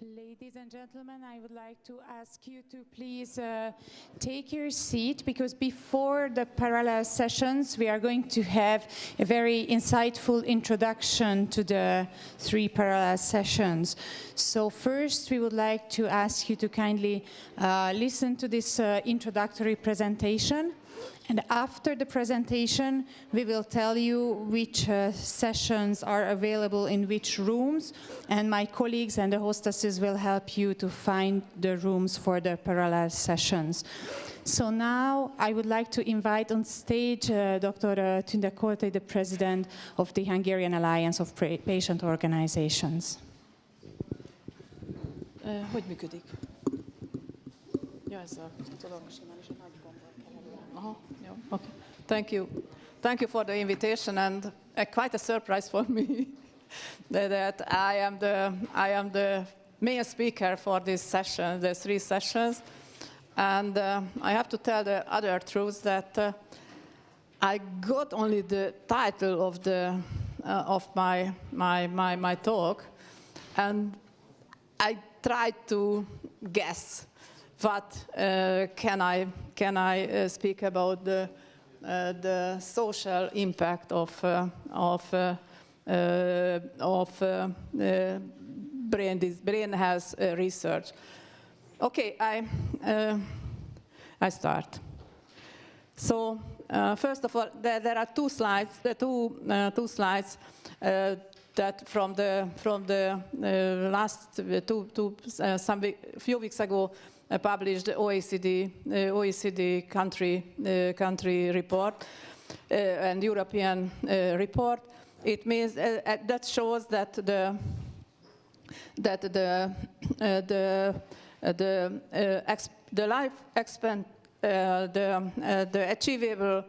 Ladies and gentlemen, I would like to ask you to please take your seat, because before the parallel sessions, we are going to have a very insightful introduction to the 3 parallel sessions. So first, we would like to ask you to kindly listen to this introductory presentation. And after the presentation, we will tell you which sessions are available in which rooms, and my colleagues and the hostesses will help you to find the rooms for the parallel sessions. So now I would like to invite on stage Dr. Tünde Koltai, the president of the Hungarian Alliance of Patient Organizations. Hogy működik? Ja, ezzel tudom. Okay. Thank you. Thank you for the invitation, and quite a surprise for me that I am the main speaker for this session, the 3 sessions, and I have to tell the other truth that I got only the title of my talk, and I tried to guess what can I speak about the social impact of brain health research. Okay, I start. So first of all, there are 2 slides. Two slides that from the last few weeks ago. Published OECD country report and European report. It means that shows that the achievable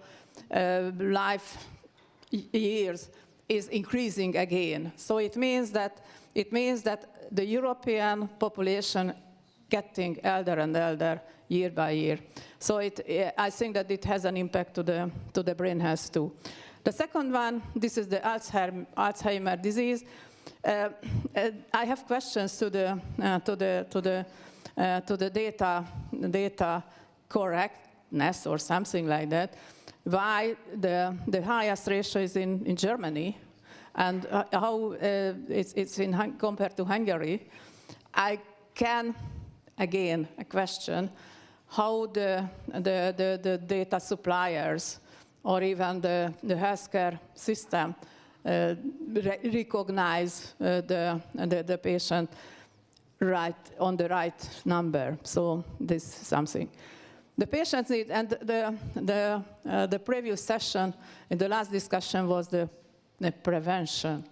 life years is increasing again. So it means that the European population getting elder and elder year by year. So I think that it has an impact to the brain health too. The second one, this is the Alzheimer disease. I have questions to the data correctness or something like that. Why the highest ratio is in Germany, and how it's compared to Hungary. I can. Again, a question, how the data suppliers or even the healthcare system recognize the patient on the right number. So this is something. The patients need, and the previous session, in the last discussion was the prevention.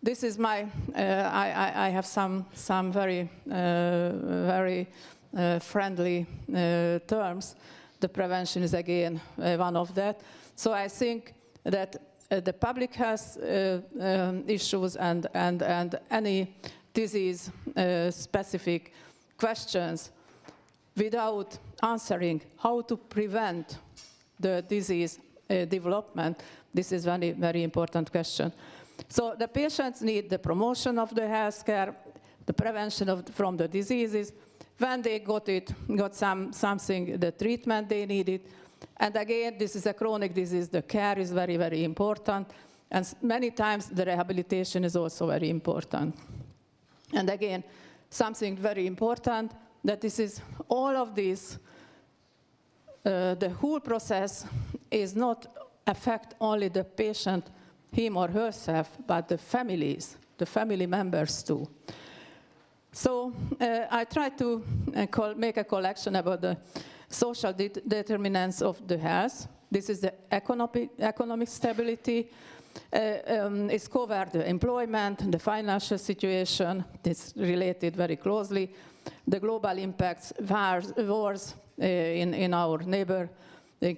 This is my, I have some very friendly terms. The prevention is again one of that. So I think that the public health issues and any disease specific questions without answering how to prevent the disease development, this is very, very important question. So the patients need the promotion of the healthcare, the prevention from the diseases. When they got something, the treatment they needed. And again, this is a chronic disease. The care is very, very important. And many times the rehabilitation is also very important. And again, something very important, that this is all of this, the whole process is not affect only the patient, him or herself, but the families, the family members too. So I try to make a collection about the social determinants of the health. This is the economic stability. It's covered the employment, the financial situation. It's related very closely. The global impacts, wars in our neighbor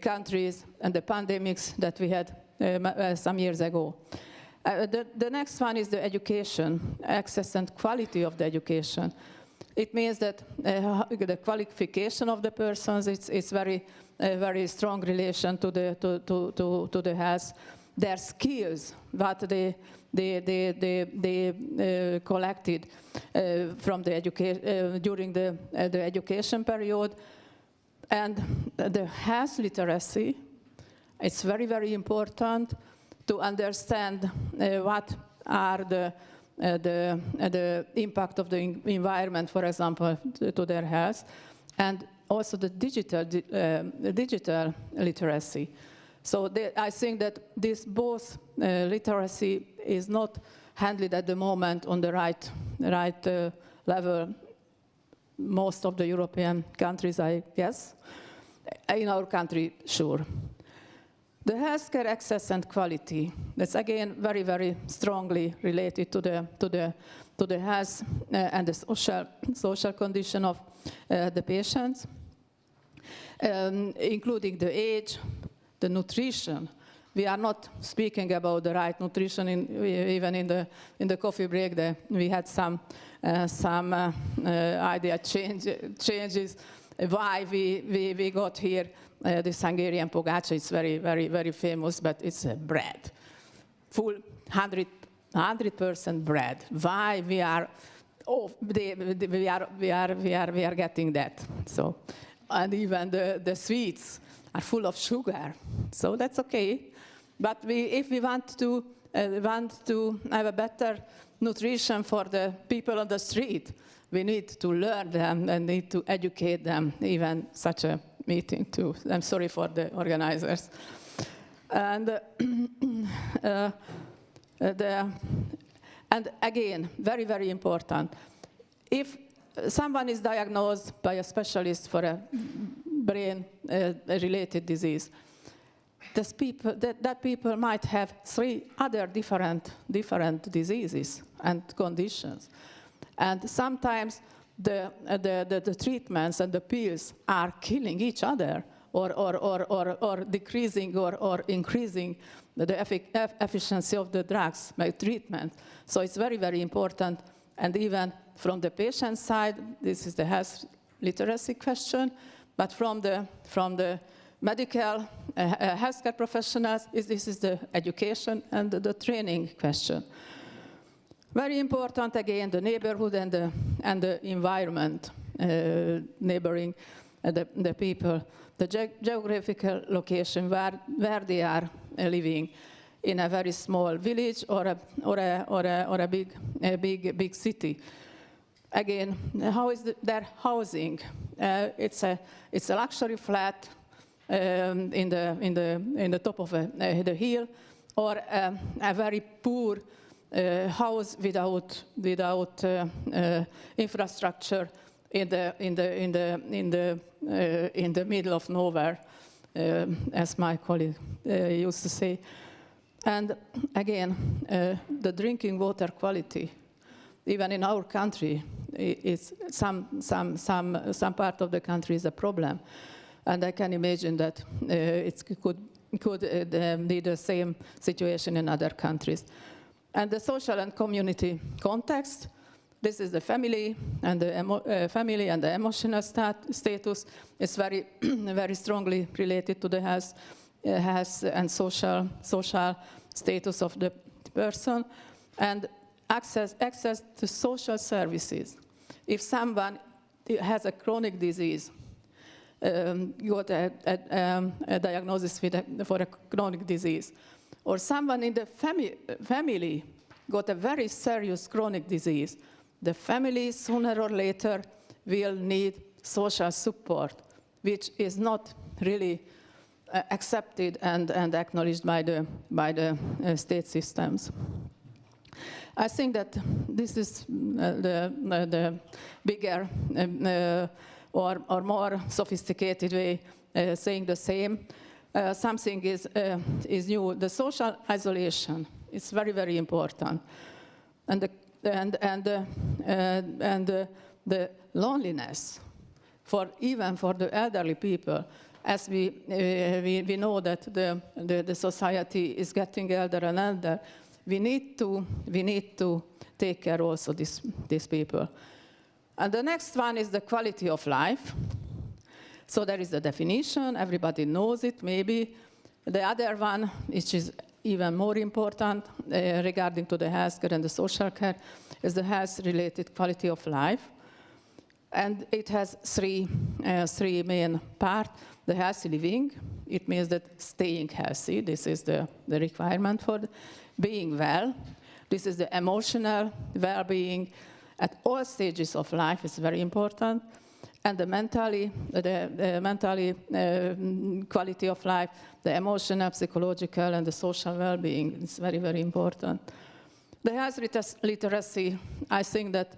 countries, and the pandemics that we had some years ago. The next one is the education, access and quality of the education. It means that the qualification of the persons, it's very strong relation to the health. their skills, what they collected from the during the education period. And the health literacy, it's very, very important to understand what are the impact of the environment, for example, to their health, and also the digital literacy. So I think that this both literacy is not handled at the moment on the right level. Most of the European countries, I guess. In our country, sure. The healthcare access and quality, that's again very, very strongly related to the health and the social condition of the patients, including the age, the nutrition. We are not speaking about the right nutrition. Even in the coffee break, we had some idea changes why we got here. This Hungarian pogača is very, very, very famous, but it's bread, full 100% bread. Why we are getting that? So, and even the sweets are full of sugar. So that's okay. But if we want to have a better nutrition for the people on the street, we need to learn them and need to educate them, even such a meeting too. I'm sorry for the organizers. And, and again, very, very important, if someone is diagnosed by a specialist for a brain-related disease, that people might have 3 other different diseases and conditions. And sometimes the treatments and the pills are killing each other or decreasing or increasing the efficiency of the drugs by treatment. So it's very, very important. And even from the patient side, this is the health literacy question, but from the medical healthcare professionals, this is the education and the training question. Very important, again, the neighborhood and the environment, neighboring the people, the geographical location where they are living, in a very small village or a big city. Again, how is their housing? It's a luxury flat in the top of the hill, or a very poor house without infrastructure in the middle of nowhere, as my colleague used to say. And again, the drinking water quality, even in our country, is some part of the country is a problem. And I can imagine that it could be the same situation in other countries. And the social and community context, this is the family and the emotional status is very, very strongly related to the health and social status of the person, and access to social services. If someone has a chronic disease, got a diagnosis for a chronic disease, or someone in the family got a very serious chronic disease, the family sooner or later will need social support, which is not really accepted and acknowledged by the state systems. I think that this is the bigger or more sophisticated way saying the same. Something is new. The social isolation is very, very important, and the loneliness even for the elderly people. As we know that the society is getting elder and elder, we need to take care also these people. And the next one is the quality of life. So there is the definition, everybody knows it maybe. The other one, which is even more important regarding to the healthcare and the social care is the health-related quality of life. And it has three main parts. The healthy living, it means that staying healthy, this is the requirement for being well. This is the emotional well-being at all stages of life is very important. And the mentally quality of life, the emotional, psychological, and the social well-being is very, very important. The health literacy, I think that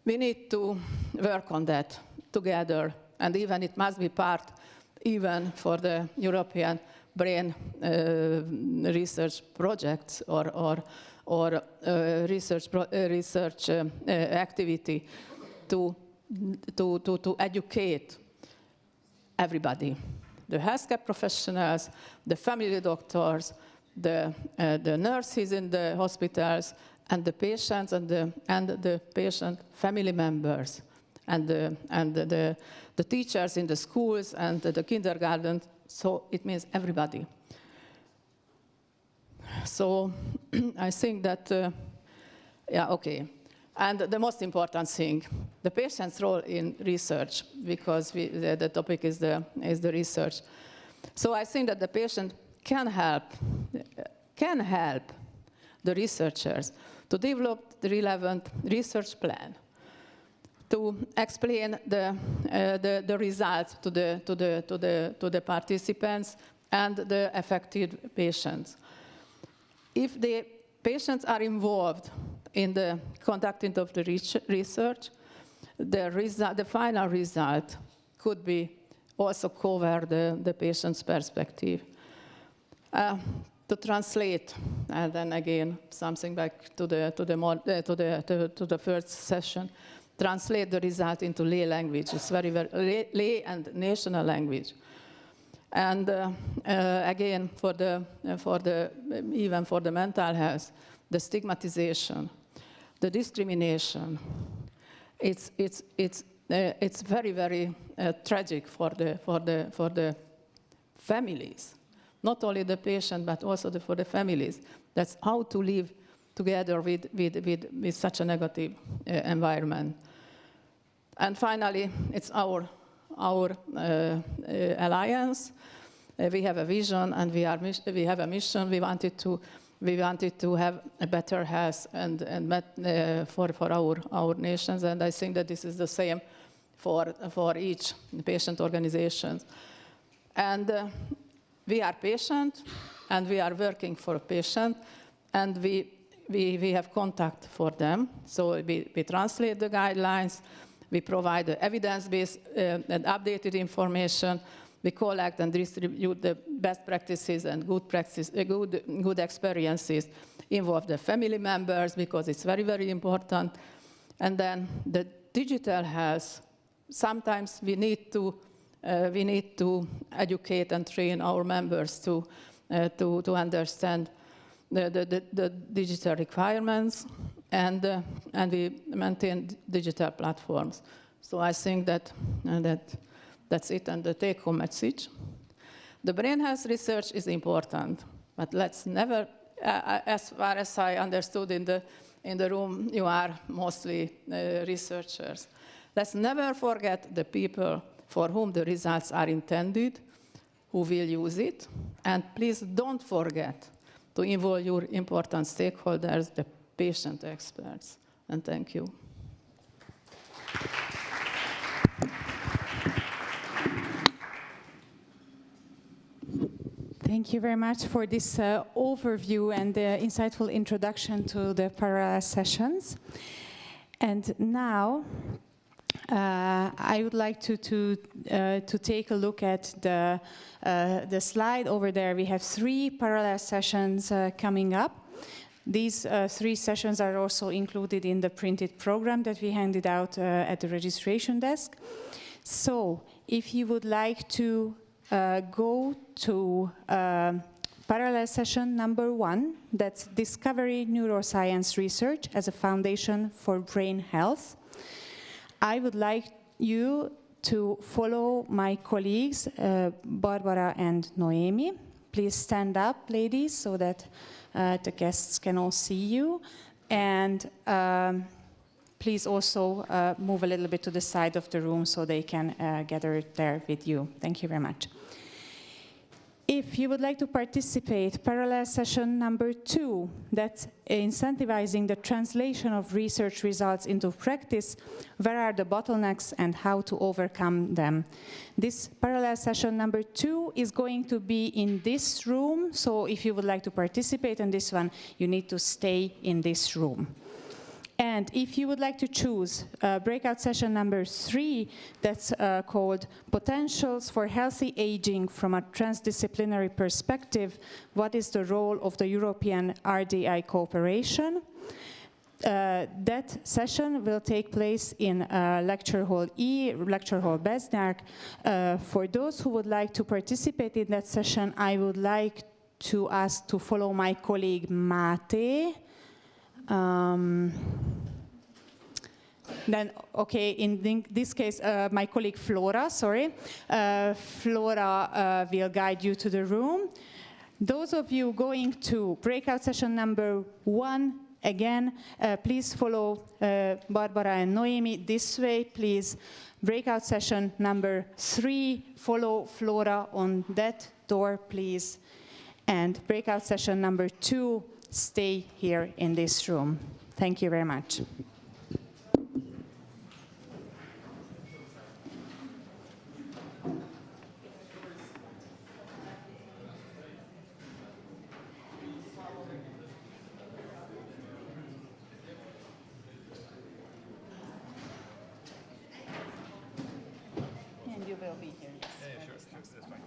we need to work on that together, and even it must be part, even for the European brain research projects or research activity to educate everybody, the healthcare professionals, the family doctors, the nurses in the hospitals, and the patients and the patient family members, and the teachers in the schools and the kindergarten. So it means everybody. So I think that, yeah, okay. And the most important thing, the patient's role in research, because the topic is the research. So I think that the patient can help the researchers to develop the relevant research plan, to explain the results to the participants and the affected patients. If the patients are involved in the conducting of the research, the final result could be also cover the patient's perspective. To translate, and then again something back to the first session, translate the result into lay language. It's very lay and national language. And again, even for the mental health, the stigmatization, the discrimination, it's very, very tragic for the families. Not only the patient, but also for the families. That's how to live together with such a negative environment. And finally, it's our alliance. We have a vision and we have a mission. We wanted to have a better health for our nations, and I think that this is the same for each patient organization. And we are patient, and we are working for a patient, and we have contact for them. So we translate the guidelines, we provide the evidence-based and updated information, we collect and distribute the best practices and good experiences, involve the family members because it's very, very important. And then the digital health, sometimes we need to educate and train our members to understand the digital requirements, and we maintain digital platforms. So I think that's it, and the take-home message. The brain health research is important, but let's never, as far as I understood in the room, you are mostly researchers. Let's never forget the people for whom the results are intended, who will use it. And please don't forget to involve your important stakeholders, the patient experts. And thank you. Thank you very much for this overview and the insightful introduction to the parallel sessions. And now, I would like to take a look at the slide over there. We have 3 parallel sessions coming up. These 3 sessions are also included in the printed program that we handed out at the registration desk. So, if you would like to go to parallel session number 1, that's Discovery Neuroscience Research as a Foundation for Brain Health, I would like you to follow my colleagues, Barbara and Noemi. please stand up, ladies, so that the guests can all see you. And please also move a little bit to the side of the room so they can gather there with you. Thank you very much. If you would like to participate, parallel session number 2, that's incentivizing the translation of research results into practice, where are the bottlenecks and how to overcome them. This parallel session number 2 is going to be in this room, so if you would like to participate in this one, you need to stay in this room. And if you would like to choose breakout session number 3, that's called Potentials for Healthy Aging from a Transdisciplinary Perspective, what is the role of the European RDI cooperation? That session will take place in Lecture Hall E, Lecture Hall Beznyák. For those who would like to participate in that session, I would like to ask to follow my colleague Máté. Then, okay, in this case, my colleague Flora, sorry. Flora will guide you to the room. Those of you going to breakout session number 1, again, please follow Barbara and Noemi this way, please. Breakout session number 3, follow Flora on that door, please. And breakout session number 2, stay here in this room. Thank you very much. And you will be here, yes. Yeah, sure. That's fine.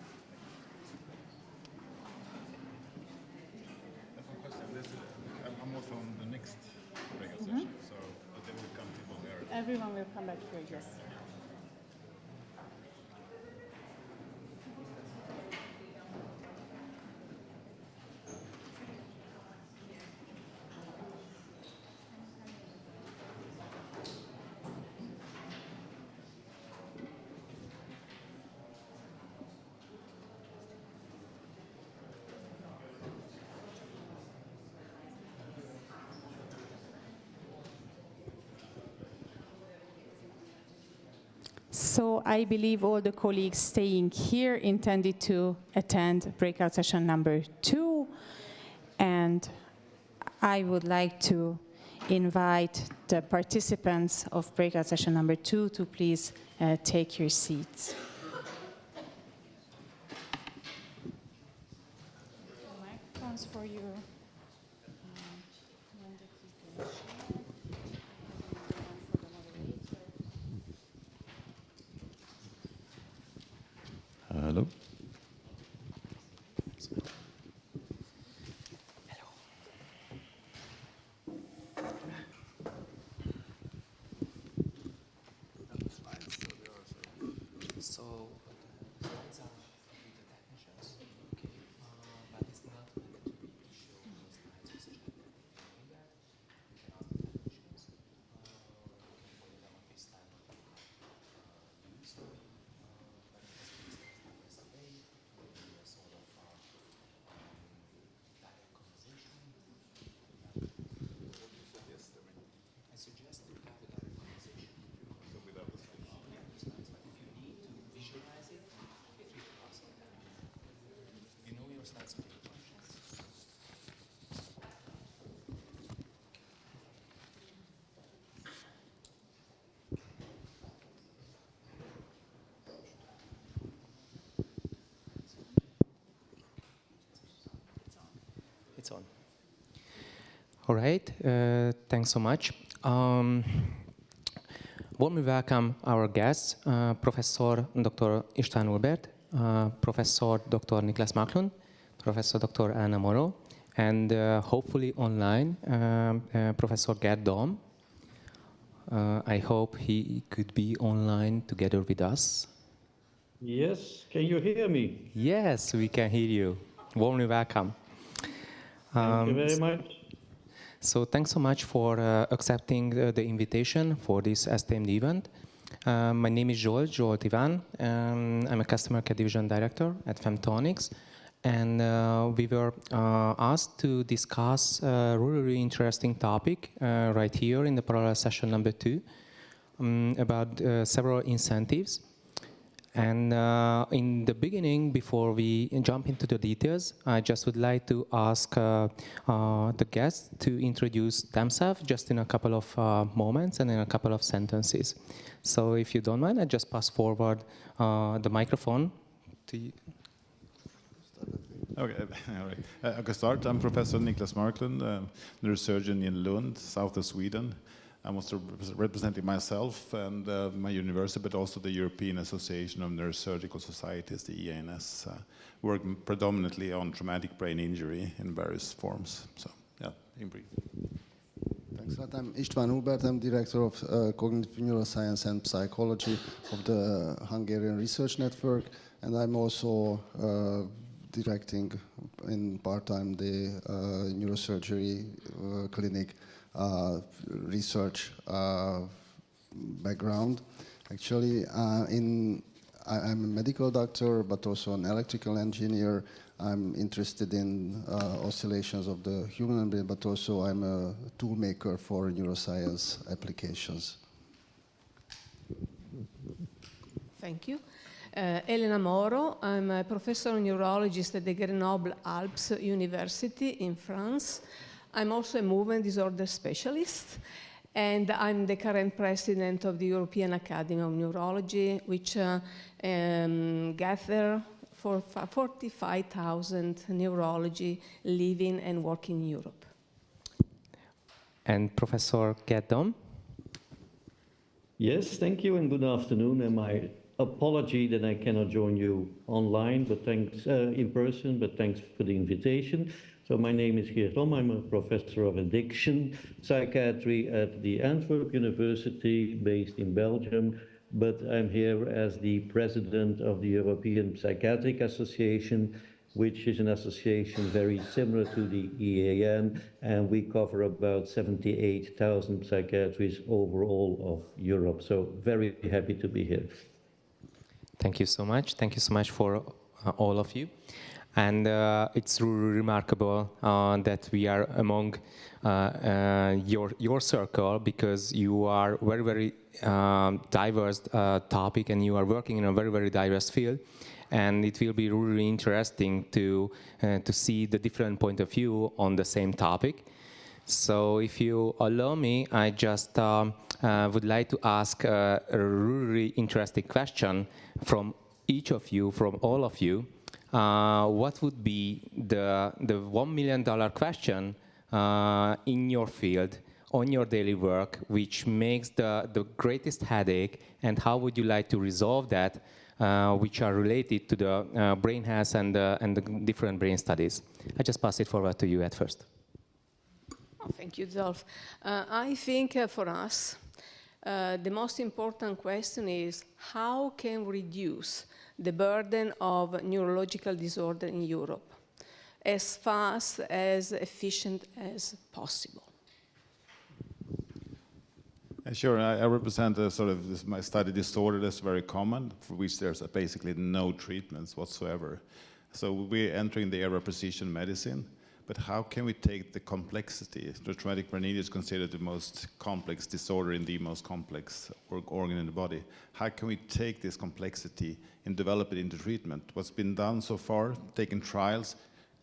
I'm also on the next breakout session, so they will come to Bulgaria. Everyone will come back here, yes. So I believe all the colleagues staying here intended to attend breakout session number 2. And I would like to invite the participants of breakout session number 2 to please take your seats. Microphones for you. Hello. So the slides are with the technicians, okay, but it's not meant to be shown in the slides, especially that you can ask the technicians, or you can follow them on FaceTime or use them. But in this case, there's the way to be a sort of direct conversation. I suggest to have a direct conversation. So without the slides. Yeah, the slides. But if you need to visualize it, feel free to ask it. You know your slides pretty much. It's on. All right, thanks so much. Warmly welcome our guests, Professor Dr. István Ulbert, Professor Dr. Niklas Marklund, Professor Dr. Anna Morrow, and hopefully online, Professor Gerd Daum. I hope he could be online together with us. Yes, can you hear me? Yes, we can hear you. Warmly welcome. Thank you very much. So thanks so much for accepting the invitation for this STMD event. My name is Zsolt Ivan. I'm a Customer Care Division Director at Femtonics. And we were asked to discuss a really interesting topic right here in the parallel session number 2 about several incentives. And in the beginning, before we jump into the details, I just would like to ask the guests to introduce themselves just in a couple of moments and in a couple of sentences. So if you don't mind, I just pass forward the microphone to you. Okay, all right. I can start. I'm Professor Niklas Marklund, neurosurgeon in Lund, south of Sweden. I'm also representing myself and my university, but also the European Association of Neurosurgical Societies, the EANS, working predominantly on traumatic brain injury in various forms. So, yeah, in brief. Thanks a lot. I'm István Hubert. I'm Director of Cognitive Neuroscience and Psychology of the Hungarian Research Network, and I'm also directing in part-time the neurosurgery clinic research background. Actually, I'm a medical doctor, but also an electrical engineer. I'm interested in oscillations of the human brain, but also I'm a tool maker for neuroscience applications. Thank you. Elena Moro, I'm a professor neurologist at the Grenoble-Alpes University in France. I'm also a movement disorder specialist, and I'm the current president of the European Academy of Neurology, which gather for 45,000 neurology living and working in Europe. And Professor Gerdom? Yes, thank you and good afternoon. And my apology that I cannot join you online, but thanks in person, but thanks for the invitation. So my name is Geert Rom. I'm a professor of addiction psychiatry at the Antwerp University, based in Belgium, but I'm here as the president of the European Psychiatric Association, which is an association very similar to the EAN, and we cover about 78,000 psychiatrists overall of Europe. So very happy to be here. Thank you so much. Thank you so much for all of you. And it's really remarkable that we are among your circle, because you are very, very diverse topic, and you are working in a very, very diverse field. And it will be really interesting to see the different point of view on the same topic. So if you allow me, I just would like to ask a really interesting question from each of you, from all of you. What would be the $1 million question in your field, on your daily work, which makes the greatest headache, and how would you like to resolve that, which are related to the brain health and the different brain studies? I just pass it forward to you at first. Oh, thank you, Dolph. I think for us, the most important question is how can we reduce the burden of neurological disorder in Europe as fast, as efficient as possible? Sure, I represent a sort of my study disorder that's very common, for which there's basically no treatments whatsoever. So we're entering the era of precision medicine, but how can we take the complexity? The traumatic brain injury is considered the most complex disorder in the most complex organ in the body. How can we take this complexity and develop it into treatment? What's been done so far, taking trials,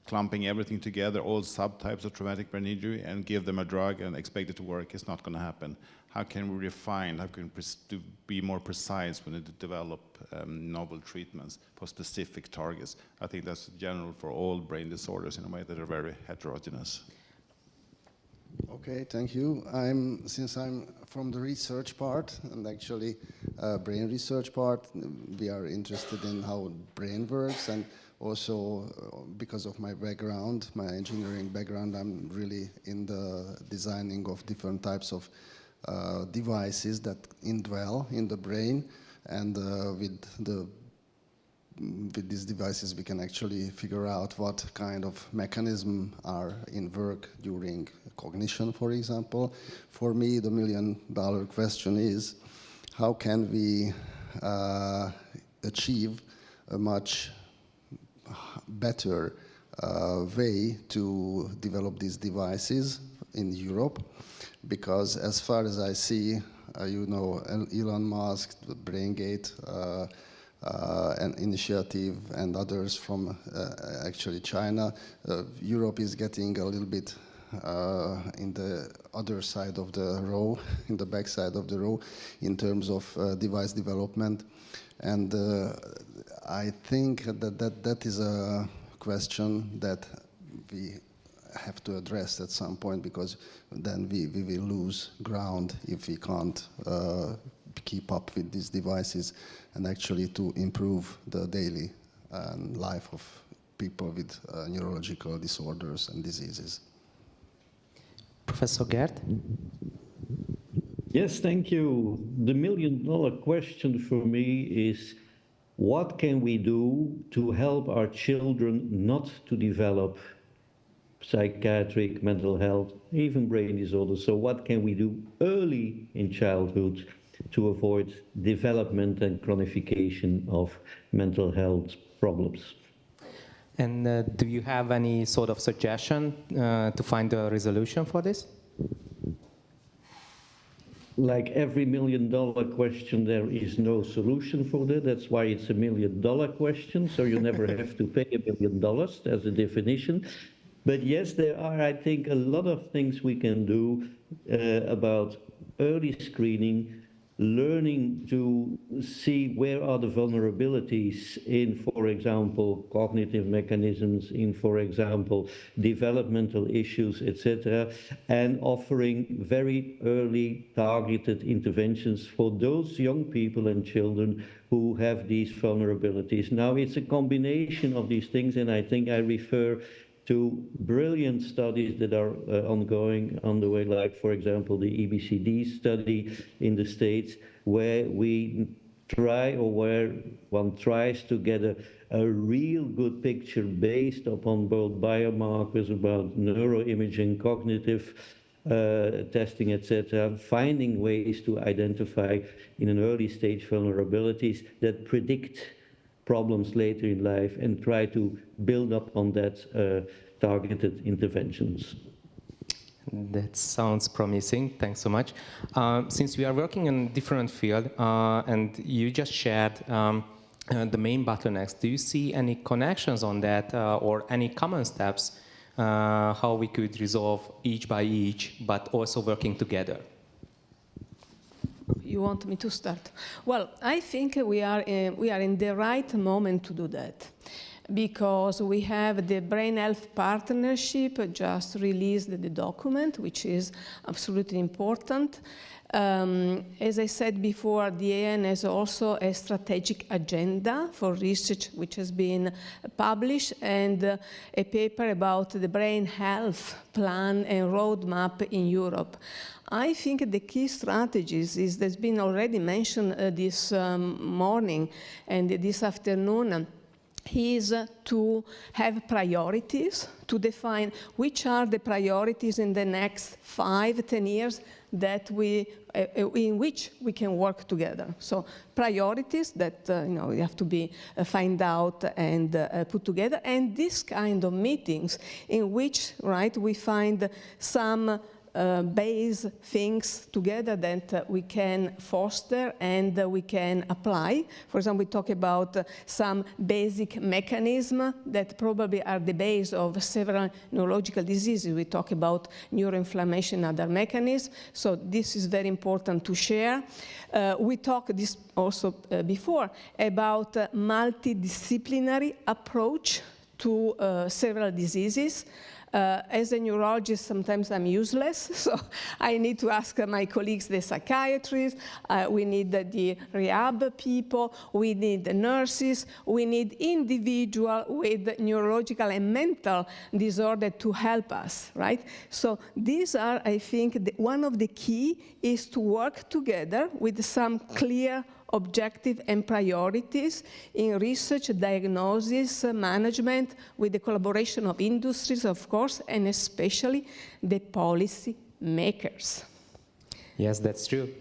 clumping everything together, all subtypes of traumatic brain injury, and give them a drug and expect it to work, is not going to happen. How can we refine, how can we be more precise when we develop novel treatments for specific targets? I think that's general for all brain disorders in a way that are very heterogeneous. Okay, thank you. Since I'm from the research part, and actually brain research part, we are interested in how brain works, and also because of my background, my engineering background, I'm really in the designing of different types of devices that indwell in the brain, and with these devices we can actually figure out what kind of mechanism are in work during cognition, for example. For me, the $1 million question is how can we achieve a much better way to develop these devices in Europe, because as far as I see, you know, Elon Musk, the BrainGate an initiative, and others from actually China, Europe is getting a little bit in the other side of the row, in the back side of the row, in terms of device development. And I think that is a question that we have to address at some point, because then we will lose ground if we can't keep up with these devices and actually to improve the daily life of people with neurological disorders and diseases. Professor Gerd? Yes, thank you. The million-dollar question for me is, what can we do to help our children not to develop psychiatric, mental health, even brain disorders? So what can we do early in childhood to avoid development and chronification of mental health problems? And do you have any sort of suggestion to find a resolution for this? Like every million-dollar question, there is no solution for that. That's why it's a million-dollar question, so you never have to pay $1 million as a definition. But yes, there are, I think, a lot of things we can do about early screening, learning to see where are the vulnerabilities in, for example, cognitive mechanisms, in, for example, developmental issues, etc., and offering very early targeted interventions for those young people and children who have these vulnerabilities. Now, it's a combination of these things, and I think I refer to brilliant studies that are ongoing, on the way, like, for example, the EBCD study in the States, where we try, or where one tries to get a real good picture based upon both biomarkers, about neuroimaging, cognitive testing, etc., finding ways to identify in an early stage vulnerabilities that predict problems later in life, and try to build up on that targeted interventions. That sounds promising. Thanks so much. Since we are working in a different field, and you just shared the main bottlenecks, do you see any connections on that, or any common steps how we could resolve each by each, but also working together? You want me to start? Well, I think we are in the right moment to do that, because we have the Brain Health Partnership just released the document, which is absolutely important. As I said before, the AN has also a strategic agenda for research, which has been published, and a paper about the brain health plan and roadmap in Europe. I think the key strategies is, that's been already mentioned this morning and this afternoon, is to have priorities, to define which are the priorities in the next 5-10 years that in which we can work together. So priorities that we have to be find out and put together, and this kind of meetings in which we find some base things together that we can foster and we can apply. For example, we talk about some basic mechanisms that probably are the base of several neurological diseases. We talk about neuroinflammation and other mechanisms, so this is very important to share. We talked this also before about multidisciplinary approach to several diseases. As a neurologist, sometimes I'm useless, so I need to ask my colleagues, the psychiatrists, we need the rehab people, we need the nurses, we need individuals with neurological and mental disorder to help us, right? So these are, I think, one of the key is to work together with some clear objective and priorities in research, diagnosis, management, with the collaboration of industries, of course, and especially the policy makers. Yes, that's true.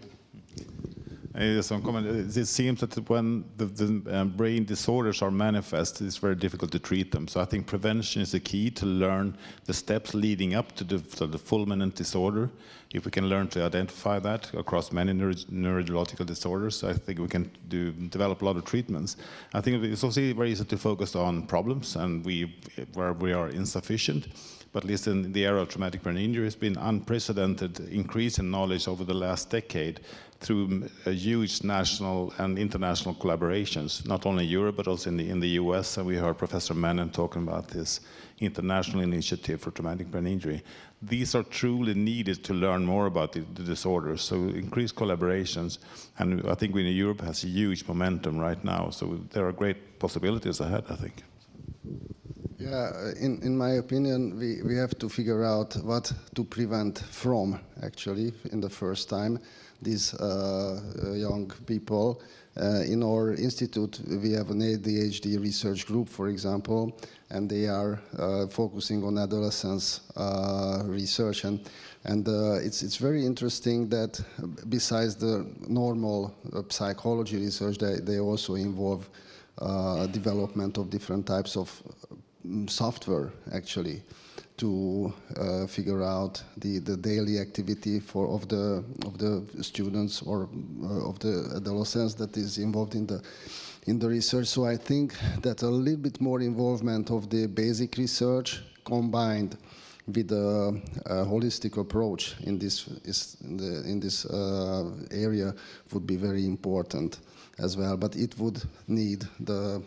Some comment. It seems that when the brain disorders are manifest, it's very difficult to treat them. So I think prevention is the key to learn the steps leading up to the fulminant disorder. If we can learn to identify that across many neurological disorders, I think we can develop a lot of treatments. I think it's also very easy to focus on problems and where we are insufficient. But at least in the area of traumatic brain injury, it's been unprecedented increase in knowledge over the last decade through huge national and international collaborations, not only in Europe, but also in the US. And we heard Professor Menon talking about this international initiative for traumatic brain injury. These are truly needed to learn more about the disorders. So increased collaborations, and I think Europe has a huge momentum right now. So there are great possibilities ahead, I think. Yeah, in my opinion, we have to figure out what to prevent from, actually, in the first time, these young people. In our institute, we have an ADHD research group, for example, and they are focusing on adolescence research. And it's very interesting that besides the normal psychology research, they also involve development of different types of software, actually, to figure out the daily activity of the students or of the adolescents that is involved in the research. So I think that a little bit more involvement of the basic research combined with a holistic approach in this area would be very important as well, but it would need the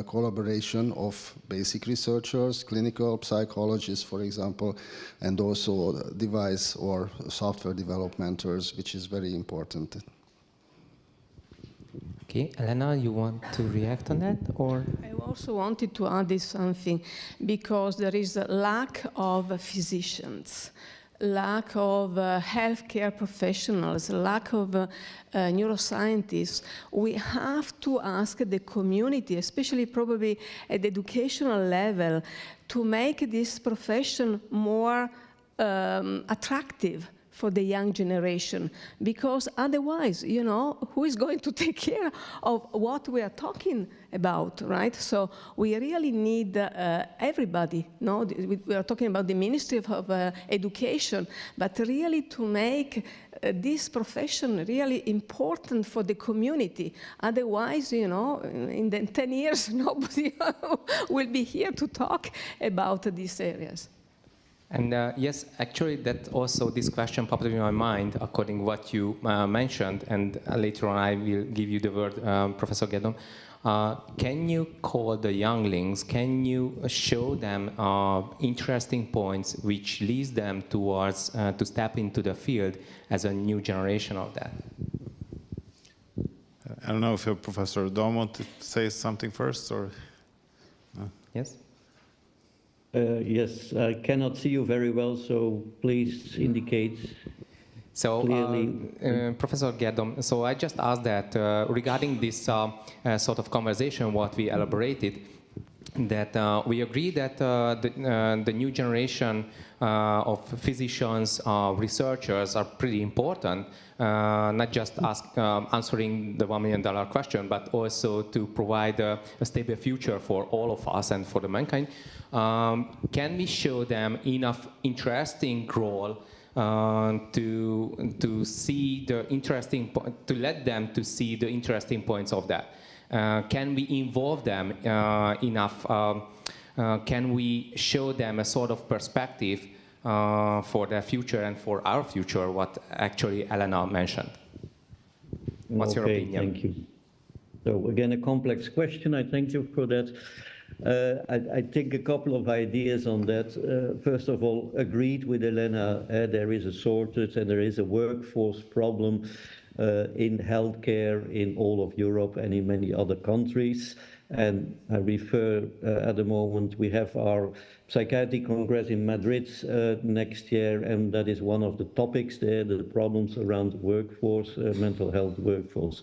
collaboration of basic researchers, clinical psychologists, for example, and also device or software developers, which is very important. Okay, Elena, you want to react on that, or? I also wanted to add this something, because there is a lack of physicians, lack of healthcare professionals, lack of neuroscientists. We have to ask the community, especially probably at the educational level, to make this profession more attractive for the young generation, because otherwise, you know, who is going to take care of what we are talking about, right? So we really need everybody, no? We are talking about the Ministry of Education, but really to make this profession really important for the community. Otherwise, you know, in the 10 years, nobody will be here to talk about these areas. And yes, actually, that also this question popped up in my mind, according to what you mentioned, and later on I will give you the word, Professor Gedon. Can you call the younglings, can you show them interesting points which leads them towards to step into the field as a new generation of that? I don't know if Professor Dom wants to say something first, or? No? Yes? Yes, I cannot see you very well, so please indicate clearly. Professor Gerdom, so I just asked that regarding this sort of conversation, what we elaborated, that we agree that the new generation of physicians, researchers are pretty important, not just answering the $1 million question, but also to provide a stable future for all of us and for the mankind. Can we show them enough interesting role to see the interesting, to let them to see the interesting points of that? Can we involve them enough? Can we show them a sort of perspective for their future and for our future, what actually Elena mentioned? What's your opinion? Thank you. So again, a complex question. I thank you for that. I think a couple of ideas on that. First of all, agreed with Elena, there is a shortage and there is a workforce problem in healthcare in all of Europe and in many other countries. And I refer at the moment, we have our Psychiatric Congress in Madrid next year, and that is one of the topics there, the problems around workforce, mental health workforce.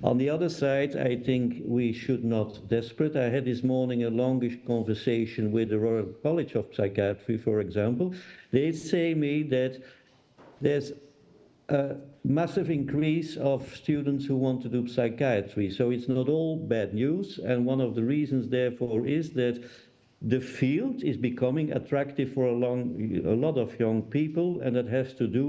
On the other side, I think we should not desperate. I had this morning a longish conversation with the Royal College of Psychiatry, for example. They say me that there's a massive increase of students who want to do psychiatry. So it's not all bad news. And one of the reasons, therefore, is that the field is becoming attractive for a lot of young people, and that has to do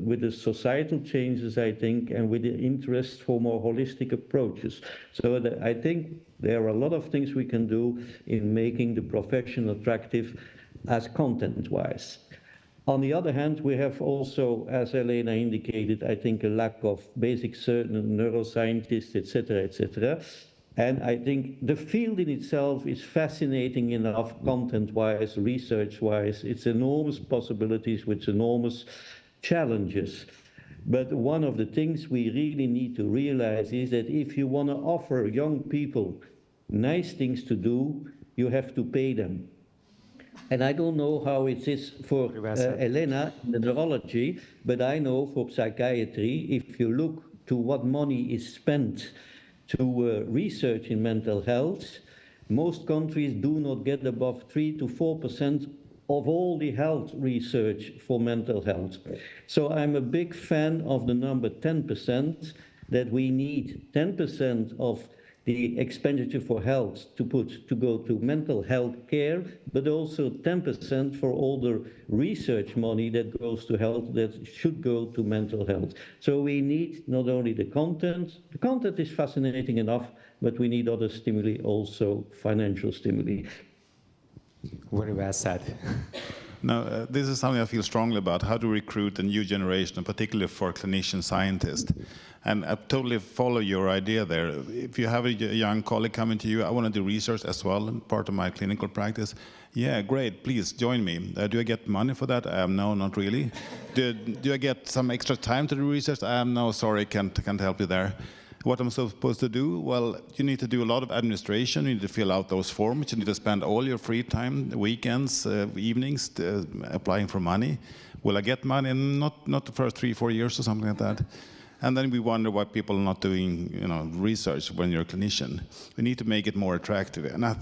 with the societal changes, I think, and with the interest for more holistic approaches. So I think there are a lot of things we can do in making the profession attractive as content-wise. On the other hand, we have also, as Elena indicated, I think a lack of basic certain neuroscientists, etc., etc. And I think the field in itself is fascinating enough content-wise, research-wise. It's enormous possibilities with enormous challenges. But one of the things we really need to realize is that if you want to offer young people nice things to do, you have to pay them. And I don't know how it is for Elena in the neurology, but I know for psychiatry, if you look to what money is spent to research in mental health, most countries do not get above 3 to 4% of all the health research for mental health. So I'm a big fan of the number 10%, that we need 10% of the expenditure for health to go to mental health care, but also 10% for all the research money that goes to health that should go to mental health. So we need not only the content is fascinating enough, but we need other stimuli, also financial stimuli. Very well said. Now, this is something I feel strongly about, how to recruit a new generation, and particularly for clinician scientists. And I totally follow your idea there. If you have a young colleague coming to you, I want to do research as well, part of my clinical practice. Yeah, great, please join me. Do I get money for that? No, not really. Do I get some extra time to do research? No, sorry, can't help you there. What am I supposed to do? Well, you need to do a lot of administration. You need to fill out those forms. You need to spend all your free time, weekends, evenings, applying for money. Will I get money? Not the first 3-4 years or something like that. And then we wonder why people are not doing, research when you're a clinician. We need to make it more attractive. And I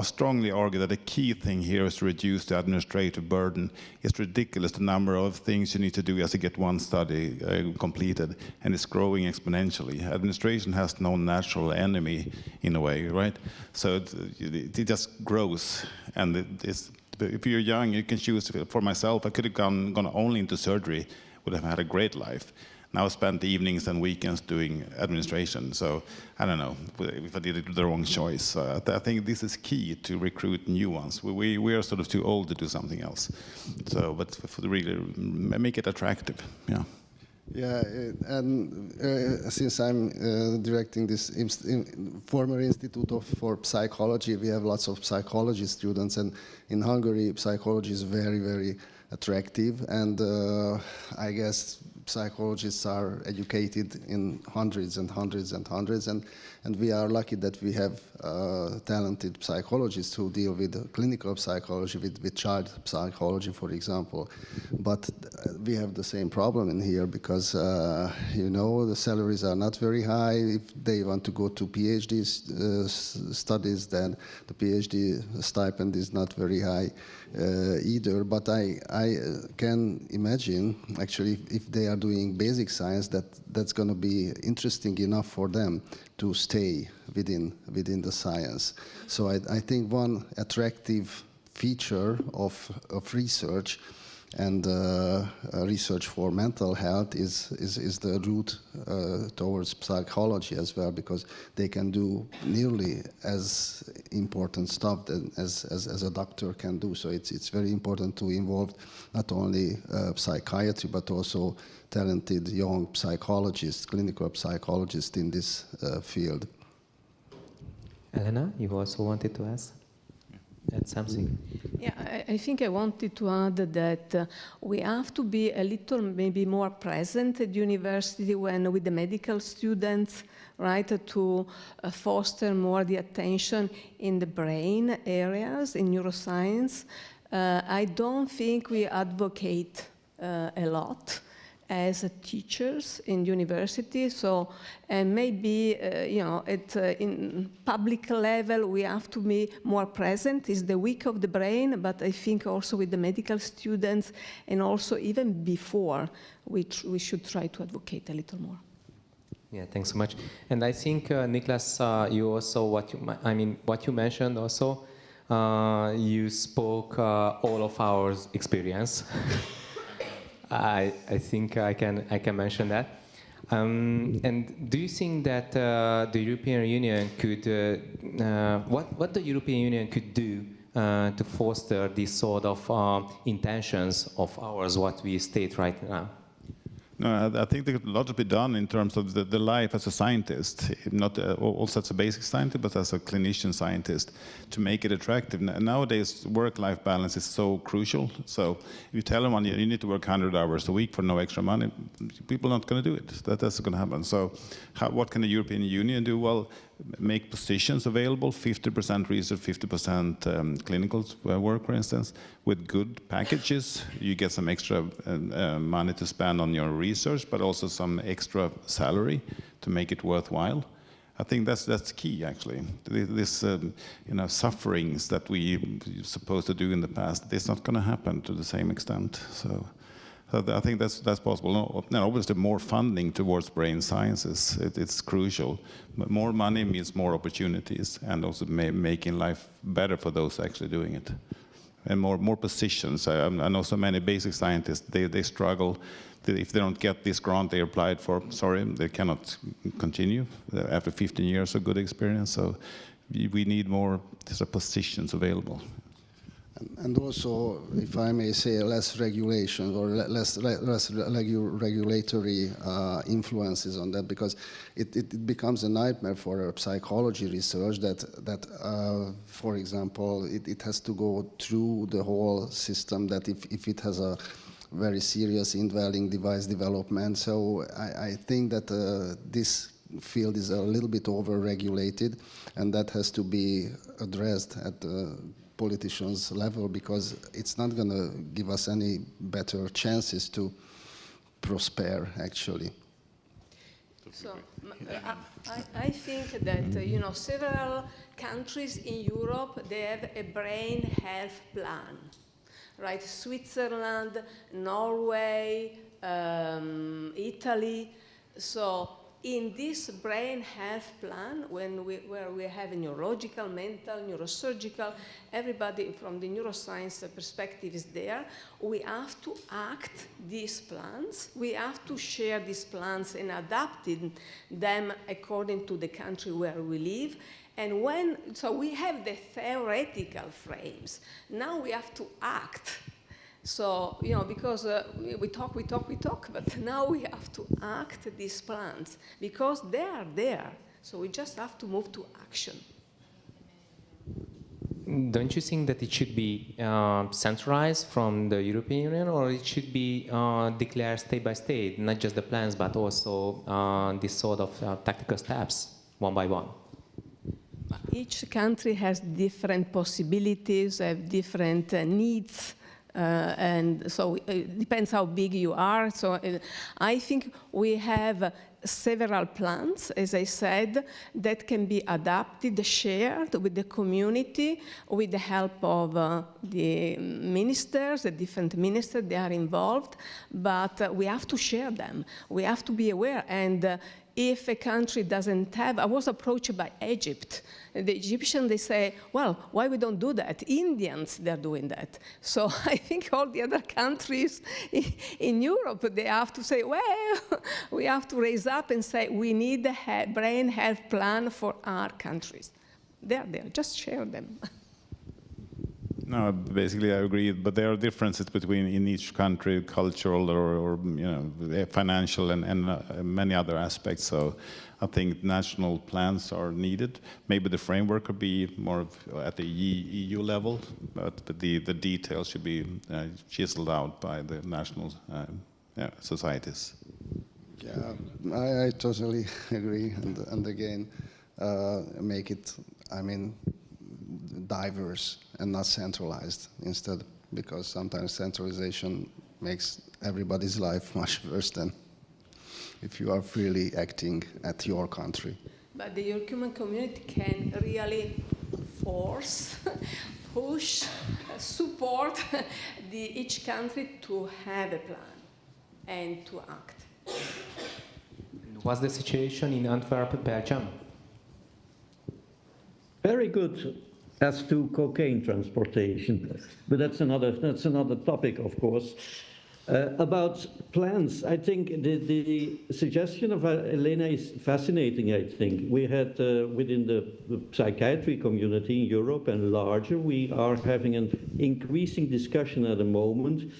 strongly argue that the key thing here is to reduce the administrative burden. It's ridiculous the number of things you need to do just to get one study completed, and it's growing exponentially. Administration has no natural enemy in a way, right? So it just grows, and if you're young, you can choose. For myself, I could have gone only into surgery, would have had a great life. Now I spend the evenings and weekends doing administration. So I don't know if I did the wrong choice. I think this is key to recruit new ones. We are sort of too old to do something else. So, but for the really make it attractive. Yeah. Yeah, and since I'm directing this former Institute for Psychology, we have lots of psychology students, and in Hungary, psychology is very, very attractive, and I guess psychologists are educated in hundreds and hundreds and hundreds, and we are lucky that we have talented psychologists who deal with clinical psychology, with child psychology, for example. But we have the same problem in here because, the salaries are not very high. If they want to go to PhD studies, then the PhD stipend is not very high either. But I can imagine, actually, if they are doing basic science, that's going to be interesting enough for them to stay within the science. So I think one attractive feature of research and research for mental health is the route towards psychology as well, because they can do nearly as important stuff as a doctor can do. So it's very important to involve not only psychiatry but also talented young psychologists, clinical psychologists in this field. Elena, you also wanted to add something? Yeah, I think I wanted to add that we have to be a little maybe more present at university with the medical students, right, to foster more the attention in the brain areas, in neuroscience. I don't think we advocate a lot as teachers in university. So maybe, in public level, we have to be more present. It's the week of the brain, but I think also with the medical students and also even before, we should try to advocate a little more. Yeah, thanks so much. And I think, Niklas, you also, what you mentioned also, you spoke all of our experience. I think I can mention that. And do you think that the European Union could, what the European Union could do to foster these sort of intentions of ours, what we state right now? No, I think there's a lot to be done in terms of the life as a scientist, not also as a basic scientist, but as a clinician scientist, to make it attractive. Nowadays, work-life balance is so crucial. So if you tell them you need to work 100 hours a week for no extra money, people are not going to do it. That's going to happen. So what can the European Union do? Well, make positions available, 50% research, 50% clinical work, for instance, with good packages. You get some extra money to spend on your research, but also some extra salary to make it worthwhile. I think that's key, actually. This sufferings that we supposed to do in the past, it's not going to happen to the same extent. So I think that's possible. Now, obviously, more funding towards brain sciences, it's crucial. But more money means more opportunities, and also making life better for those actually doing it. And more positions. I know so many basic scientists, they struggle. If they don't get this grant they applied for, they cannot continue after 15 years of good experience. So we need more positions available. And also, if I may say, less regulation or less regulatory influences on that, because it becomes a nightmare for psychology research that for example, it has to go through the whole system, that if it has a very serious indwelling device development. So I think that this field is a little bit over-regulated, and that has to be addressed at the politicians' level, because it's not going to give us any better chances to prosper, actually. So I think that, several countries in Europe, they have a brain health plan, right? Switzerland, Norway, Italy. So in this brain health plan, where we have a neurological, mental, neurosurgical, everybody from the neuroscience perspective is there, we have to act these plans. We have to share these plans and adapt them according to the country where we live. And so we have the theoretical frames. Now we have to act. So, because we talk, but now we have to act these plans, because they are there. So we just have to move to action. Don't you think that it should be centralized from the European Union, or it should be declared state by state, not just the plans, but also this sort of tactical steps, one by one? Each country has different possibilities, have different needs. And so it depends how big you are. So I think we have several plans, as I said, that can be adapted, shared with the community, with the help of the ministers, the different ministers, they are involved. But we have to share them. We have to be aware. And if a country doesn't have, I was approached by Egypt. The Egyptians, they say, well, why we don't do that? Indians, they're doing that. So I think all the other countries in Europe, they have to say, well, we have to raise up and say, we need a brain health plan for our countries. They're there, just share them. No, basically I agree, but there are differences in each country, cultural or financial and many other aspects. So I think national plans are needed. Maybe the framework could be more at the EU level, but the details should be chiseled out by the national societies. Yeah, I totally agree. And again, make it, diverse and not centralized instead, because sometimes centralization makes everybody's life much worse than if you are freely acting at your country. But the European community can really force, push, support each country to have a plan and to act. What's the situation in Antwerp, Belgium? Very good as to cocaine transportation, but that's another topic, of course. About plans, I think the suggestion of Elena is fascinating, I think. We had, within the psychiatry community in Europe and larger, we are having an increasing discussion at the moment,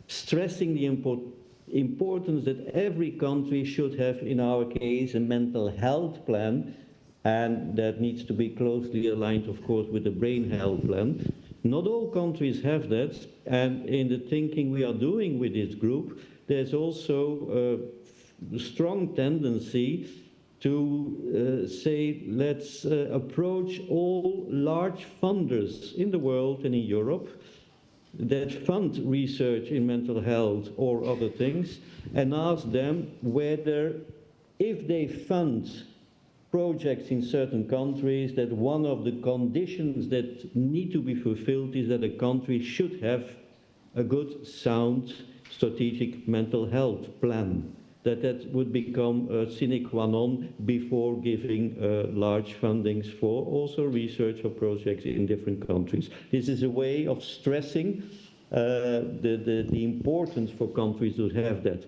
stressing the importance that every country should have, in our case, a mental health plan, and that needs to be closely aligned, of course, with the brain health plan. Not all countries have that, and in the thinking we are doing with this group, there's also a strong tendency to say, let's approach all large funders in the world and in Europe that fund research in mental health or other things, and ask them whether, if they fund projects in certain countries, that one of the conditions that need to be fulfilled is that a country should have a good, sound, strategic mental health plan, that would become a sine qua non before giving large fundings for also research or projects in different countries. This is a way of stressing the importance for countries to have that.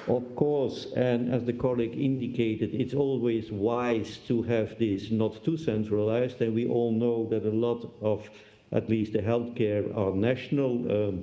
Of course, and as the colleague indicated, it's always wise to have this not too centralized, and we all know that a lot of, at least the healthcare, are national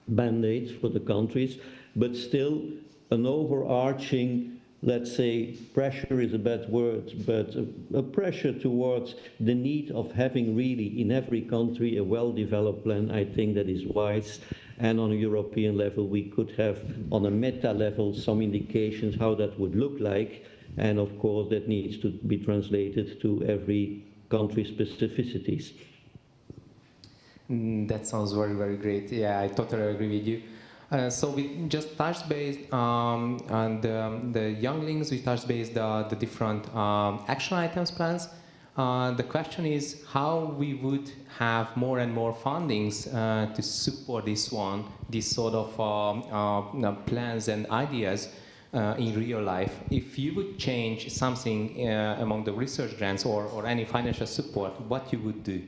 mandates for the countries, but still an overarching, let's say, pressure is a bad word, but a pressure towards the need of having really in every country a well-developed plan, I think that is wise. And on a European level, we could have, on a meta level, some indications how that would look like. And of course, that needs to be translated to every country's specificities. That sounds very, very great. Yeah, I totally agree with you. So we just touched base on the younglings, we touched base the different action items plans. The question is how we would have more and more fundings to support this sort of plans and ideas in real life. If you would change something among the research grants or any financial support, what you would do?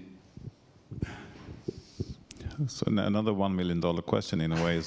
So another $1 million question in a way.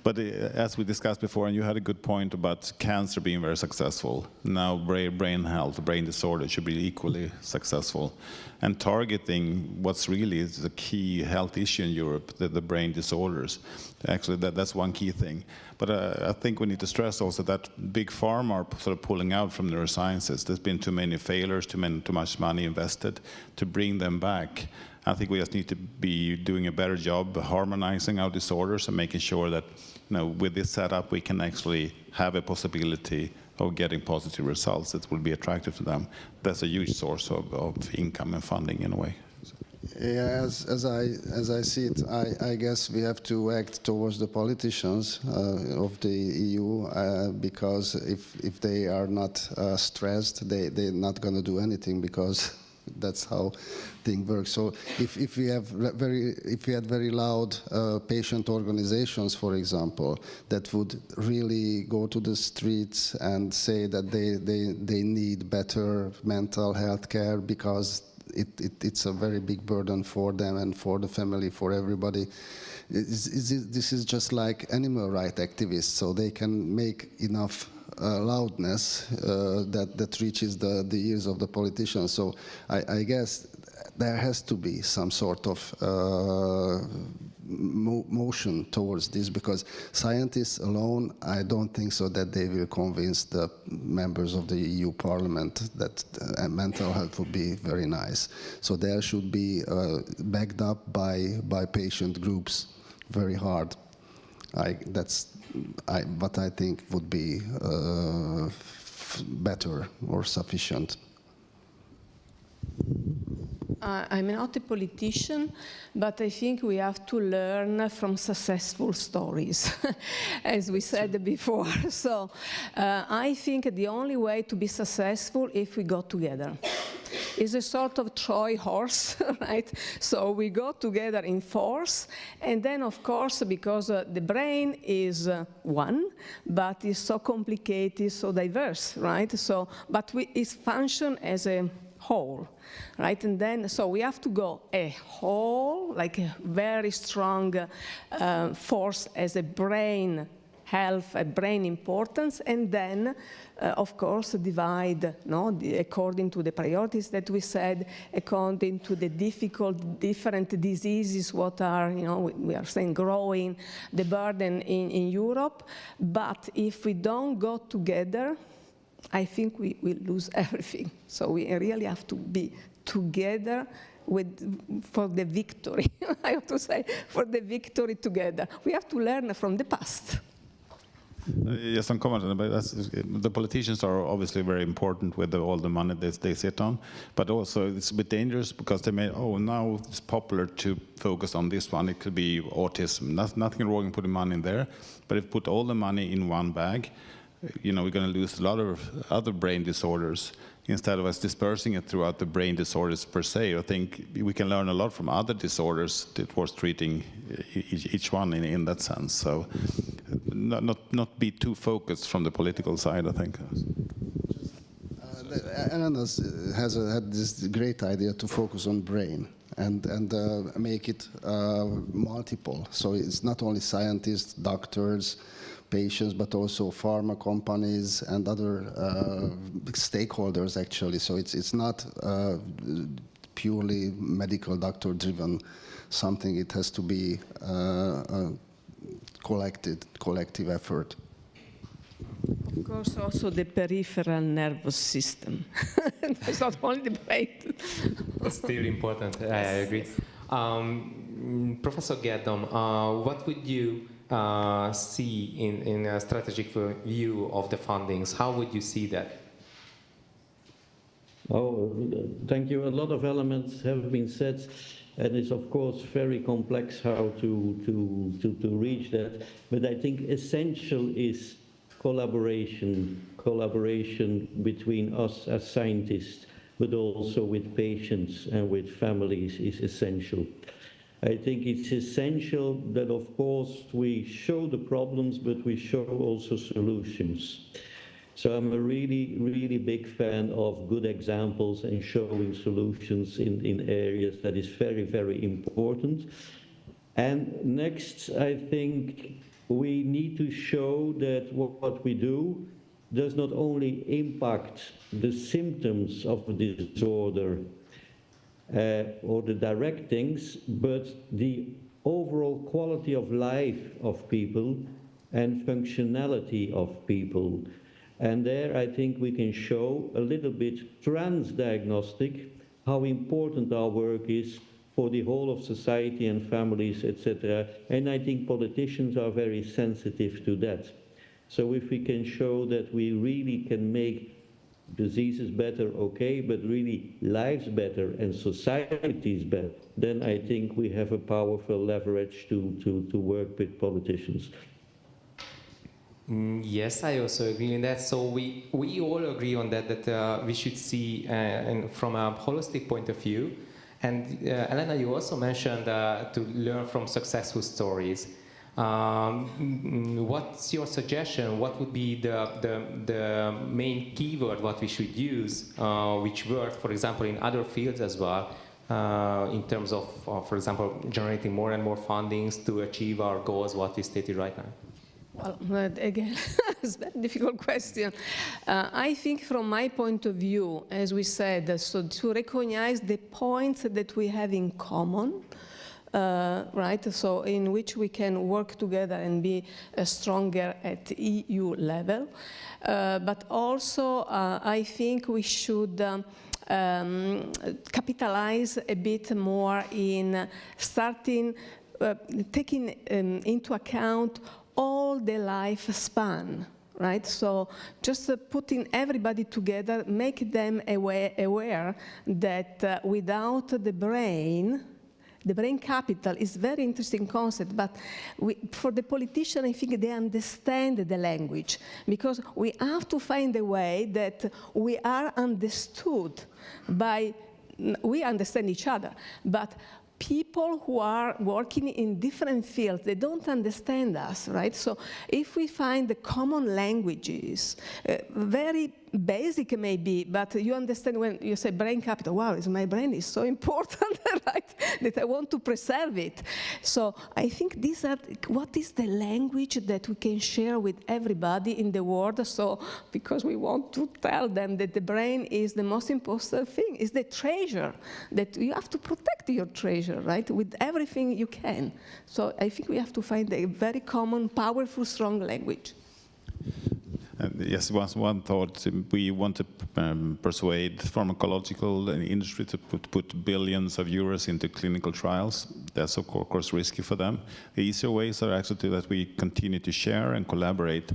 But as we discussed before, and you had a good point about cancer being very successful. Now brain health, brain disorder should be equally successful. And targeting what's really is the key health issue in Europe, the brain disorders. Actually, that's one key thing. But I think we need to stress also that big pharma are sort of pulling out from neurosciences. There's been too many failures, too much money invested to bring them back. I think we just need to be doing a better job harmonizing our disorders and making sure that, with this setup, we can actually have a possibility of getting positive results that will be attractive to them. That's a huge source of income and funding in a way. Yeah, as I see it, I guess we have to act towards the politicians of the EU because if they are not stressed, they're not going to do anything because that's how things work. So if we had very loud patient organizations, for example, that would really go to the streets and say that they need better mental health care because it's a very big burden for them and for the family, for everybody. This is just like animal rights activists, so they can make enough loudness that reaches the ears of the politicians. So I guess there has to be some sort of motion towards this, because scientists alone, I don't think so that they will convince the members of the EU Parliament that mental health would be very nice. So there should be backed up by patient groups very hard. What I think would be better or sufficient. I'm not a politician, but I think we have to learn from successful stories, as we said before. So I think the only way to be successful if we go together. It's a sort of Troy horse, right? So we go together in force, and then, of course, because the brain is one, but it's so complicated, so diverse, right? So, but it functions as a whole, right? And then, so we have to go a whole, like a very strong force as a brain health, a brain importance, and then, of course, divide, according to the priorities that we said, according to the different diseases, what are, we are saying growing, the burden in Europe. But if we don't go together, I think we will lose everything. So we really have to be together for the victory. I have to say, for the victory together. We have to learn from the past. Yes, some comment on it. The politicians are obviously very important with all the money that they sit on, but also it's a bit dangerous because they may, now it's popular to focus on this one. It could be autism. Nothing wrong in putting money in there, but if you put all the money in one bag, we're going to lose a lot of other brain disorders instead of us dispersing it throughout the brain disorders per se. I think we can learn a lot from other disorders that was treating each one in that sense. So not be too focused from the political side, I think. Elena has had this great idea to focus on brain and make it multiple. So it's not only scientists, doctors, patients, but also pharma companies and other stakeholders, actually. So it's not purely medical doctor-driven something. It has to be a collective effort. Of course, also the peripheral nervous system. It's not only the brain. It's still important, I agree. Professor Gerdom, what would you see in a strategic view of the fundings? How would you see that? Thank you. A lot of elements have been said, and it's of course very complex how to reach that. But I think essential is collaboration between us as scientists, but also with patients and with families is essential. I think it's essential that, of course, we show the problems, but we show also solutions. So I'm a really, really big fan of good examples and showing solutions in areas that is very, very important. And next, I think we need to show that what we do does not only impact the symptoms of the disorder, or the direct things, but the overall quality of life of people and functionality of people. And there I think we can show a little bit transdiagnostic how important our work is for the whole of society and families, etc. And I think politicians are very sensitive to that. So if we can show that we really can make diseases better, okay, but really lives better and societies better, then I think we have a powerful leverage to work with politicians. Yes, I also agree on that. So we all agree on that we should see and from a holistic point of view. And Elena, you also mentioned to learn from successful stories. What's your suggestion? What would be the main keyword what we should use, which worked, for example, in other fields as well, in terms of, for example, generating more and more fundings to achieve our goals, what we stated right now? Well, again, it's a very difficult question. I think from my point of view, as we said, so to recognize the points that we have in common, right, so in which we can work together and be stronger at EU level. But also, I think we should capitalize a bit more in starting, taking into account all the lifespan right? So just putting everybody together, make them aware that without the brain capital is a very interesting concept, but for the politician, I think they understand the language, because we have to find a way that we are understood by, we understand each other, but people who are working in different fields, they don't understand us, right? So if we find the common languages, very basic maybe, but you understand when you say brain capital, wow, my brain is so important, right, that I want to preserve it. So I think these are, what is the language that we can share with everybody in the world? So, because we want to tell them that the brain is the most important thing, is the treasure, that you have to protect your treasure, right, with everything you can. So I think we have to find a very common, powerful, strong language. Yes, one thought, we want to persuade pharmacological industry to put billions of euros into clinical trials. That's of course risky for them. The easier ways are actually that we continue to share and collaborate.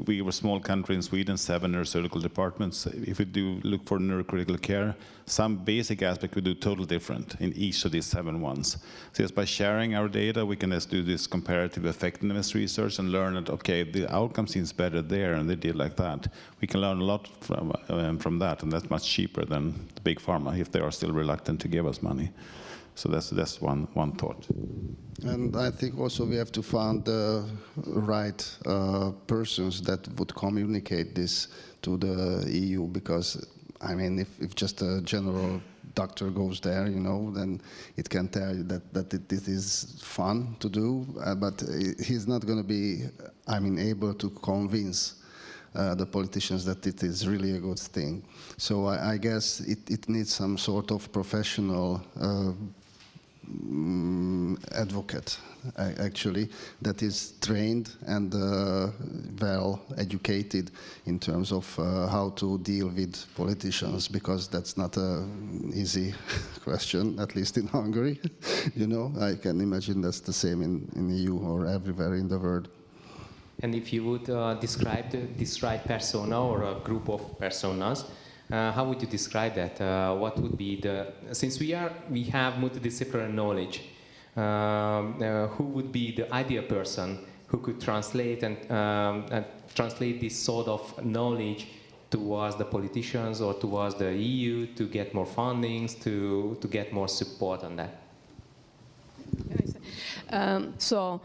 We were a small country in Sweden, 7 neurosurgical departments. If we do look for neurocritical care, some basic aspect we do totally different in each of these 7 ones. So just by sharing our data, we can just do this comparative effectiveness research and learn that, okay, the outcome seems better there and they did like that. We can learn a lot from that, and that's much cheaper than the big pharma if they are still reluctant to give us money. So that's one thought. And I think also we have to find the right persons that would communicate this to the EU, because, I mean, if just a general doctor goes there, you know, then it can tell you that it is fun to do, but he's not going to be, I mean, able to convince the politicians that it is really a good thing. So I guess it needs some sort of professional advocate, actually, that is trained and well educated in terms of how to deal with politicians, because that's not an easy question, at least in Hungary. You know, I can imagine that's the same in EU or everywhere in the world. And if you would describe this right persona or a group of personas, how would you describe that? What would be the, since we have multidisciplinary knowledge, who would be the ideal person who could translate and translate this sort of knowledge towards the politicians or towards the EU to get more fundings, to get more support on that? So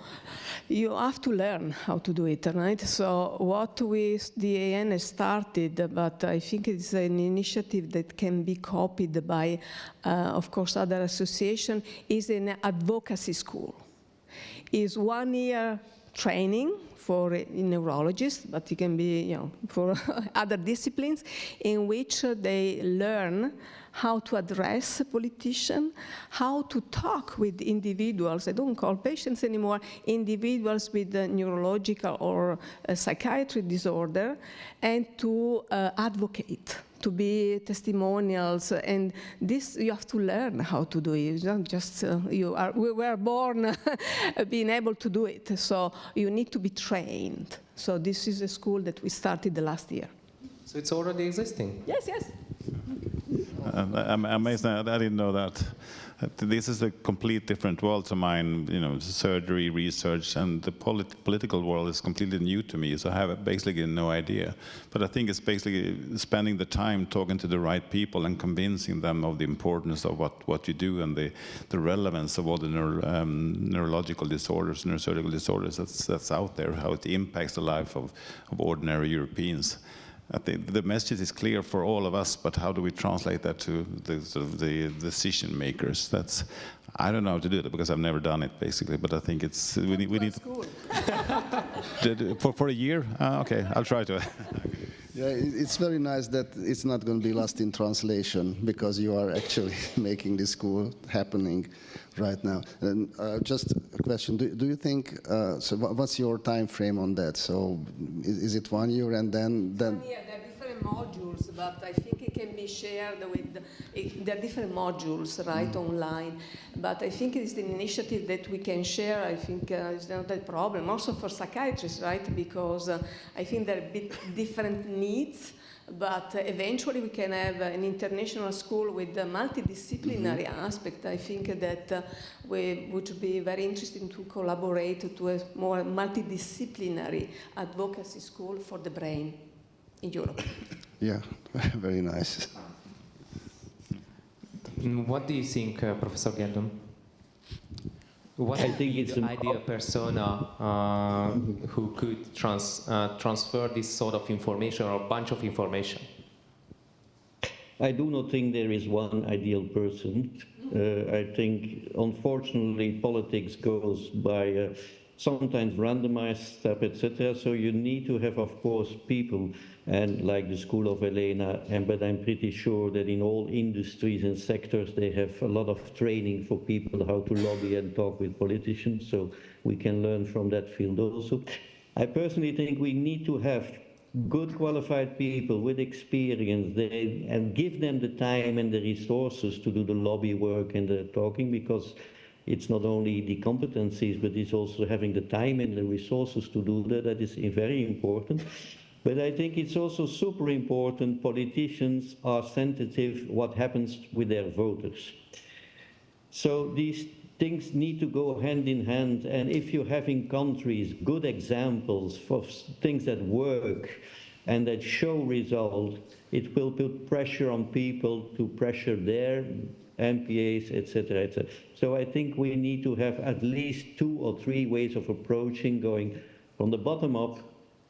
you have to learn how to do it, right? So what the AN has started, but I think it's an initiative that can be copied by, of course, other associations, is an advocacy school. It's 1 year training for neurologists, but it can be, you know, for other disciplines, in which they learn how to address a politician, how to talk with individuals. I don't call patients anymore, individuals with a neurological or a psychiatric disorder, and to advocate, to be testimonials, and this you have to learn how to do it. It's not just we were born being able to do it, so you need to be trained. So this is a school that we started the last year. So it's already existing? Yes, yes. I'm amazed. I didn't know that. This is a complete different world to mine. You know, surgery, research, and the political world is completely new to me. So I have basically no idea. But I think it's basically spending the time talking to the right people and convincing them of the importance of what you do and the relevance of all the neurological disorders, neurosurgical disorders that's out there, how it impacts the life of ordinary Europeans. I think the message is clear for all of us, but how do we translate that to the decision makers? That's, I don't know how to do that because I've never done it, basically. But I think it's we need for a year. Okay, I'll try to. Yeah, it's very nice that it's not going to be lost in translation, because you are actually making this school happening right now. And just a question: do you think? So, what's your time frame on that? So, is it 1 year and then? 1 year. There are different different modules, but I think it can be shared with, there are different modules, right, online. But I think it's an initiative that we can share. I think it's not a problem. Also for psychiatrists, right, because I think there are a bit different needs. But eventually we can have an international school with a multidisciplinary aspect. I think that we would be very interested to collaborate to a more multidisciplinary advocacy school for the brain in Europe. Yeah, very nice. What do you think, Professor Gerdon? What I think it's the ideal persona who could transfer this sort of information or bunch of information? I do not think there is one ideal person. I think, unfortunately, politics goes by sometimes randomized stuff, etc. So you need to have, of course, people, and like the School of Elena, but I'm pretty sure that in all industries and sectors they have a lot of training for people how to lobby and talk with politicians, so we can learn from that field also. I personally think we need to have good qualified people with experience and give them the time and the resources to do the lobby work and the talking, because it's not only the competencies, but it's also having the time and the resources to do that. That is very important. But I think it's also super important politicians are sensitive what happens with their voters. So these things need to go hand in hand. And if you have in countries good examples for things that work and that show result, it will put pressure on people to pressure their MPAs, etc., etc. So I think we need to have at least 2 or 3 ways of approaching, going from the bottom up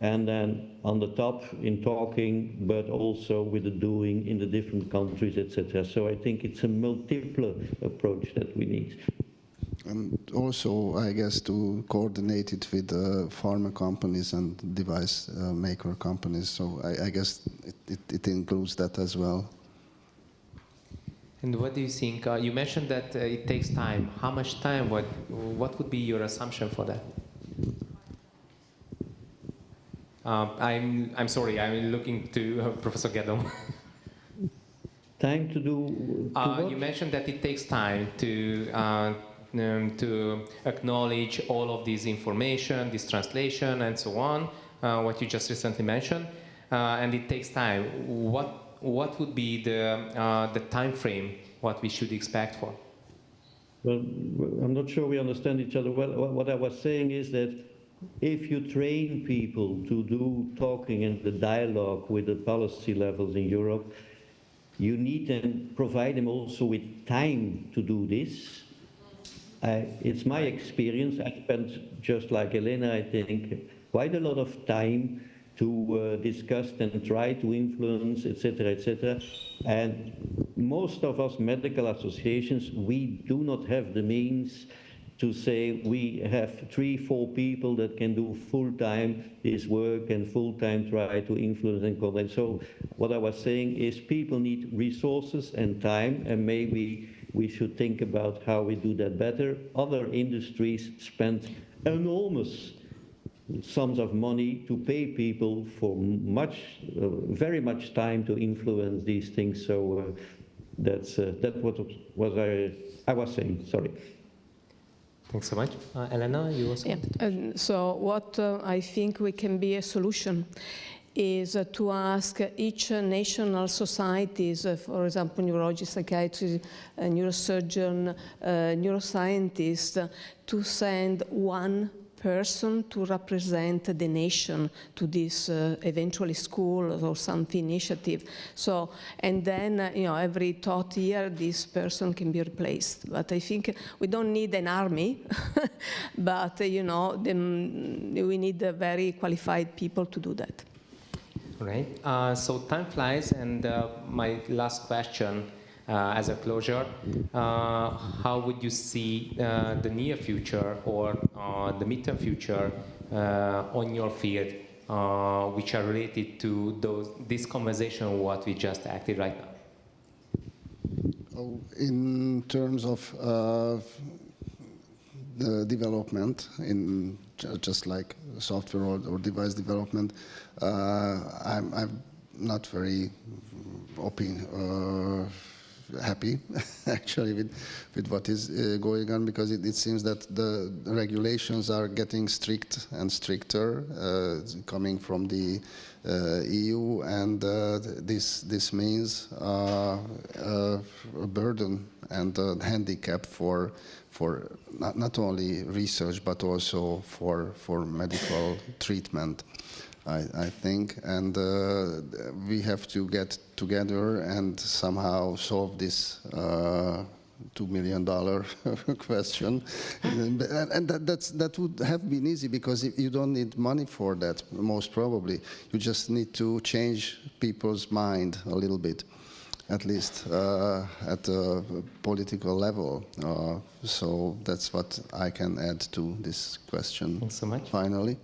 and then on the top in talking, but also with the doing in the different countries, etc. So I think it's a multiple approach that we need. And also, I guess, to coordinate it with pharma companies and device maker companies. So I guess it includes that as well. And what do you think? You mentioned that it takes time. How much time? What would be your assumption for that? I'm sorry. I'm looking to Professor Gerdon. Time to do. You mentioned that it takes time to acknowledge all of this information, this translation, and so on. What you just recently mentioned, and it takes time. What would be the time frame? What we should expect for? Well, I'm not sure we understand each other well. What I was saying is that if you train people to do talking and the dialogue with the policy levels in Europe, you need to provide them also with time to do this. It's my experience. I spent, just like Elena, I think, quite a lot of time to discuss and try to influence, etc., etc. And most of us medical associations, we do not have the means to say we have 3-4 people that can do full-time this work and full-time try to influence and contact. So what I was saying is people need resources and time, and maybe we should think about how we do that better. Other industries spend enormous sums of money to pay people for very much time to influence these things. So that's what I was saying. Sorry. Thanks so much. Elena, you also? Yeah. So what I think we can be a solution is to ask each national societies, for example, neurology, psychiatry, neurosurgeon, neuroscientist, to send one person to represent the nation to this eventually school or some initiative. So, and then, every third year, this person can be replaced. But I think we don't need an army, but, we need very qualified people to do that. Great. So time flies, and my last question as a closure, how would you see the near future or the midterm future on your field, which are related to this conversation, what we just acted right now? In terms of the development, in just like software or device development, not very happy actually with what is going on, because it seems that the regulations are getting strict and stricter coming from the EU, and this means a burden and a handicap for not only research but also for medical treatment, I think, and we have to get together and somehow solve this $2 million question. And that would have been easy, because you don't need money for that, most probably. You just need to change people's mind a little bit, at least at a political level. So that's what I can add to this question. Thanks so much. Finally.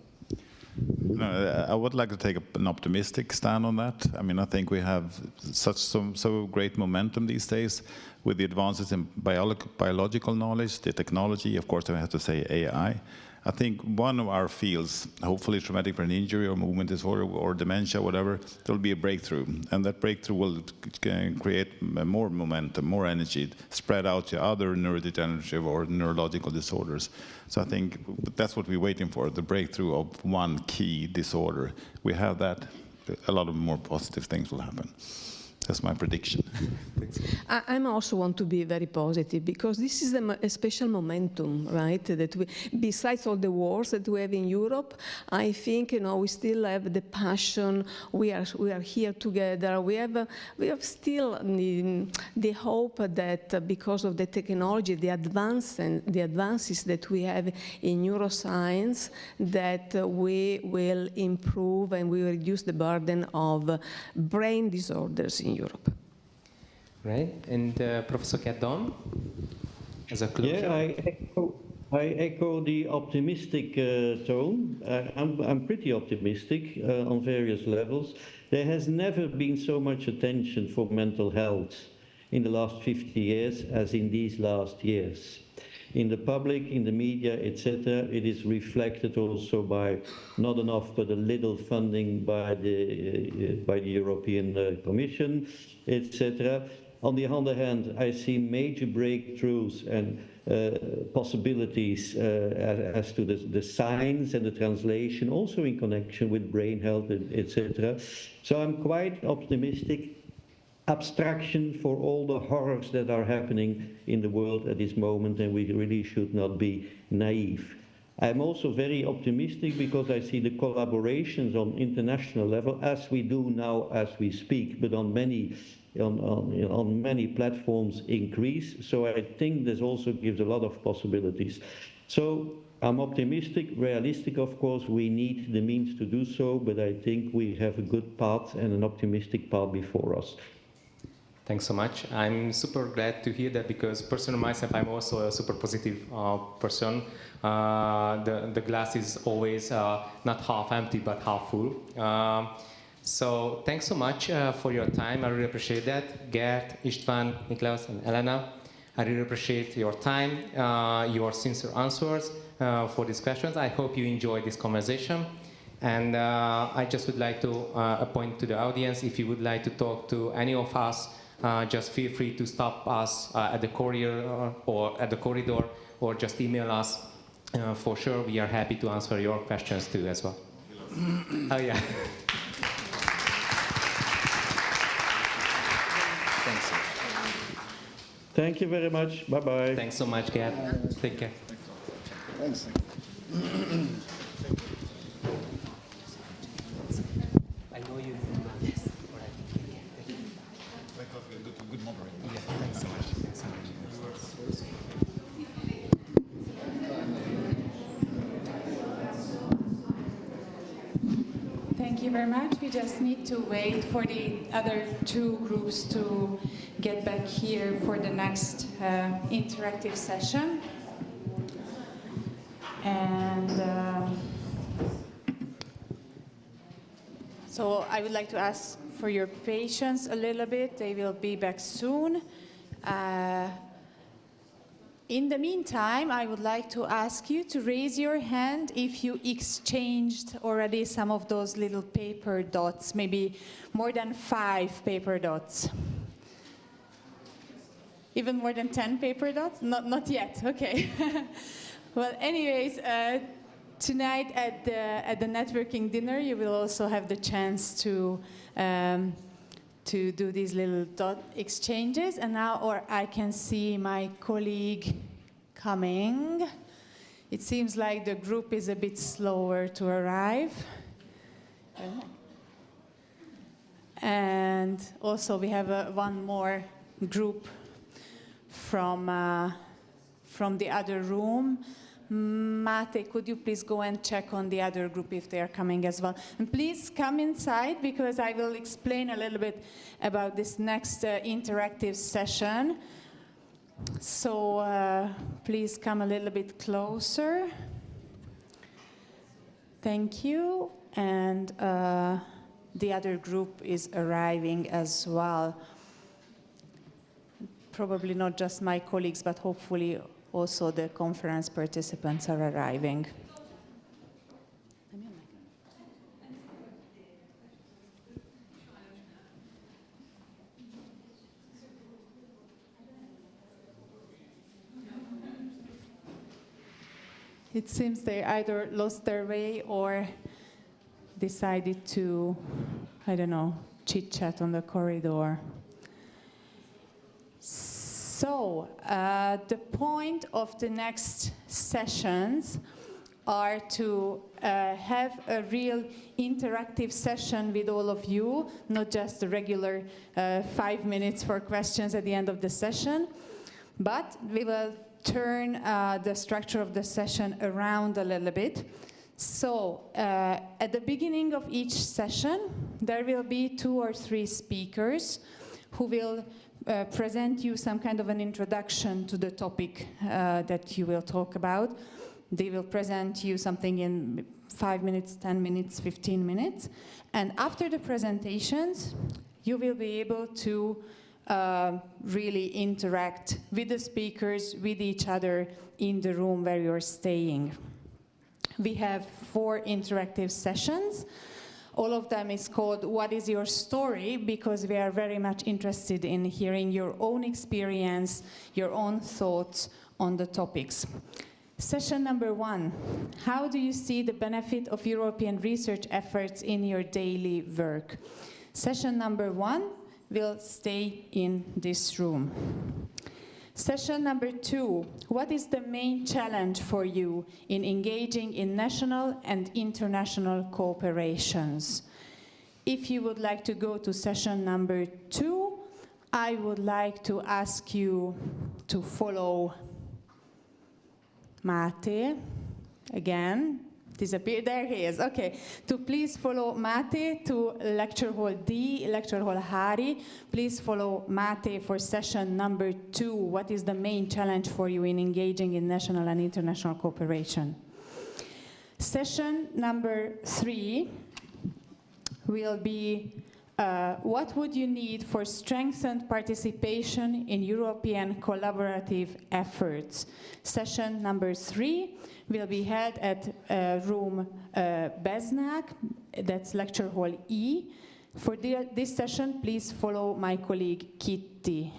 No, I would like to take an optimistic stand on that. I mean, I think we have so great momentum these days with the advances in biological knowledge, the technology, of course I have to say AI. I think one of our fields, hopefully traumatic brain injury or movement disorder or dementia, whatever, there will be a breakthrough. And that breakthrough will create more momentum, more energy, spread out to other neurodegenerative or neurological disorders. So I think that's what we're waiting for, the breakthrough of one key disorder. We have that, a lot of more positive things will happen. That's my prediction. I also want to be very positive, because this is a special momentum, right? That we, besides all the wars that we have in Europe, I think we still have the passion. We are here together. We have still the hope that because of the technology, the advances that we have in neuroscience, that we will improve and we will reduce the burden of brain disorders in Europe. Right, and Professor Cardon, as a closure. Yeah, I echo the optimistic tone. I'm pretty optimistic on various levels. There has never been so much attention for mental health in the last 50 years as in these last years. In the public, in the media, etc., it is reflected also by not enough but a little funding by the European Commission, etc. On the other hand, I see major breakthroughs and possibilities as to the science and the translation, also in connection with brain health, etc. So I'm quite optimistic. Abstraction for all the horrors that are happening in the world at this moment, and we really should not be naive. I'm also very optimistic because I see the collaborations on international level, as we do now as we speak, but on many platforms increase. So I think this also gives a lot of possibilities. So I'm optimistic, realistic, of course. We need the means to do so, but I think we have a good path and an optimistic path before us. Thanks so much. I'm super glad to hear that, because personally myself, I'm also a super positive person. The glass is always not half empty, but half full. So thanks so much for your time. I really appreciate that. Gert, István, Niklaus, and Elena, I really appreciate your time, your sincere answers for these questions. I hope you enjoyed this conversation. And I just would like to point to the audience, if you would like to talk to any of us, just feel free to stop us at the corridor or just email us. For sure, we are happy to answer your questions too as well. Oh yeah. Thanks. Thank you very much. Bye-bye. Thanks so much, Gerd. Take care. Thanks. I know you. Good moderator. Yeah, thanks so much. Thanks so much. Thank you very much. We just need to wait for the other two groups to get back here for the next interactive session. And so I would like to ask for your patience a little bit. They will be back soon. In the meantime, I would like to ask you to raise your hand if you exchanged already some of those little paper dots, maybe more than 5 paper dots. Even more than 10 paper dots? Not yet, okay. Well, anyways, tonight at the networking dinner, you will also have the chance to do these little dot exchanges. And now, I can see my colleague coming. It seems like the group is a bit slower to arrive. And also we have one more group from the other room. Mate, could you please go and check on the other group if they are coming as well? And please come inside, because I will explain a little bit about this next interactive session. So please come a little bit closer. Thank you. And the other group is arriving as well. Probably not just my colleagues, but hopefully also the conference participants are arriving. It seems they either lost their way or decided to, I don't know, chit-chat on the corridor. So, the point of the next sessions are to have a real interactive session with all of you, not just the regular 5 minutes for questions at the end of the session, but we will turn the structure of the session around a little bit. So, at the beginning of each session, there will be 2 or 3 speakers who will present you some kind of an introduction to the topic that you will talk about. They will present you something in 5 minutes, 10 minutes, 15 minutes. And after the presentations, you will be able to really interact with the speakers, with each other in the room where you're staying. We have 4 interactive sessions. All of them is called What is Your Story? Because we are very much interested in hearing your own experience, your own thoughts on the topics. Session number 1, how do you see the benefit of European research efforts in your daily work? Session number 1 will stay in this room. Session number 2, what is the main challenge for you in engaging in national and international cooperations? If you would like to go to session number 2, I would like to ask you to follow Mate again. Disappear. There he is. Okay. To please follow Mate to lecture hall D, lecture hall Hari. Please follow Mate for session number 2. What is the main challenge for you in engaging in national and international cooperation? Session number 3 will be what would you need for strengthened participation in European collaborative efforts? Session number 3 will be held at room Beznak, that's lecture hall E. For this session, please follow my colleague Kitty.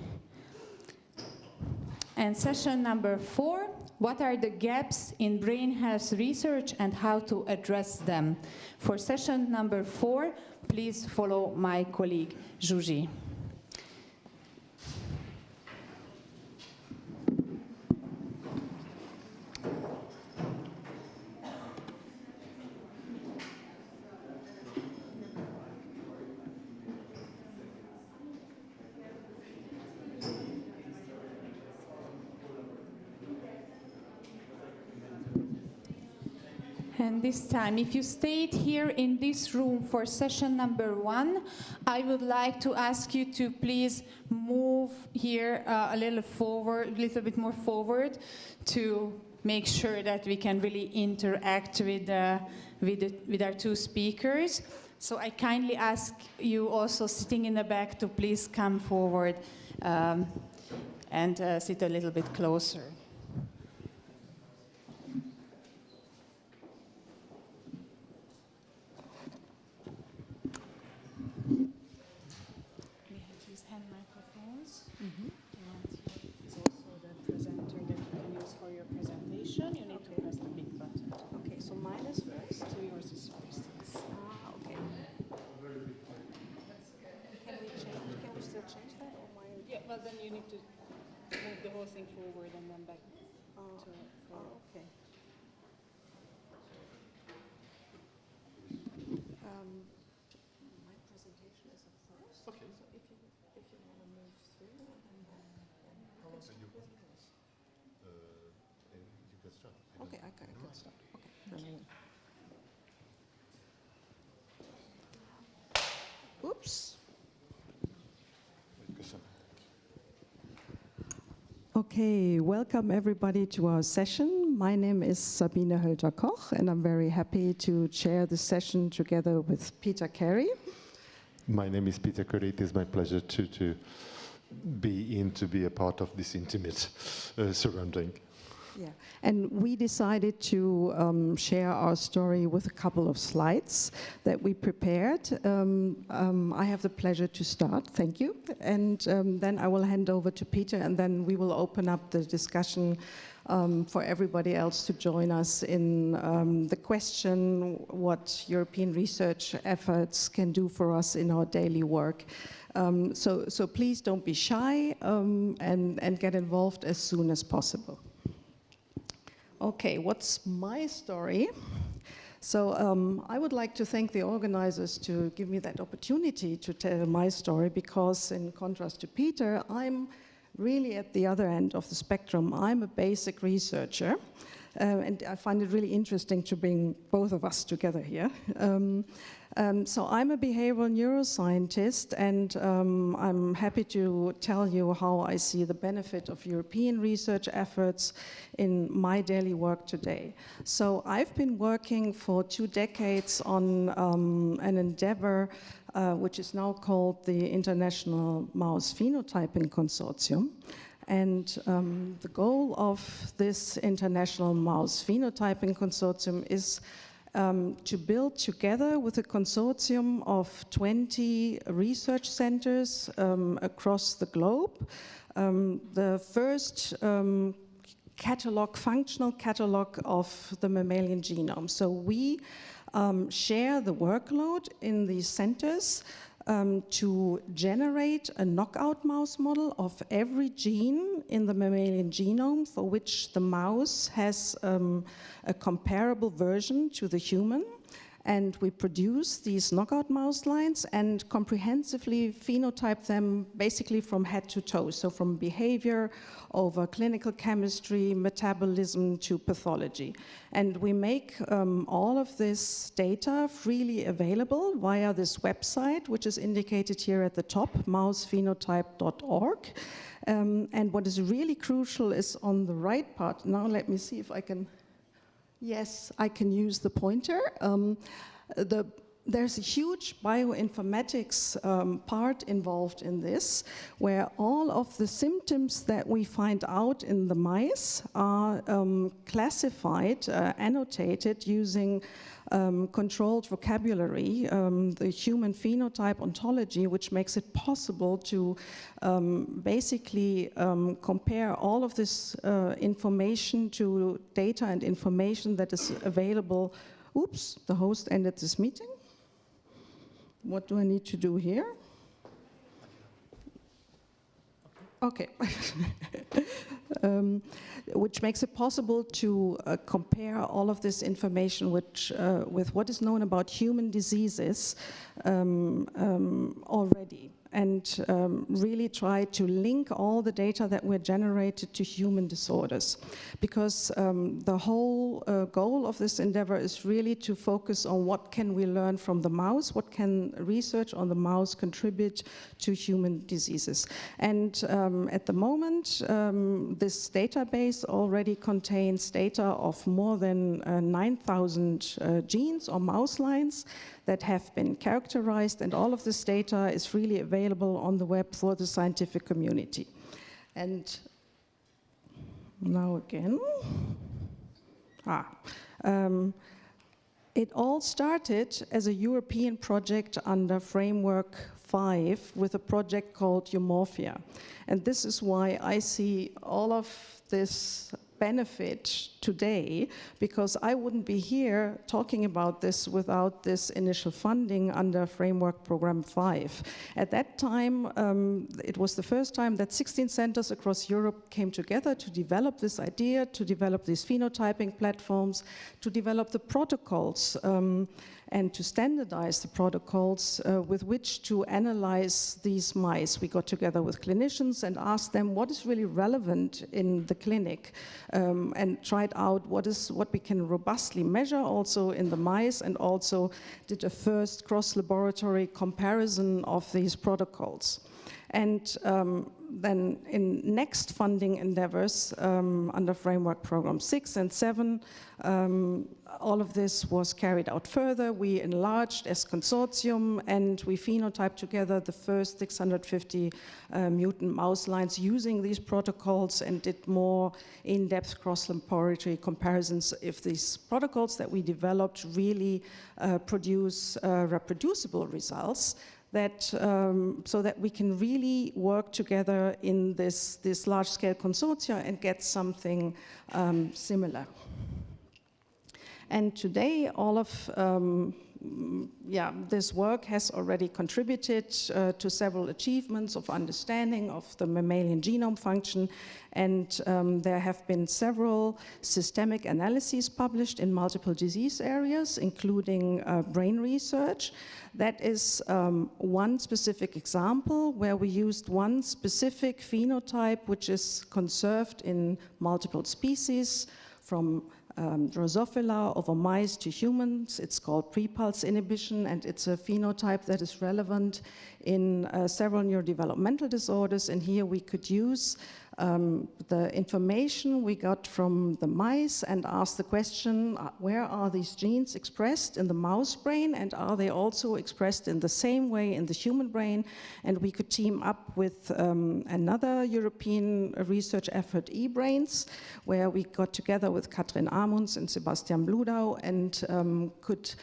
And session number 4, what are the gaps in brain health research and how to address them? For session number 4, please follow my colleague Zsuzsi. And this time, if you stayed here in this room for session number 1, I would like to ask you to please move here a little bit more forward to make sure that we can really interact with our 2 speakers. So I kindly ask you also sitting in the back to please come forward and sit a little bit closer. you need to move the whole thing forward and then back to forward. Okay. My presentation is up first. Okay. So if you want to move through, and then So you can start. Okay, I can start. Okay. Oops. Okay, welcome everybody to our session. My name is Sabine Hölter-Koch, and I'm very happy to chair the session together with Peter Carey. My name is Peter Carey. It is my pleasure to be a part of this intimate surrounding. Yeah, and we decided to share our story with a couple of slides that we prepared. I have the pleasure to start, thank you. And then I will hand over to Peter, and then we will open up the discussion for everybody else to join us in the question what European research efforts can do for us in our daily work. So please don't be shy and get involved as soon as possible. Okay, what's my story? So I would like to thank the organizers to give me that opportunity to tell my story, because in contrast to Peter, I'm really at the other end of the spectrum. I'm a basic researcher, and I find it really interesting to bring both of us together here. So I'm a behavioral neuroscientist, and I'm happy to tell you how I see the benefit of European research efforts in my daily work today. So I've been working for 2 decades on an endeavor which is now called the International Mouse Phenotyping Consortium. And the goal of this International Mouse Phenotyping Consortium is to build together with a consortium of 20 research centers across the globe the first functional catalog of the mammalian genome. So we share the workload in these centers to generate a knockout mouse model of every gene in the mammalian genome for which the mouse has a comparable version to the human. And we produce these knockout mouse lines and comprehensively phenotype them basically from head to toe, so from behavior over clinical chemistry, metabolism to pathology. And we make all of this data freely available via this website, which is indicated here at the top, mousephenotype.org. And what is really crucial is on the right part. Now let me see if I can... Yes, I can use the pointer. There's a huge bioinformatics part involved in this, where all of the symptoms that we find out in the mice are classified, annotated using controlled vocabulary, the human phenotype ontology, which makes it possible to basically compare all of this information to data and information that is available. Oops, the host ended this meeting. What do I need to do here? Okay. Which makes it possible to compare all of this information with what is known about human diseases already, and really try to link all the data that were generated to human disorders. Because the whole goal of this endeavor is really to focus on what can we learn from the mouse, what can research on the mouse contribute to human diseases. And at the moment, this database already contains data of more than 9,000 genes or mouse lines that have been characterized, and all of this data is freely available on the web for the scientific community. And now again, it all started as a European project under Framework 5 with a project called Eumorphia. And this is why I see all of this benefit today, because I wouldn't be here talking about this without this initial funding under Framework Program 5. At that time, it was the first time that 16 centers across Europe came together to develop this idea, to develop these phenotyping platforms, to develop the protocols and to standardize the protocols with which to analyze these mice. We got together with clinicians and asked them what is really relevant in the clinic, and tried out what we can robustly measure also in the mice, and also did a first cross-laboratory comparison of these protocols. And then in next funding endeavors under Framework Program 6 and 7, all of this was carried out further. We enlarged as consortium, and we phenotyped together the first 650 mutant mouse lines using these protocols, and did more in-depth cross-laboratory comparisons if these protocols that we developed really produce reproducible results. That, so that we can really work together in this large-scale consortia and get something similar. And today, all of this work has already contributed to several achievements of understanding of the mammalian genome function, and there have been several systemic analyses published in multiple disease areas, including brain research. That is one specific example where we used one specific phenotype which is conserved in multiple species, from Drosophila over mice to humans. It's called pre-pulse inhibition, and it's a phenotype that is relevant in several neurodevelopmental disorders. And here we could use the information we got from the mice and ask the question, where are these genes expressed in the mouse brain, and are they also expressed in the same way in the human brain? And we could team up with another European research effort, eBrains, where we got together with Katrin Amunds and Sebastian Bludau and could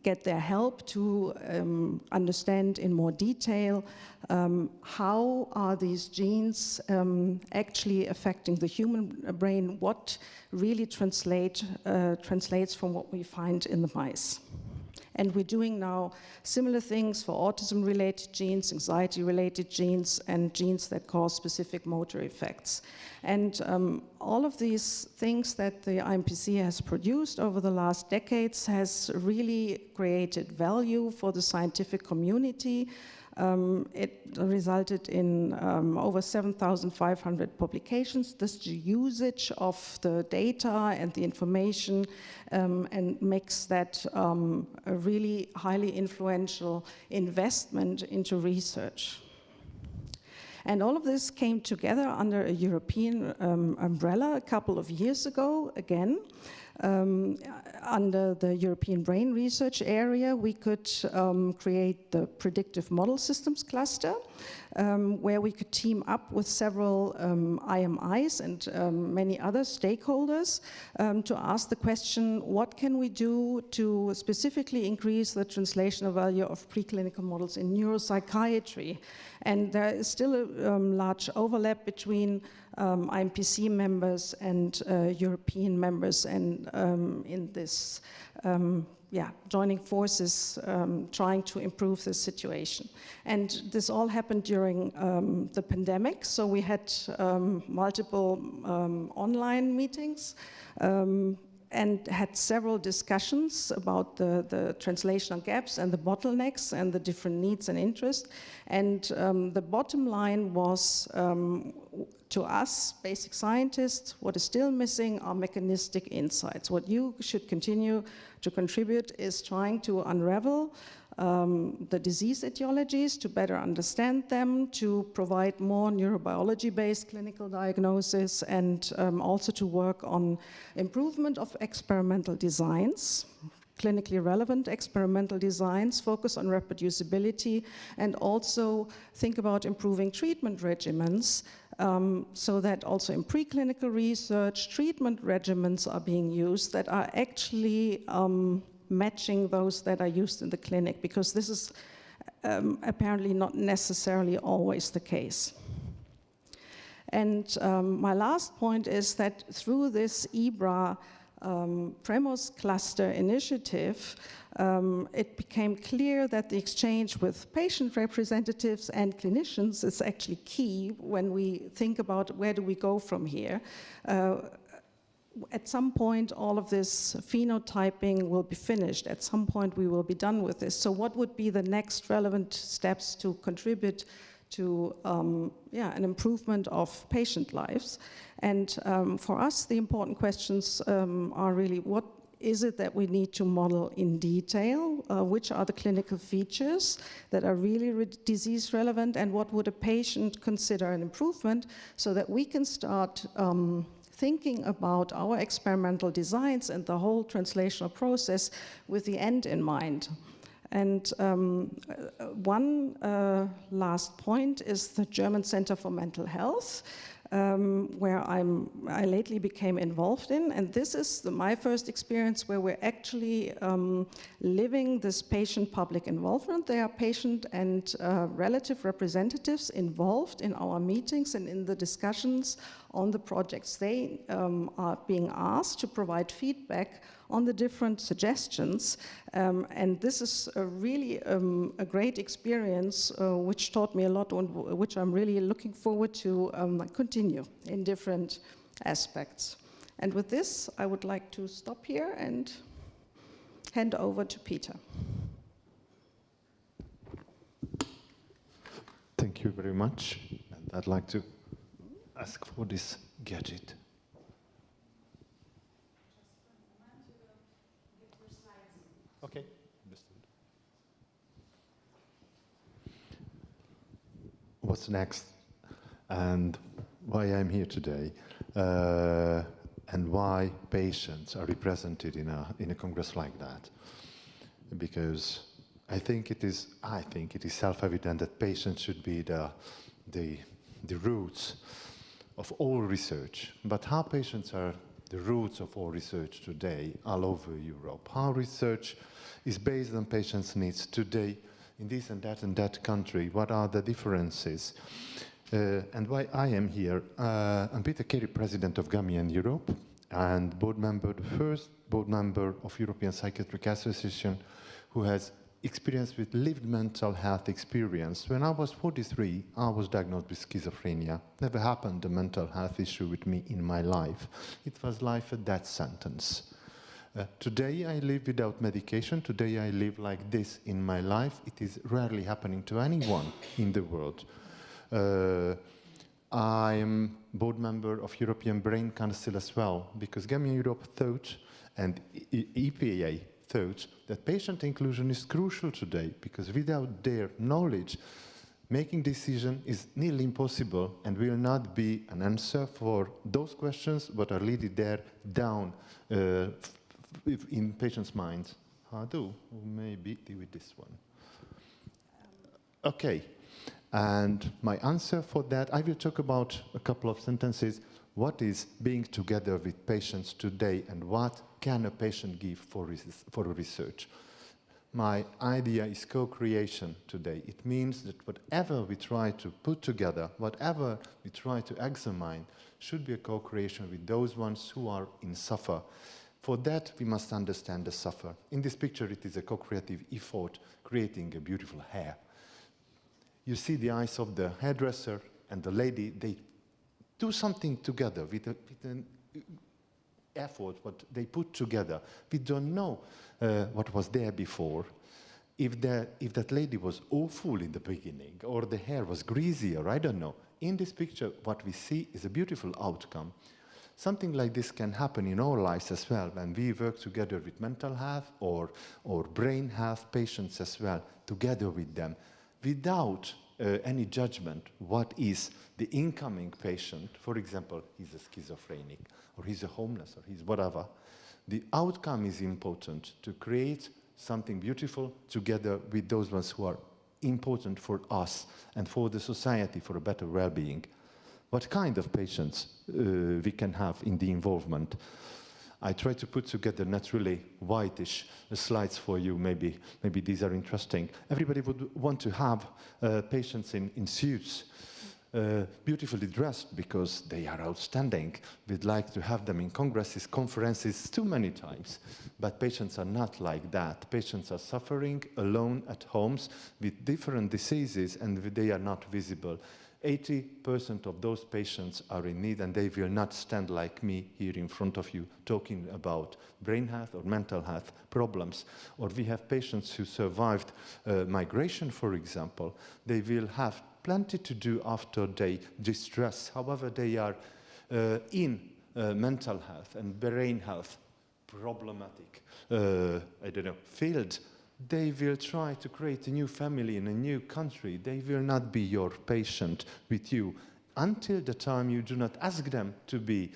get their help to understand in more detail how are these genes actually affecting the human brain, what really translates from what we find in the mice. And we're doing now similar things for autism-related genes, anxiety-related genes, and genes that cause specific motor effects. And all of these things that the IMPC has produced over the last decades has really created value for the scientific community. It resulted in over 7,500 publications. This usage of the data and the information and makes that a really highly influential investment into research. And all of this came together under a European umbrella a couple of years ago, again. Under the European Brain Research Area, we could create the Predictive Model Systems Cluster, where we could team up with several IMIs and many other stakeholders to ask the question, what can we do to specifically increase the translational value of preclinical models in neuropsychiatry? And there is still a large overlap between IMPC members and European members, and in this joining forces, trying to improve the situation. And this all happened during the pandemic, so we had multiple online meetings and had several discussions about the translational gaps and the bottlenecks and the different needs and interests. And the bottom line was, to us, basic scientists, what is still missing are mechanistic insights. What you should continue to contribute is trying to unravel the disease etiologies, to better understand them, to provide more neurobiology-based clinical diagnosis, and also to work on improvement of experimental designs, clinically relevant experimental designs, focus on reproducibility, and also think about improving treatment regimens so that also in preclinical research, treatment regimens are being used that are actually matching those that are used in the clinic, because this is apparently not necessarily always the case. And my last point is that through this IBRA Premos cluster initiative, it became clear that the exchange with patient representatives and clinicians is actually key when we think about where do we go from here. At some point, all of this phenotyping will be finished. At some point, we will be done with this. So what would be the next relevant steps to contribute to an improvement of patient lives? And for us, the important questions are really, what is it that we need to model in detail? Which are the clinical features that are really disease relevant? And what would a patient consider an improvement, so that we can start thinking about our experimental designs and the whole translational process with the end in mind. And one last point is the German Center for Mental Health, where I lately became involved in. And this is my first experience where we're actually living this patient-public involvement. There are patient and relative representatives involved in our meetings and in the discussions on the projects. They are being asked to provide feedback on the different suggestions. And this is really a great experience, which taught me a lot, and which I'm really looking forward to continue in different aspects. And with this, I would like to stop here and hand over to Peter. Thank you very much. And I'd like to ask for this gadget. Okay, understood. What's next, and why I'm here today, and why patients are represented in a congress like that? Because I think it is self-evident that patients should be the roots of all research. But how patients are the roots of all research today all over Europe? How research is based on patients' needs today in this and that country? What are the differences? And why I am here? I'm Peter Carey, President of Gamian Europe, and the first board member of European Psychiatric Association who has experience with lived mental health experience. When I was 43, I was diagnosed with schizophrenia. Never happened a mental health issue with me in my life. It was life a death sentence. Today I live without medication. Today I live like this in my life. It is rarely happening to anyone in the world. I am board member of European Brain Council as well, because Gamian Europe thought, and EPA thought, that patient inclusion is crucial today, because without their knowledge, making decision is nearly impossible and will not be an answer for those questions that are leading there down in patients' minds. How do? Maybe deal with this one. Okay, and my answer for that, I will talk about a couple of sentences. What is being together with patients today, and what can a patient give for research? My idea is co-creation today. It means that whatever we try to put together, whatever we try to examine, should be a co-creation with those ones who are in suffer. For that, we must understand the suffer. In this picture, it is a co-creative effort creating a beautiful hair. You see the eyes of the hairdresser and the lady. They do something together with an effort, what they put together. We don't know what was there before. If that lady was awful in the beginning, or the hair was greasy, or I don't know. In this picture, what we see is a beautiful outcome. Something like this can happen in our lives as well, when we work together with mental health or brain health patients as well, together with them, without any judgment. What is the incoming patient? For example, he's a schizophrenic, or he's a homeless, or he's whatever. The outcome is important to create something beautiful together with those ones who are important for us and for the society, for a better well-being. What kind of patients we can have in the involvement? I try to put together not really whitish slides for you. Maybe these are interesting. Everybody would want to have patients in suits. beautifully dressed because they are outstanding. We'd like to have them in congresses, conferences too many times. But patients are not like that. Patients are suffering alone at homes with different diseases, and they are not visible. 80% of those patients are in need, and they will not stand like me here in front of you talking about brain health or mental health problems. Or we have patients who survived migration, for example. They will have plenty to do after they distress. However, they are in mental health and brain health problematic, field. They will try to create a new family in a new country. They will not be your patient with you until the time you do not ask them to be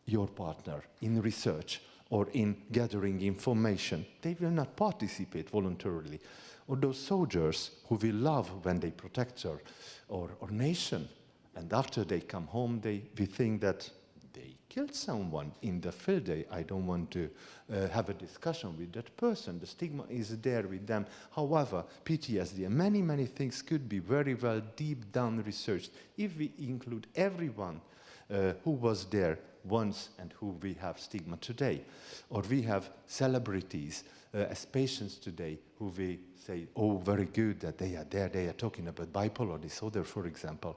your partner in research or in gathering information. They will not participate voluntarily. Or those soldiers who will love when they protect our nation, and after they come home, we think that they killed someone in the field day. I don't want to have a discussion with that person. The stigma is there with them. However, PTSD and many, many things could be very well deep down researched if we include everyone who was there once and who we have stigma today. Or we have celebrities as patients today who we say, oh, very good that they are there, they are talking about bipolar disorder, for example.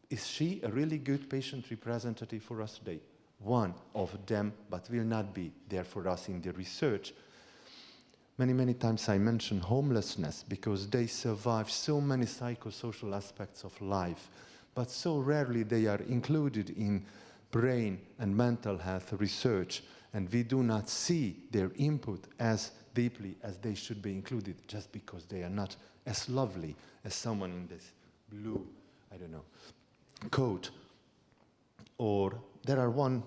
Is she a really good patient representative for us today? One of them, but will not be there for us in the research. Many, many times I mention homelessness because they survive so many psychosocial aspects of life, but so rarely they are included in brain and mental health research, and we do not see their input as deeply as they should be included just because they are not as lovely as someone in this blue, coat. Or there are one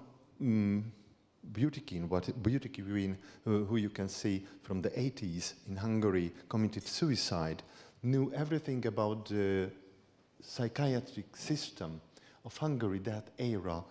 beauty queen who you can see from the 80s in Hungary, committed suicide, knew everything about the psychiatric system of Hungary, that era.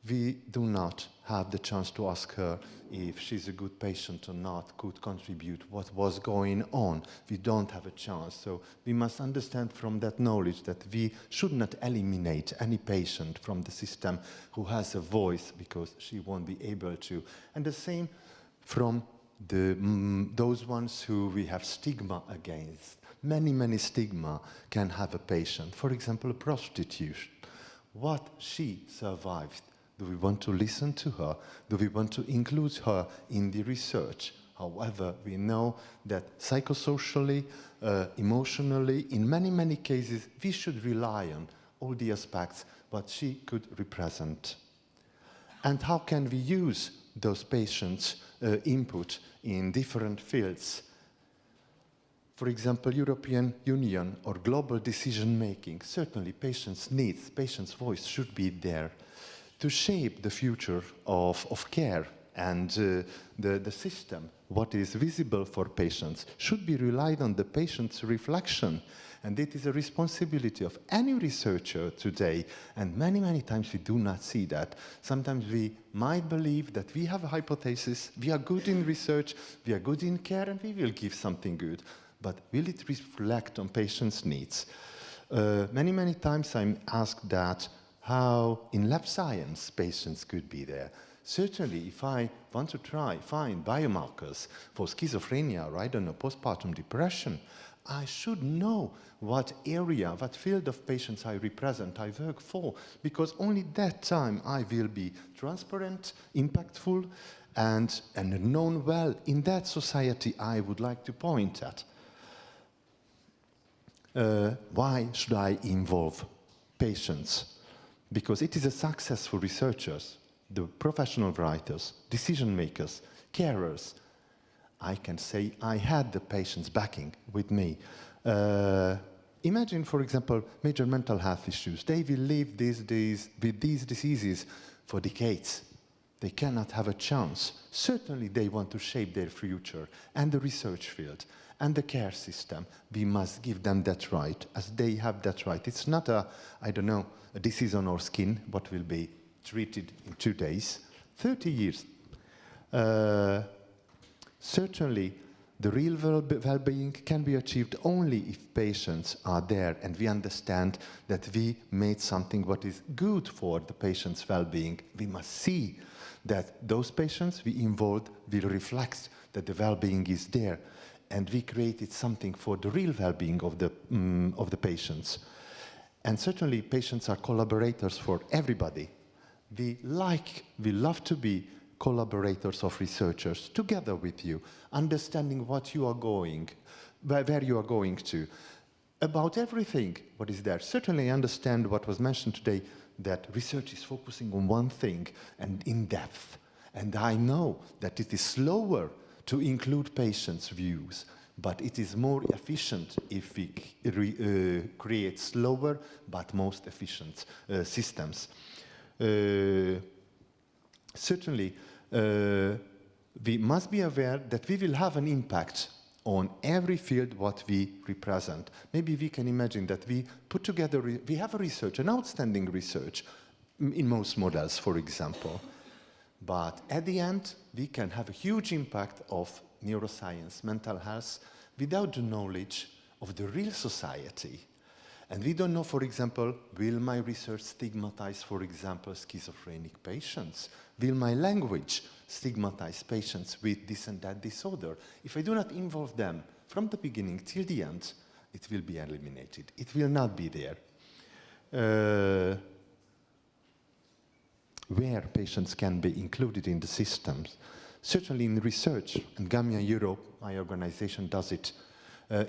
We do not have the chance to ask her if she's a good patient or not, could contribute, what was going on. We don't have a chance. So we must understand from that knowledge that we should not eliminate any patient from the system who has a voice because she won't be able to. And the same from those ones who we have stigma against. Many, many stigma can have a patient. For example, a prostitute. What she survived. Do we want to listen to her? Do we want to include her in the research? However, we know that psychosocially, emotionally, in many, many cases, we should rely on all the aspects what she could represent. And how can we use those patients' input in different fields? For example, European Union or global decision-making, certainly patients' needs, patients' voice should be there. To shape the future of care and the system, what is visible for patients, should be relied on the patient's reflection. And it is a responsibility of any researcher today. And many, many times we do not see that. Sometimes we might believe that we have a hypothesis, we are good in research, we are good in care, and we will give something good. But will it reflect on patients' needs? Many, many times I'm asked that how in lab science patients could be there. Certainly, if I want to find biomarkers for schizophrenia or postpartum depression, I should know what area, what field of patients I represent, I work for, because only that time I will be transparent, impactful, and known well in that society I would like to point at. Why should I involve patients? Because it is the successful researchers, the professional writers, decision makers, carers. I can say I had the patients backing with me. Imagine, for example, major mental health issues. They will live with these diseases for decades. They cannot have a chance. Certainly they want to shape their future, and the research field and the care system. We must give them that right, as they have that right. It's not a disease on our skin, what will be treated in 2 days, 30 years. Certainly, The real well-being can be achieved only if patients are there and we understand that we made something what is good for the patient's well-being. We must see that those patients we involved will reflect that the well-being is there, and we created something for the real well-being of the patients. And certainly patients are collaborators for everybody. We love to be collaborators of researchers together with you, understanding what you are going, where you are going to, about everything what is there. Certainly I understand what was mentioned today, that research is focusing on one thing and in depth. And I know that it is slower to include patients' views, but it is more efficient if we create slower but most efficient systems. Certainly, we must be aware that we will have an impact on every field what we represent. Maybe we can imagine that we put together, we have a research, an outstanding research in most models, for example. But at the end, we can have a huge impact of neuroscience, mental health, without the knowledge of the real society. And we don't know, for example, will my research stigmatize, for example, schizophrenic patients? Will my language stigmatize patients with this and that disorder? If I do not involve them from the beginning till the end, it will be eliminated. It will not be there. Where patients can be included in the systems. Certainly in research, and Gamia Europe, my organization, does it.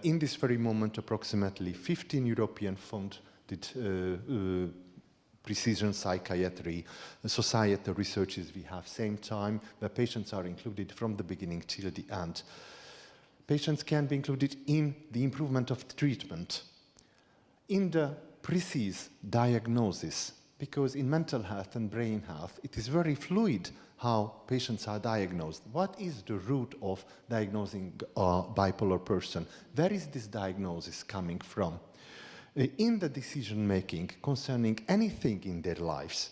In this very moment, approximately 15 European funds did precision psychiatry, societal researches we have same time, where patients are included from the beginning till the end. Patients can be included in the improvement of treatment, in the precise diagnosis, because in mental health and brain health, it is very fluid how patients are diagnosed. What is the root of diagnosing a bipolar person? Where is this diagnosis coming from? In the decision-making concerning anything in their lives,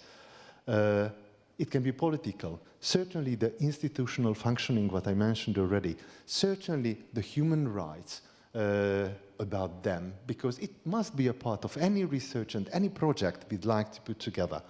it can be political. Certainly the institutional functioning, what I mentioned already. Certainly the human rights about them, because it must be a part of any research and any project we'd like to put together.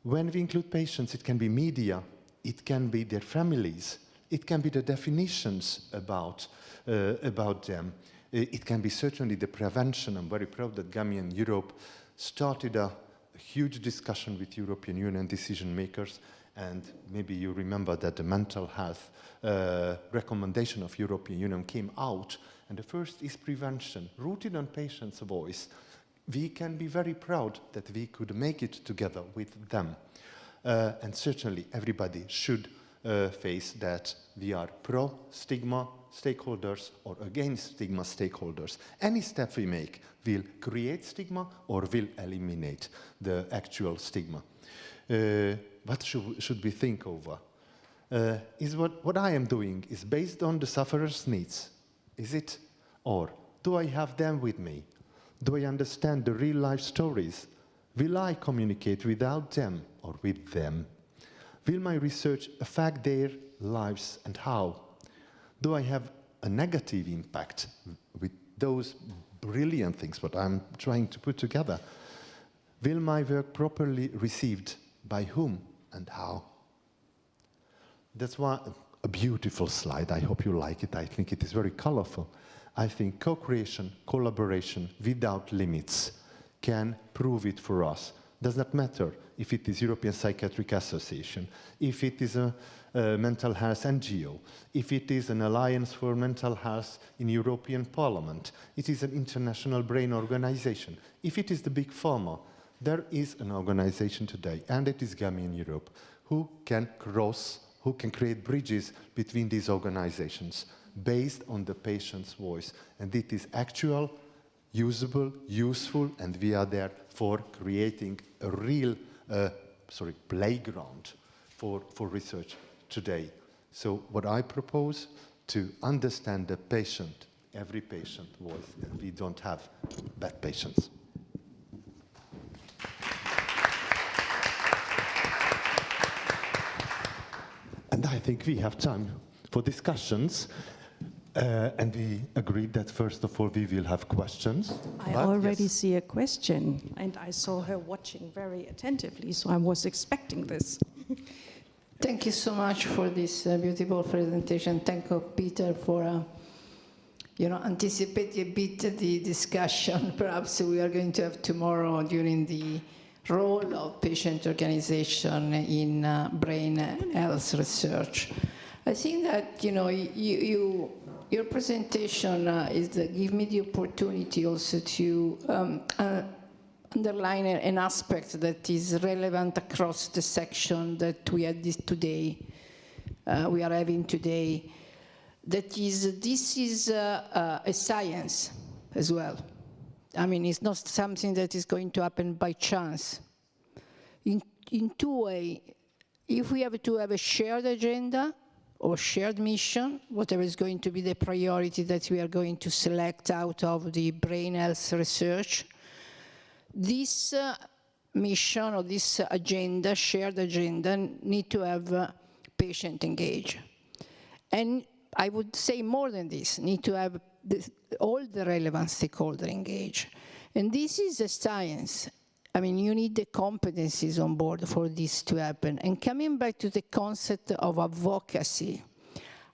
When we include patients, it can be media, it can be their families, it can be the definitions about them. It can be certainly the prevention. I'm very proud that Gamia in Europe started a huge discussion with European Union decision makers, and maybe you remember that the mental health recommendation of European Union came out, and the first is prevention, rooted on patients' voice. We can be very proud that we could make it together with them. And certainly everybody should face that we are pro-stigma stakeholders or against stigma stakeholders. Any step we make will create stigma or will eliminate the actual stigma. What should we think over? Is what I am doing is based on the sufferer's needs? Is it? Or do I have them with me? Do I understand the real life stories? Will I communicate without them or with them? Will my research affect their lives, and how? Do I have a negative impact with those brilliant things what I'm trying to put together? Will my work properly received by whom and how? That's why a beautiful slide. I hope you like it. I think it is very colorful. I think co-creation, collaboration without limits can prove it for us. Does not matter if it is European Psychiatric Association, if it is a mental health NGO, if it is an Alliance for Mental Health in European Parliament, it is an international brain organization, if it is the big pharma. There is an organization today, and it is Gamia in Europe, who can create bridges between these organizations based on the patient's voice. And it is actual, usable, useful, and we are there for creating a real playground for research today. So what I propose, to understand the patient, every patient voice, and we don't have bad patients. And I think we have time for discussions. And we agreed that first of all we will have questions. I already see a question, and I saw her watching very attentively, so I was expecting this. Thank you so much for this beautiful presentation. Thank you, Peter, for anticipating a bit the discussion perhaps we are going to have tomorrow during the role of patient organization in brain health research. I think that your presentation give me the opportunity also to underline an aspect that is relevant across the section that we had today. We are having today. That is, this is a science as well. I mean, it's not something that is going to happen by chance. In two ways, if we have to have a shared agenda or shared mission, whatever is going to be the priority that we are going to select out of the brain health research, this mission or this agenda, shared agenda, need to have patient engaged. And I would say more than this, need to have all the relevant stakeholders engaged. And this is a science. I mean, you need the competencies on board for this to happen. And coming back to the concept of advocacy,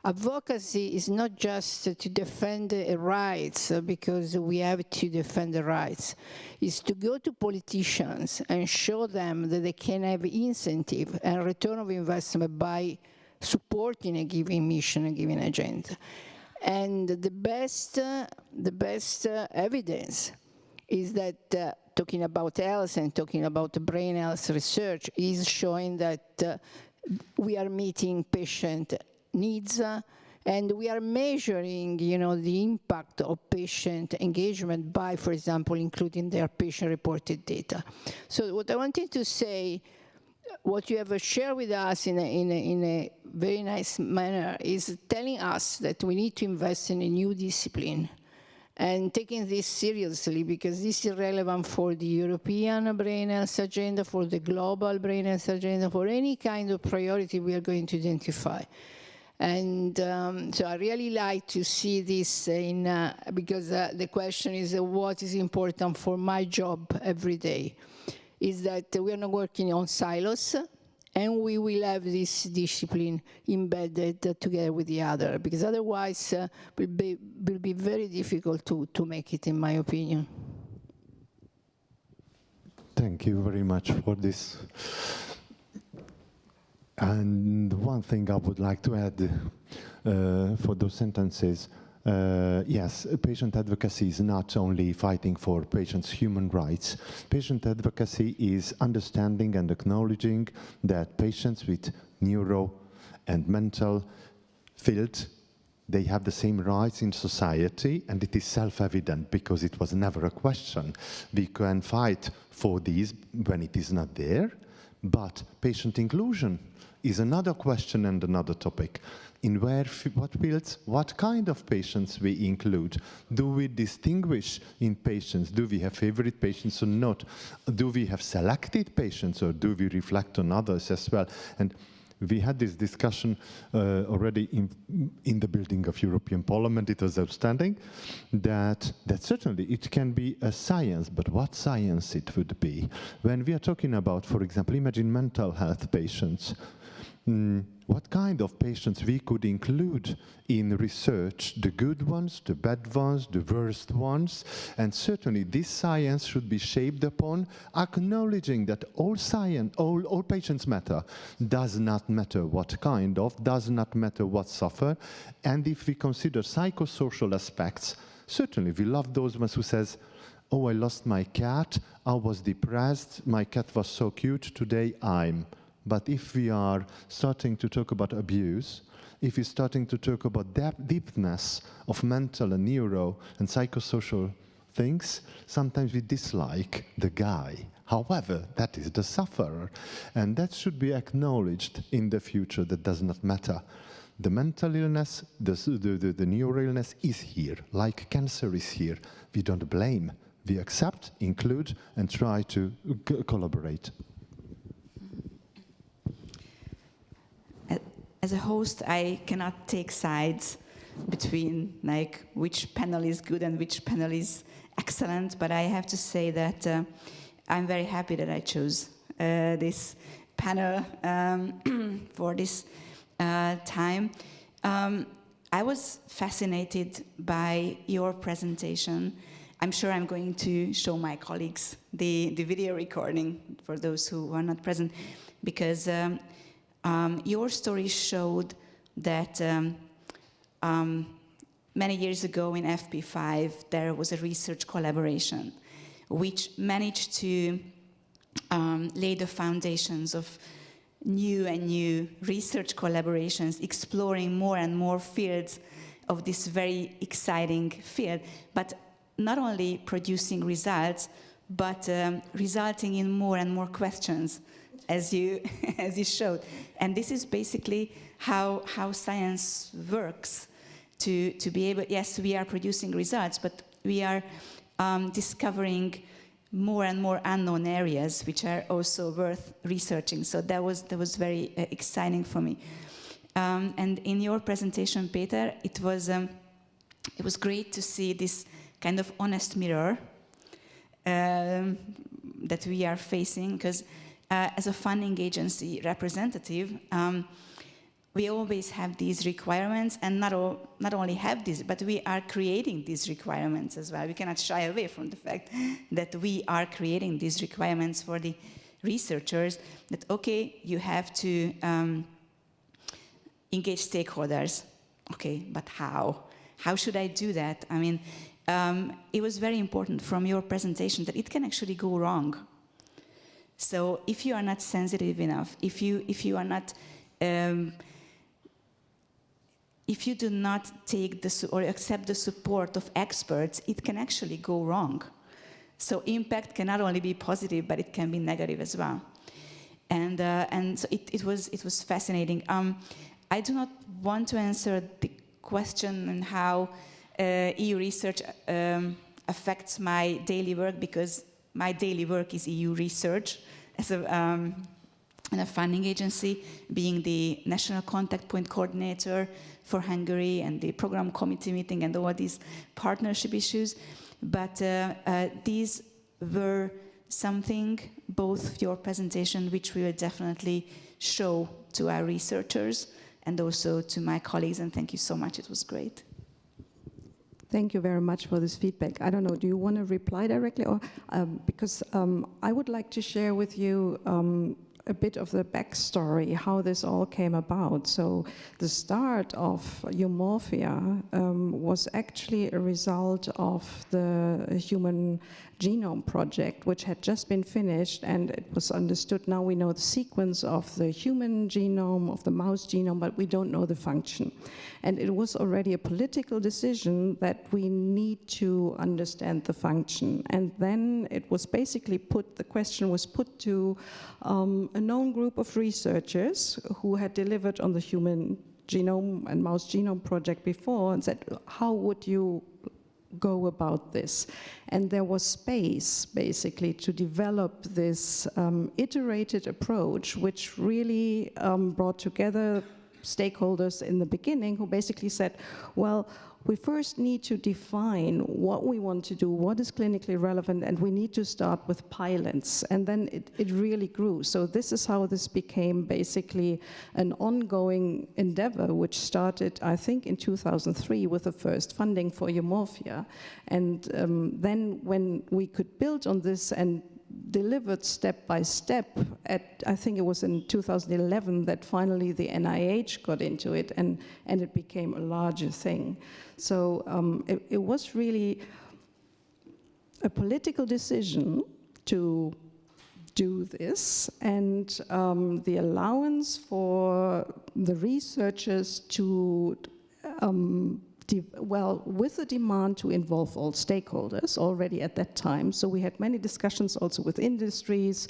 advocacy is not just to defend rights because we have to defend the rights. It's to go to politicians and show them that they can have incentive and return of investment by supporting a given mission, a given agenda. And the best evidence is that talking about health and talking about brain health research is showing that we are meeting patient needs and we are measuring, the impact of patient engagement by, for example, including their patient-reported data. So what I wanted to say, what you have shared with us in a very nice manner is telling us that we need to invest in a new discipline and taking this seriously because this is relevant for the European brain health agenda, for the global brain health agenda, for any kind of priority we are going to identify. And so I really like to see this because the question is what is important for my job every day, is that we are not working on silos, and we will have this discipline embedded together with the other, because otherwise will be very difficult to make it, in my opinion. Thank you very much for this. And one thing I would like to add for those sentences, yes, patient advocacy is not only fighting for patients' human rights. Patient advocacy is understanding and acknowledging that patients with neuro and mental field, they have the same rights in society, and it is self-evident because it was never a question. We can fight for these when it is not there, but patient inclusion is another question and another topic. In what fields, what kind of patients we include? Do we distinguish in patients? Do we have favorite patients or not? Do we have selected patients, or do we reflect on others as well? And we had this discussion already in the building of European Parliament. It was outstanding that certainly it can be a science, but what science it would be? When we are talking about, for example, imagine mental health patients, what kind of patients we could include in research, the good ones, the bad ones, the worst ones, and certainly this science should be shaped upon acknowledging that all science, all patients matter, does not matter what kind of, does not matter what suffer, and if we consider psychosocial aspects, certainly we love those ones who says, oh, I lost my cat, I was depressed, my cat was so cute, today I'm. But if we are starting to talk about abuse, if we're starting to talk about deepness of mental and neuro and psychosocial things, sometimes we dislike the guy. However, that is the sufferer. And that should be acknowledged in the future. That does not matter. The mental illness, the neuro illness is here, like cancer is here. We don't blame. We accept, include, and try to collaborate. as a host, I cannot take sides between like which panel is good and which panel is excellent, but I have to say that I'm very happy that I chose this panel for this time. I was fascinated by your presentation. I'm sure I'm going to show my colleagues the video recording for those who are not present, because your story showed that many years ago in FP5 there was a research collaboration which managed to lay the foundations of new research collaborations, exploring more and more fields of this very exciting field, but not only producing results, but resulting in more and more questions, as you as you showed. And this is basically how science works. To be able, yes, we are producing results, but we are discovering more and more unknown areas which are also worth researching. So that was very exciting for me. And in your presentation, Peter, it was great to see this kind of honest mirror that we are facing, because as a funding agency representative, we always have these requirements, and not only have these, but we are creating these requirements as well. We cannot shy away from the fact that we are creating these requirements for the researchers, that, okay, you have to engage stakeholders. Okay, but how? How should I do that? I mean, it was very important from your presentation that it can actually go wrong. So if you are not sensitive enough, if you are not if you do not take or accept the support of experts, it can actually go wrong. So impact can not only be positive, but it can be negative as well. And so it was fascinating. I do not want to answer the question on how EU research affects my daily work, because my daily work is EU research as a funding agency, being the national contact point coordinator for Hungary and the program committee meeting and all these partnership issues. But these were something, both your presentation, which we will definitely show to our researchers and also to my colleagues, and thank you so much, it was great. Thank you very much for this feedback. I don't know, do you want to reply directly? Or because I would like to share with you a bit of the backstory, how this all came about. So the start of Eumorphia was actually a result of the Human Genome Project, which had just been finished, and it was understood, now we know the sequence of the human genome, of the mouse genome, but we don't know the function. And it was already a political decision that we need to understand the function. And then it was basically the question was put to a known group of researchers who had delivered on the human genome and mouse genome project before, and said, how would you go about this? And there was space basically to develop this iterated approach, which really brought together stakeholders in the beginning, who basically said, well, we first need to define what we want to do, what is clinically relevant, and we need to start with pilots. And then it really grew. So this is how this became basically an ongoing endeavor, which started, I think, in 2003 with the first funding for Eumorphia. And then when we could build on this and delivered step by step, I think it was in 2011 that finally the NIH got into it, and it became a larger thing. So it was really a political decision to do this, and the allowance for the researchers to with the demand to involve all stakeholders already at that time. So we had many discussions also with industries,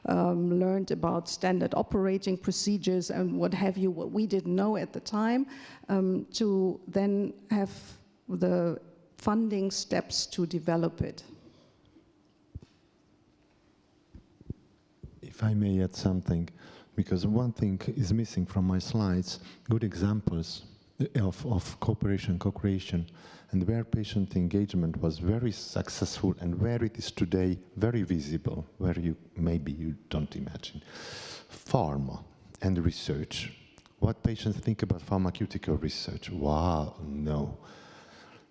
learned about standard operating procedures and what have you, what we didn't know at the time, to then have the funding steps to develop it. If I may add something, because one thing is missing from my slides, good examples of cooperation, co-creation, and where patient engagement was very successful and where it is today very visible, where maybe you don't imagine. Pharma and research. What patients think about pharmaceutical research? Wow, no.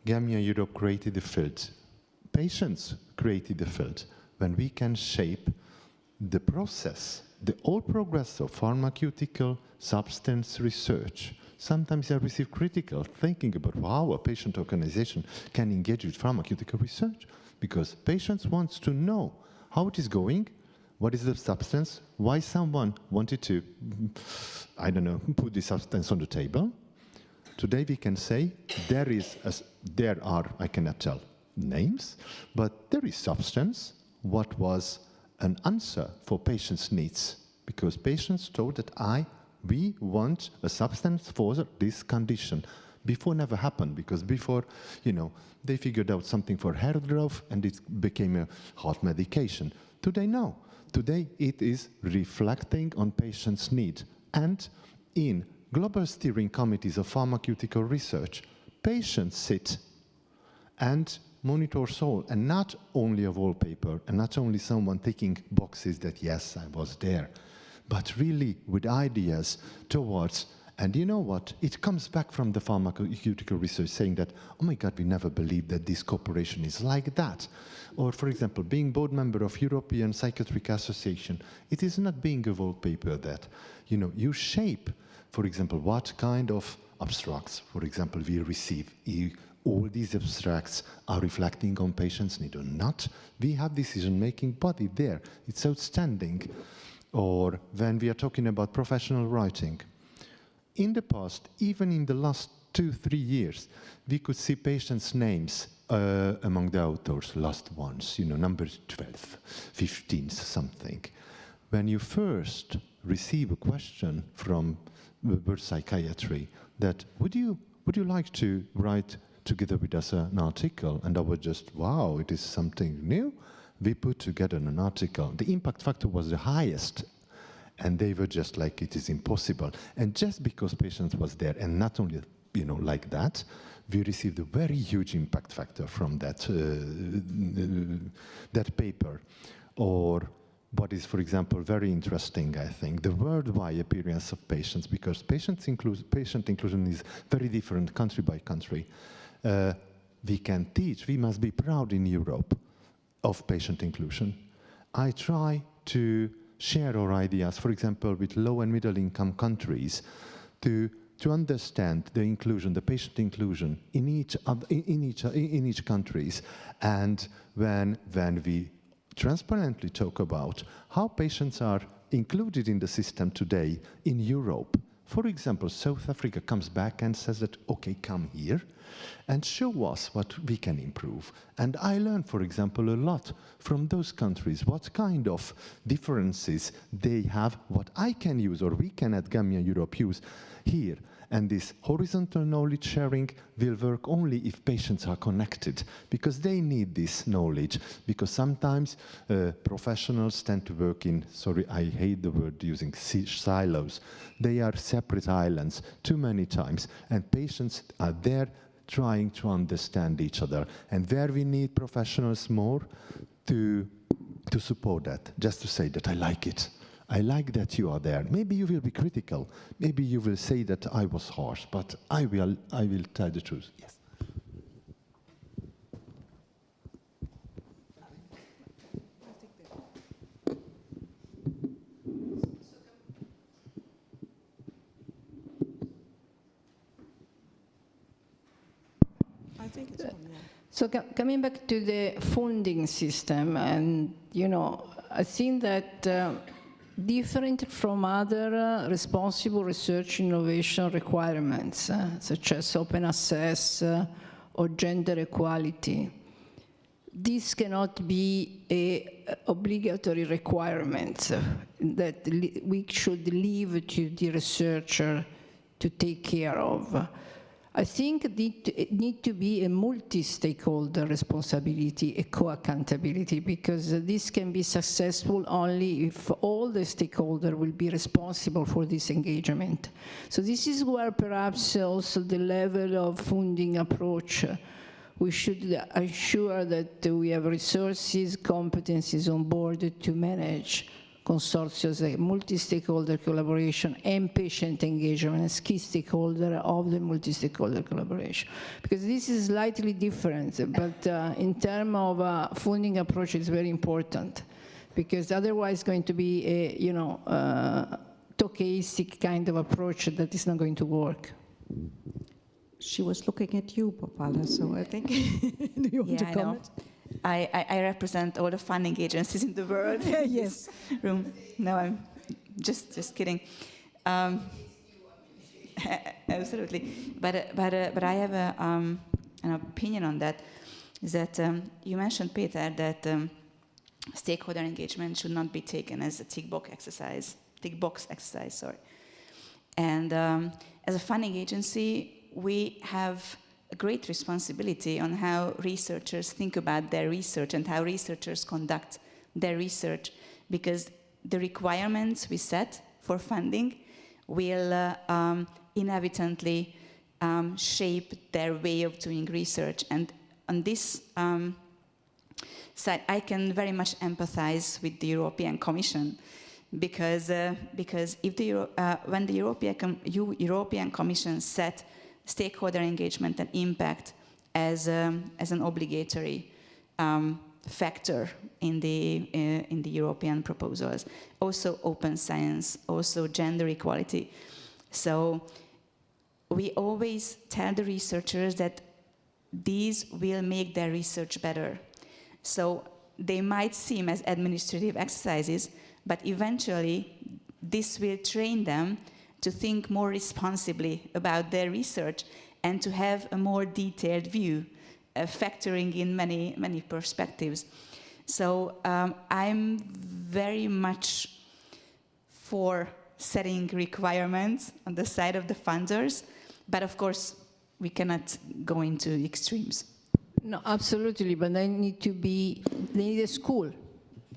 Gamia Europe created the field. Patients created the field. When we can shape the process, the whole progress of pharmaceutical substance research. Sometimes I receive critical thinking about how a patient organization can engage with pharmaceutical research, because patients want to know how it is going, what is the substance, why someone wanted to, I don't know, put this substance on the table. Today we can say there are, I cannot tell names, but there is substance, what was an answer for patients' needs, because patients told that we want a substance for this condition. Before never happened, because before, they figured out something for hair growth and it became a hot medication. Today, no. Today, it is reflecting on patients' need. And in global steering committees of pharmaceutical research, patients sit and monitor soul, and not only a wallpaper, and not only someone ticking boxes that, yes, I was there, but really with ideas towards, and you know what, it comes back from the pharmaceutical research saying that, oh my God, we never believed that this cooperation is like that. Or for example, being board member of European Psychiatric Association, it is not being a wallpaper that, you shape, for example, what kind of abstracts, for example, we receive. All these abstracts are reflecting on patients' need or not. We have decision-making body there. It's outstanding. Or when we are talking about professional writing. In the past, even in the last 2-3 years, we could see patients' names among the authors, last ones, number 12, 15, something. When you first receive a question from birth psychiatry that, would you like to write together with us an article? And I was just, wow, it is something new. We put together an article. The impact factor was the highest. And they were just like, it is impossible. And just because patients was there, and not only, like that, we received a very huge impact factor from that, that paper. Or what is, for example, very interesting, I think, the worldwide appearance of patients, because patient inclusion is very different country by country. We can teach, we must be proud in Europe of patient inclusion. I try to share our ideas, for example, with low and middle income countries, to understand the inclusion, the patient inclusion in each countries. And when we transparently talk about how patients are included in the system today in Europe, for example, South Africa comes back and says that, okay, come here and show us what we can improve. And I learned, for example, a lot from those countries, what kind of differences they have, what I can use or we can at Gamia Europe use here. And this horizontal knowledge sharing will work only if patients are connected, because they need this knowledge. Because sometimes professionals tend to work in, sorry, I hate the word using silos. They are separate islands too many times, and patients are there trying to understand each other. And where we need professionals more to support that, just to say that I like it. I like that you are there. Maybe you will be critical. Maybe you will say that I was harsh, but I will tell the truth. Yes. I think it's on, yeah. So coming back to the funding system, and I think that different from other responsible research innovation requirements, such as open access or gender equality, this cannot be an obligatory requirement that we should leave to the researcher to take care of. I think it need to be a multi-stakeholder responsibility, a co-accountability, because this can be successful only if all the stakeholders will be responsible for this engagement. So this is where perhaps also the level of funding approach, we should ensure that we have resources, competencies on board to manage consortia, multi-stakeholder collaboration, and patient engagement as key stakeholder of the multi-stakeholder collaboration. Because this is slightly different, but in terms of funding approach, it's very important. Because otherwise, it's going to be a, stochastic kind of approach that is not going to work. She was looking at you, Popala, so I think, do you want to comment? I represent all the funding agencies in the world. Yes. Room. No, I'm just kidding. Absolutely. But I have an opinion on that. Is that you mentioned, Peter, that stakeholder engagement should not be taken as a tick box exercise. Sorry. And as a funding agency, we have a great responsibility on how researchers think about their research and how researchers conduct their research, because the requirements we set for funding will inevitably shape their way of doing research. And on this side, I can very much empathize with the European Commission, because if when the European Commission set stakeholder engagement and impact as an obligatory factor in the European proposals, also open science, also gender equality. So we always tell the researchers that these will make their research better. So they might seem as administrative exercises, but eventually this will train them to think more responsibly about their research and to have a more detailed view, factoring in many perspectives. So I'm very much for setting requirements on the side of the funders, but of course we cannot go into extremes. No, absolutely, but they need a school.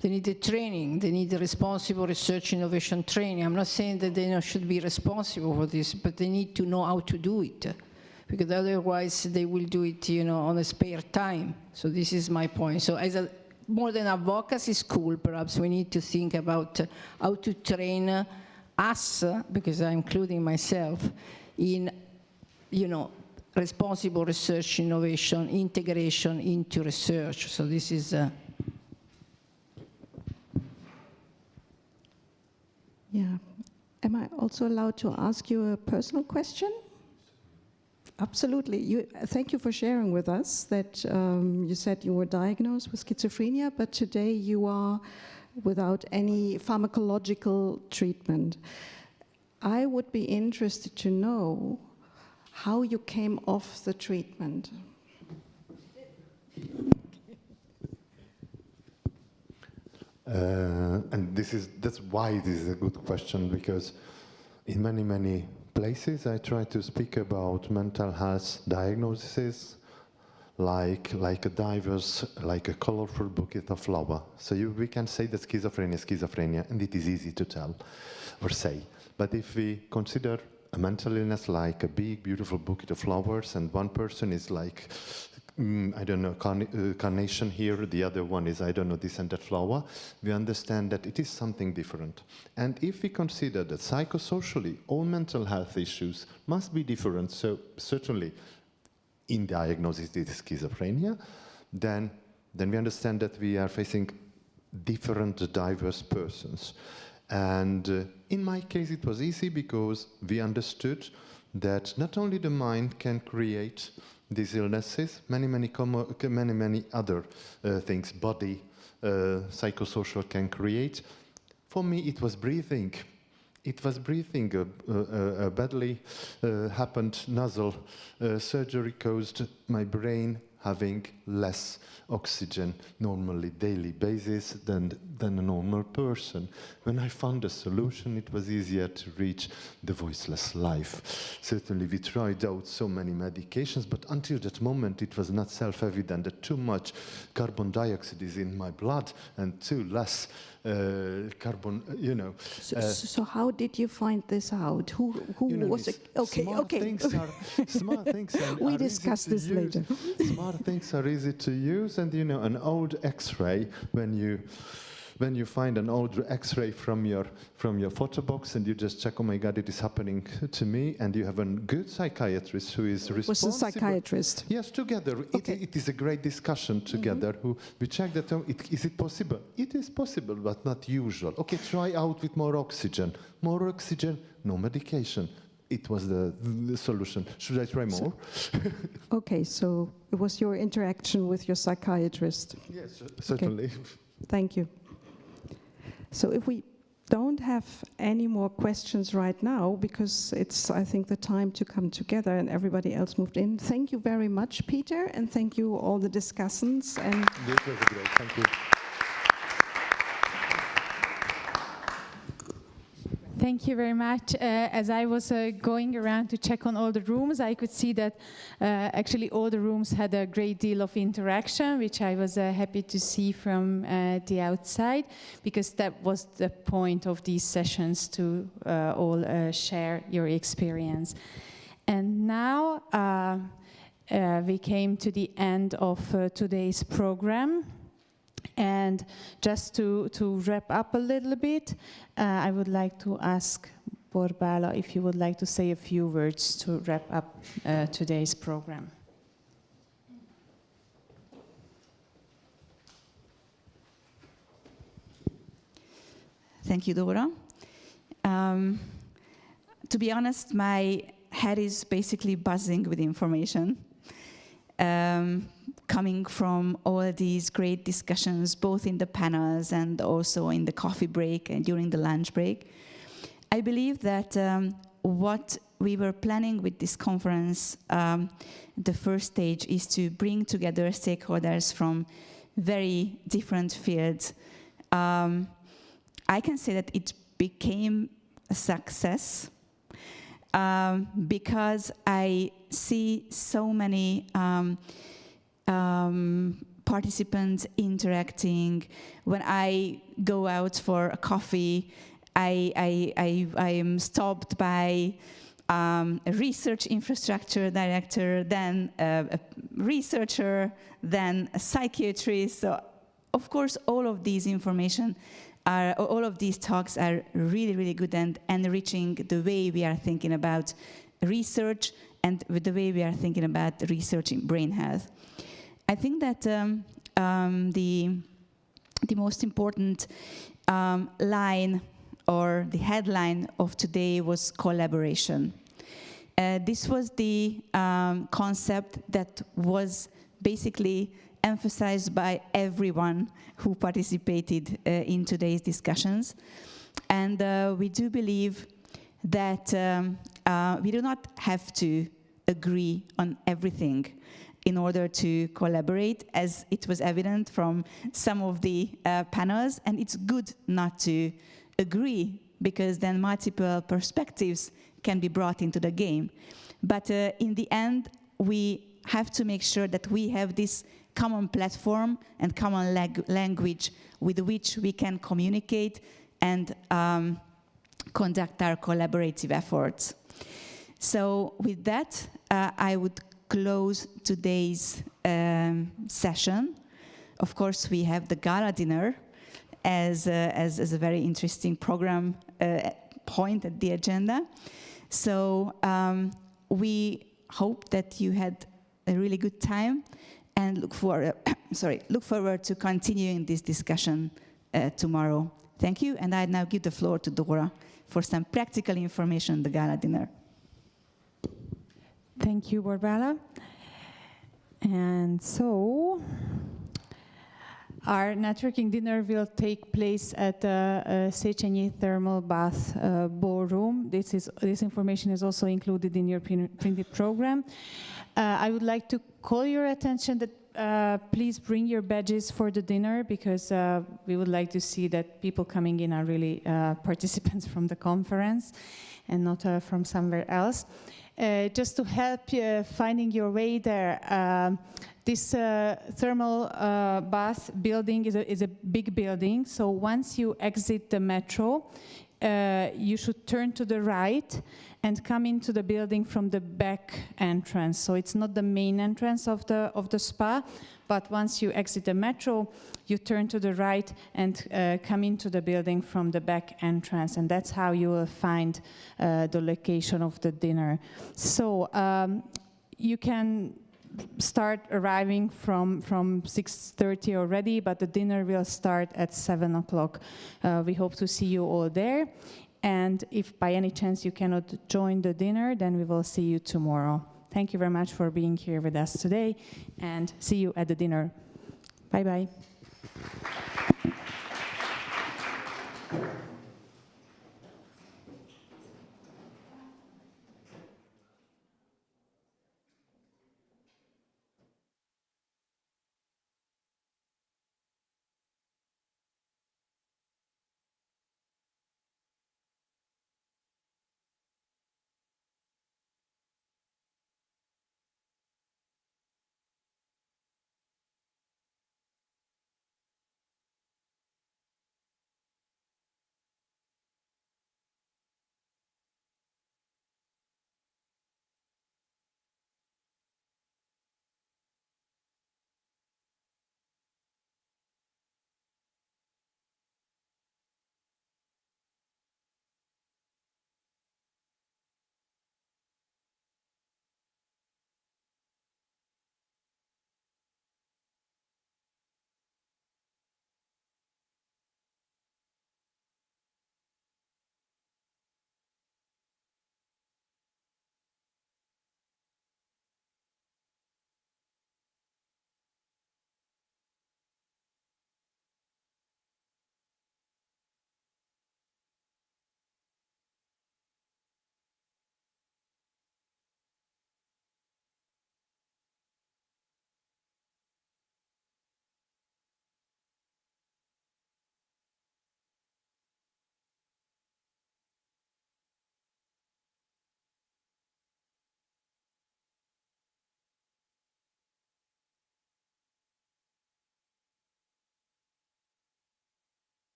They need the training, they need the responsible research innovation training. I'm not saying that they should be responsible for this, but they need to know how to do it, because otherwise they will do it, on a spare time. So this is my point. So as more than advocacy school, perhaps we need to think about how to train us, because I'm including myself, in, responsible research innovation, integration into research. So this is... Yeah. Am I also allowed to ask you a personal question? Absolutely. Thank you for sharing with us that you said you were diagnosed with schizophrenia, but today you are without any pharmacological treatment. I would be interested to know how you came off the treatment. And that's why this is a good question, because in many places I try to speak about mental health diagnoses like a diverse, like a colorful bouquet of flower. So we can say that schizophrenia, and it is easy to tell or say. But if we consider a mental illness like a big, beautiful bouquet of flowers, and one person is like, I don't know, carnation here, the other one is, I don't know, this and that flower, we understand that it is something different. And if we consider that psychosocially, all mental health issues must be different, so certainly in diagnosis it is schizophrenia, then we understand that we are facing different, diverse persons. And in my case, it was easy because we understood that not only the mind can create these illnesses, many other things, body, psychosocial can create. For me, it was breathing. It was breathing. A badly happened nasal surgery caused my brain having less oxygen normally daily basis than than a normal person. When I found a solution, it was easier to reach the voiceless life. Certainly, we tried out so many medications, but until that moment, it was not self-evident that too much carbon dioxide is in my blood and too less carbon, you know. So how did you find this out? Who was it? Okay, Smart things are we discuss this later. Smart things are easy to use, and you know, an old X-ray, when you find an old X-ray from your photo box and you just check, oh my God, it is happening to me, and you have a good psychiatrist who is responsible. Was a psychiatrist? Yes, together. Okay. It is a great discussion together. We check that, is it possible? It is possible, but not usual. Okay, try out with more oxygen. More oxygen, no medication. It was the solution. Should I try more? Okay, so it was your interaction with your psychiatrist. Yes, certainly. Okay. Thank you. So if we don't have any more questions right now, because it's, I think, the time to come together and everybody else moved in. Thank you very much, Peter, and thank you all the discussants. And this was great. Thank you. Thank you very much. As I was going around to check on all the rooms, I could see that actually all the rooms had a great deal of interaction, which I was happy to see from the outside, because that was the point of these sessions, to all share your experience. And now we came to the end of today's program. And just to wrap up a little bit, I would like to ask Borbála if you would like to say a few words to wrap up today's program. Thank you, Dora. To be honest, my head is basically buzzing with information. Coming from all these great discussions, both in the panels and also in the coffee break and during the lunch break. I believe that what we were planning with this conference, the first stage, is to bring together stakeholders from very different fields. I can say that it became a success because I see so many participants interacting. When I go out for a coffee, I am stopped by a research infrastructure director, then a researcher, then a psychiatrist. So, of course, all of these talks are really, really good and enriching the way we are thinking about research and with the way we are thinking about research in brain health. I think that the most important line or the headline of today was collaboration. This was the concept that was basically emphasized by everyone who participated in today's discussions. And we do believe that we do not have to agree on everything in order to collaborate, as it was evident from some of the panels. And it's good not to agree, because then multiple perspectives can be brought into the game. But in the end, we have to make sure that we have this common platform and common language with which we can communicate and conduct our collaborative efforts. So with that, I would close today's session. Of course, we have the gala dinner as a very interesting program point at the agenda. So we hope that you had a really good time and look forward to continuing this discussion tomorrow. Thank you, and I now give the floor to Dora for some practical information on the gala dinner. Thank you, Borbála. And so, our networking dinner will take place at the Széchenyi Thermal Bath Ballroom. This information is also included in your printed program. I would like to call your attention that please bring your badges for the dinner, because we would like to see that people coming in are really participants from the conference and not from somewhere else. Just to help you finding your way there, this thermal bath building is a big building. So once you exit the metro, you should turn to the right and come into the building from the back entrance. So it's not the main entrance of the spa, but once you exit the metro, you turn to the right and come into the building from the back entrance, and that's how you will find the location of the dinner. So you can start arriving from 6:30 already, but the dinner will start at 7 o'clock. We hope to see you all there. And if by any chance you cannot join the dinner, then we will see you tomorrow. Thank you very much for being here with us today, and see you at the dinner. Bye-bye.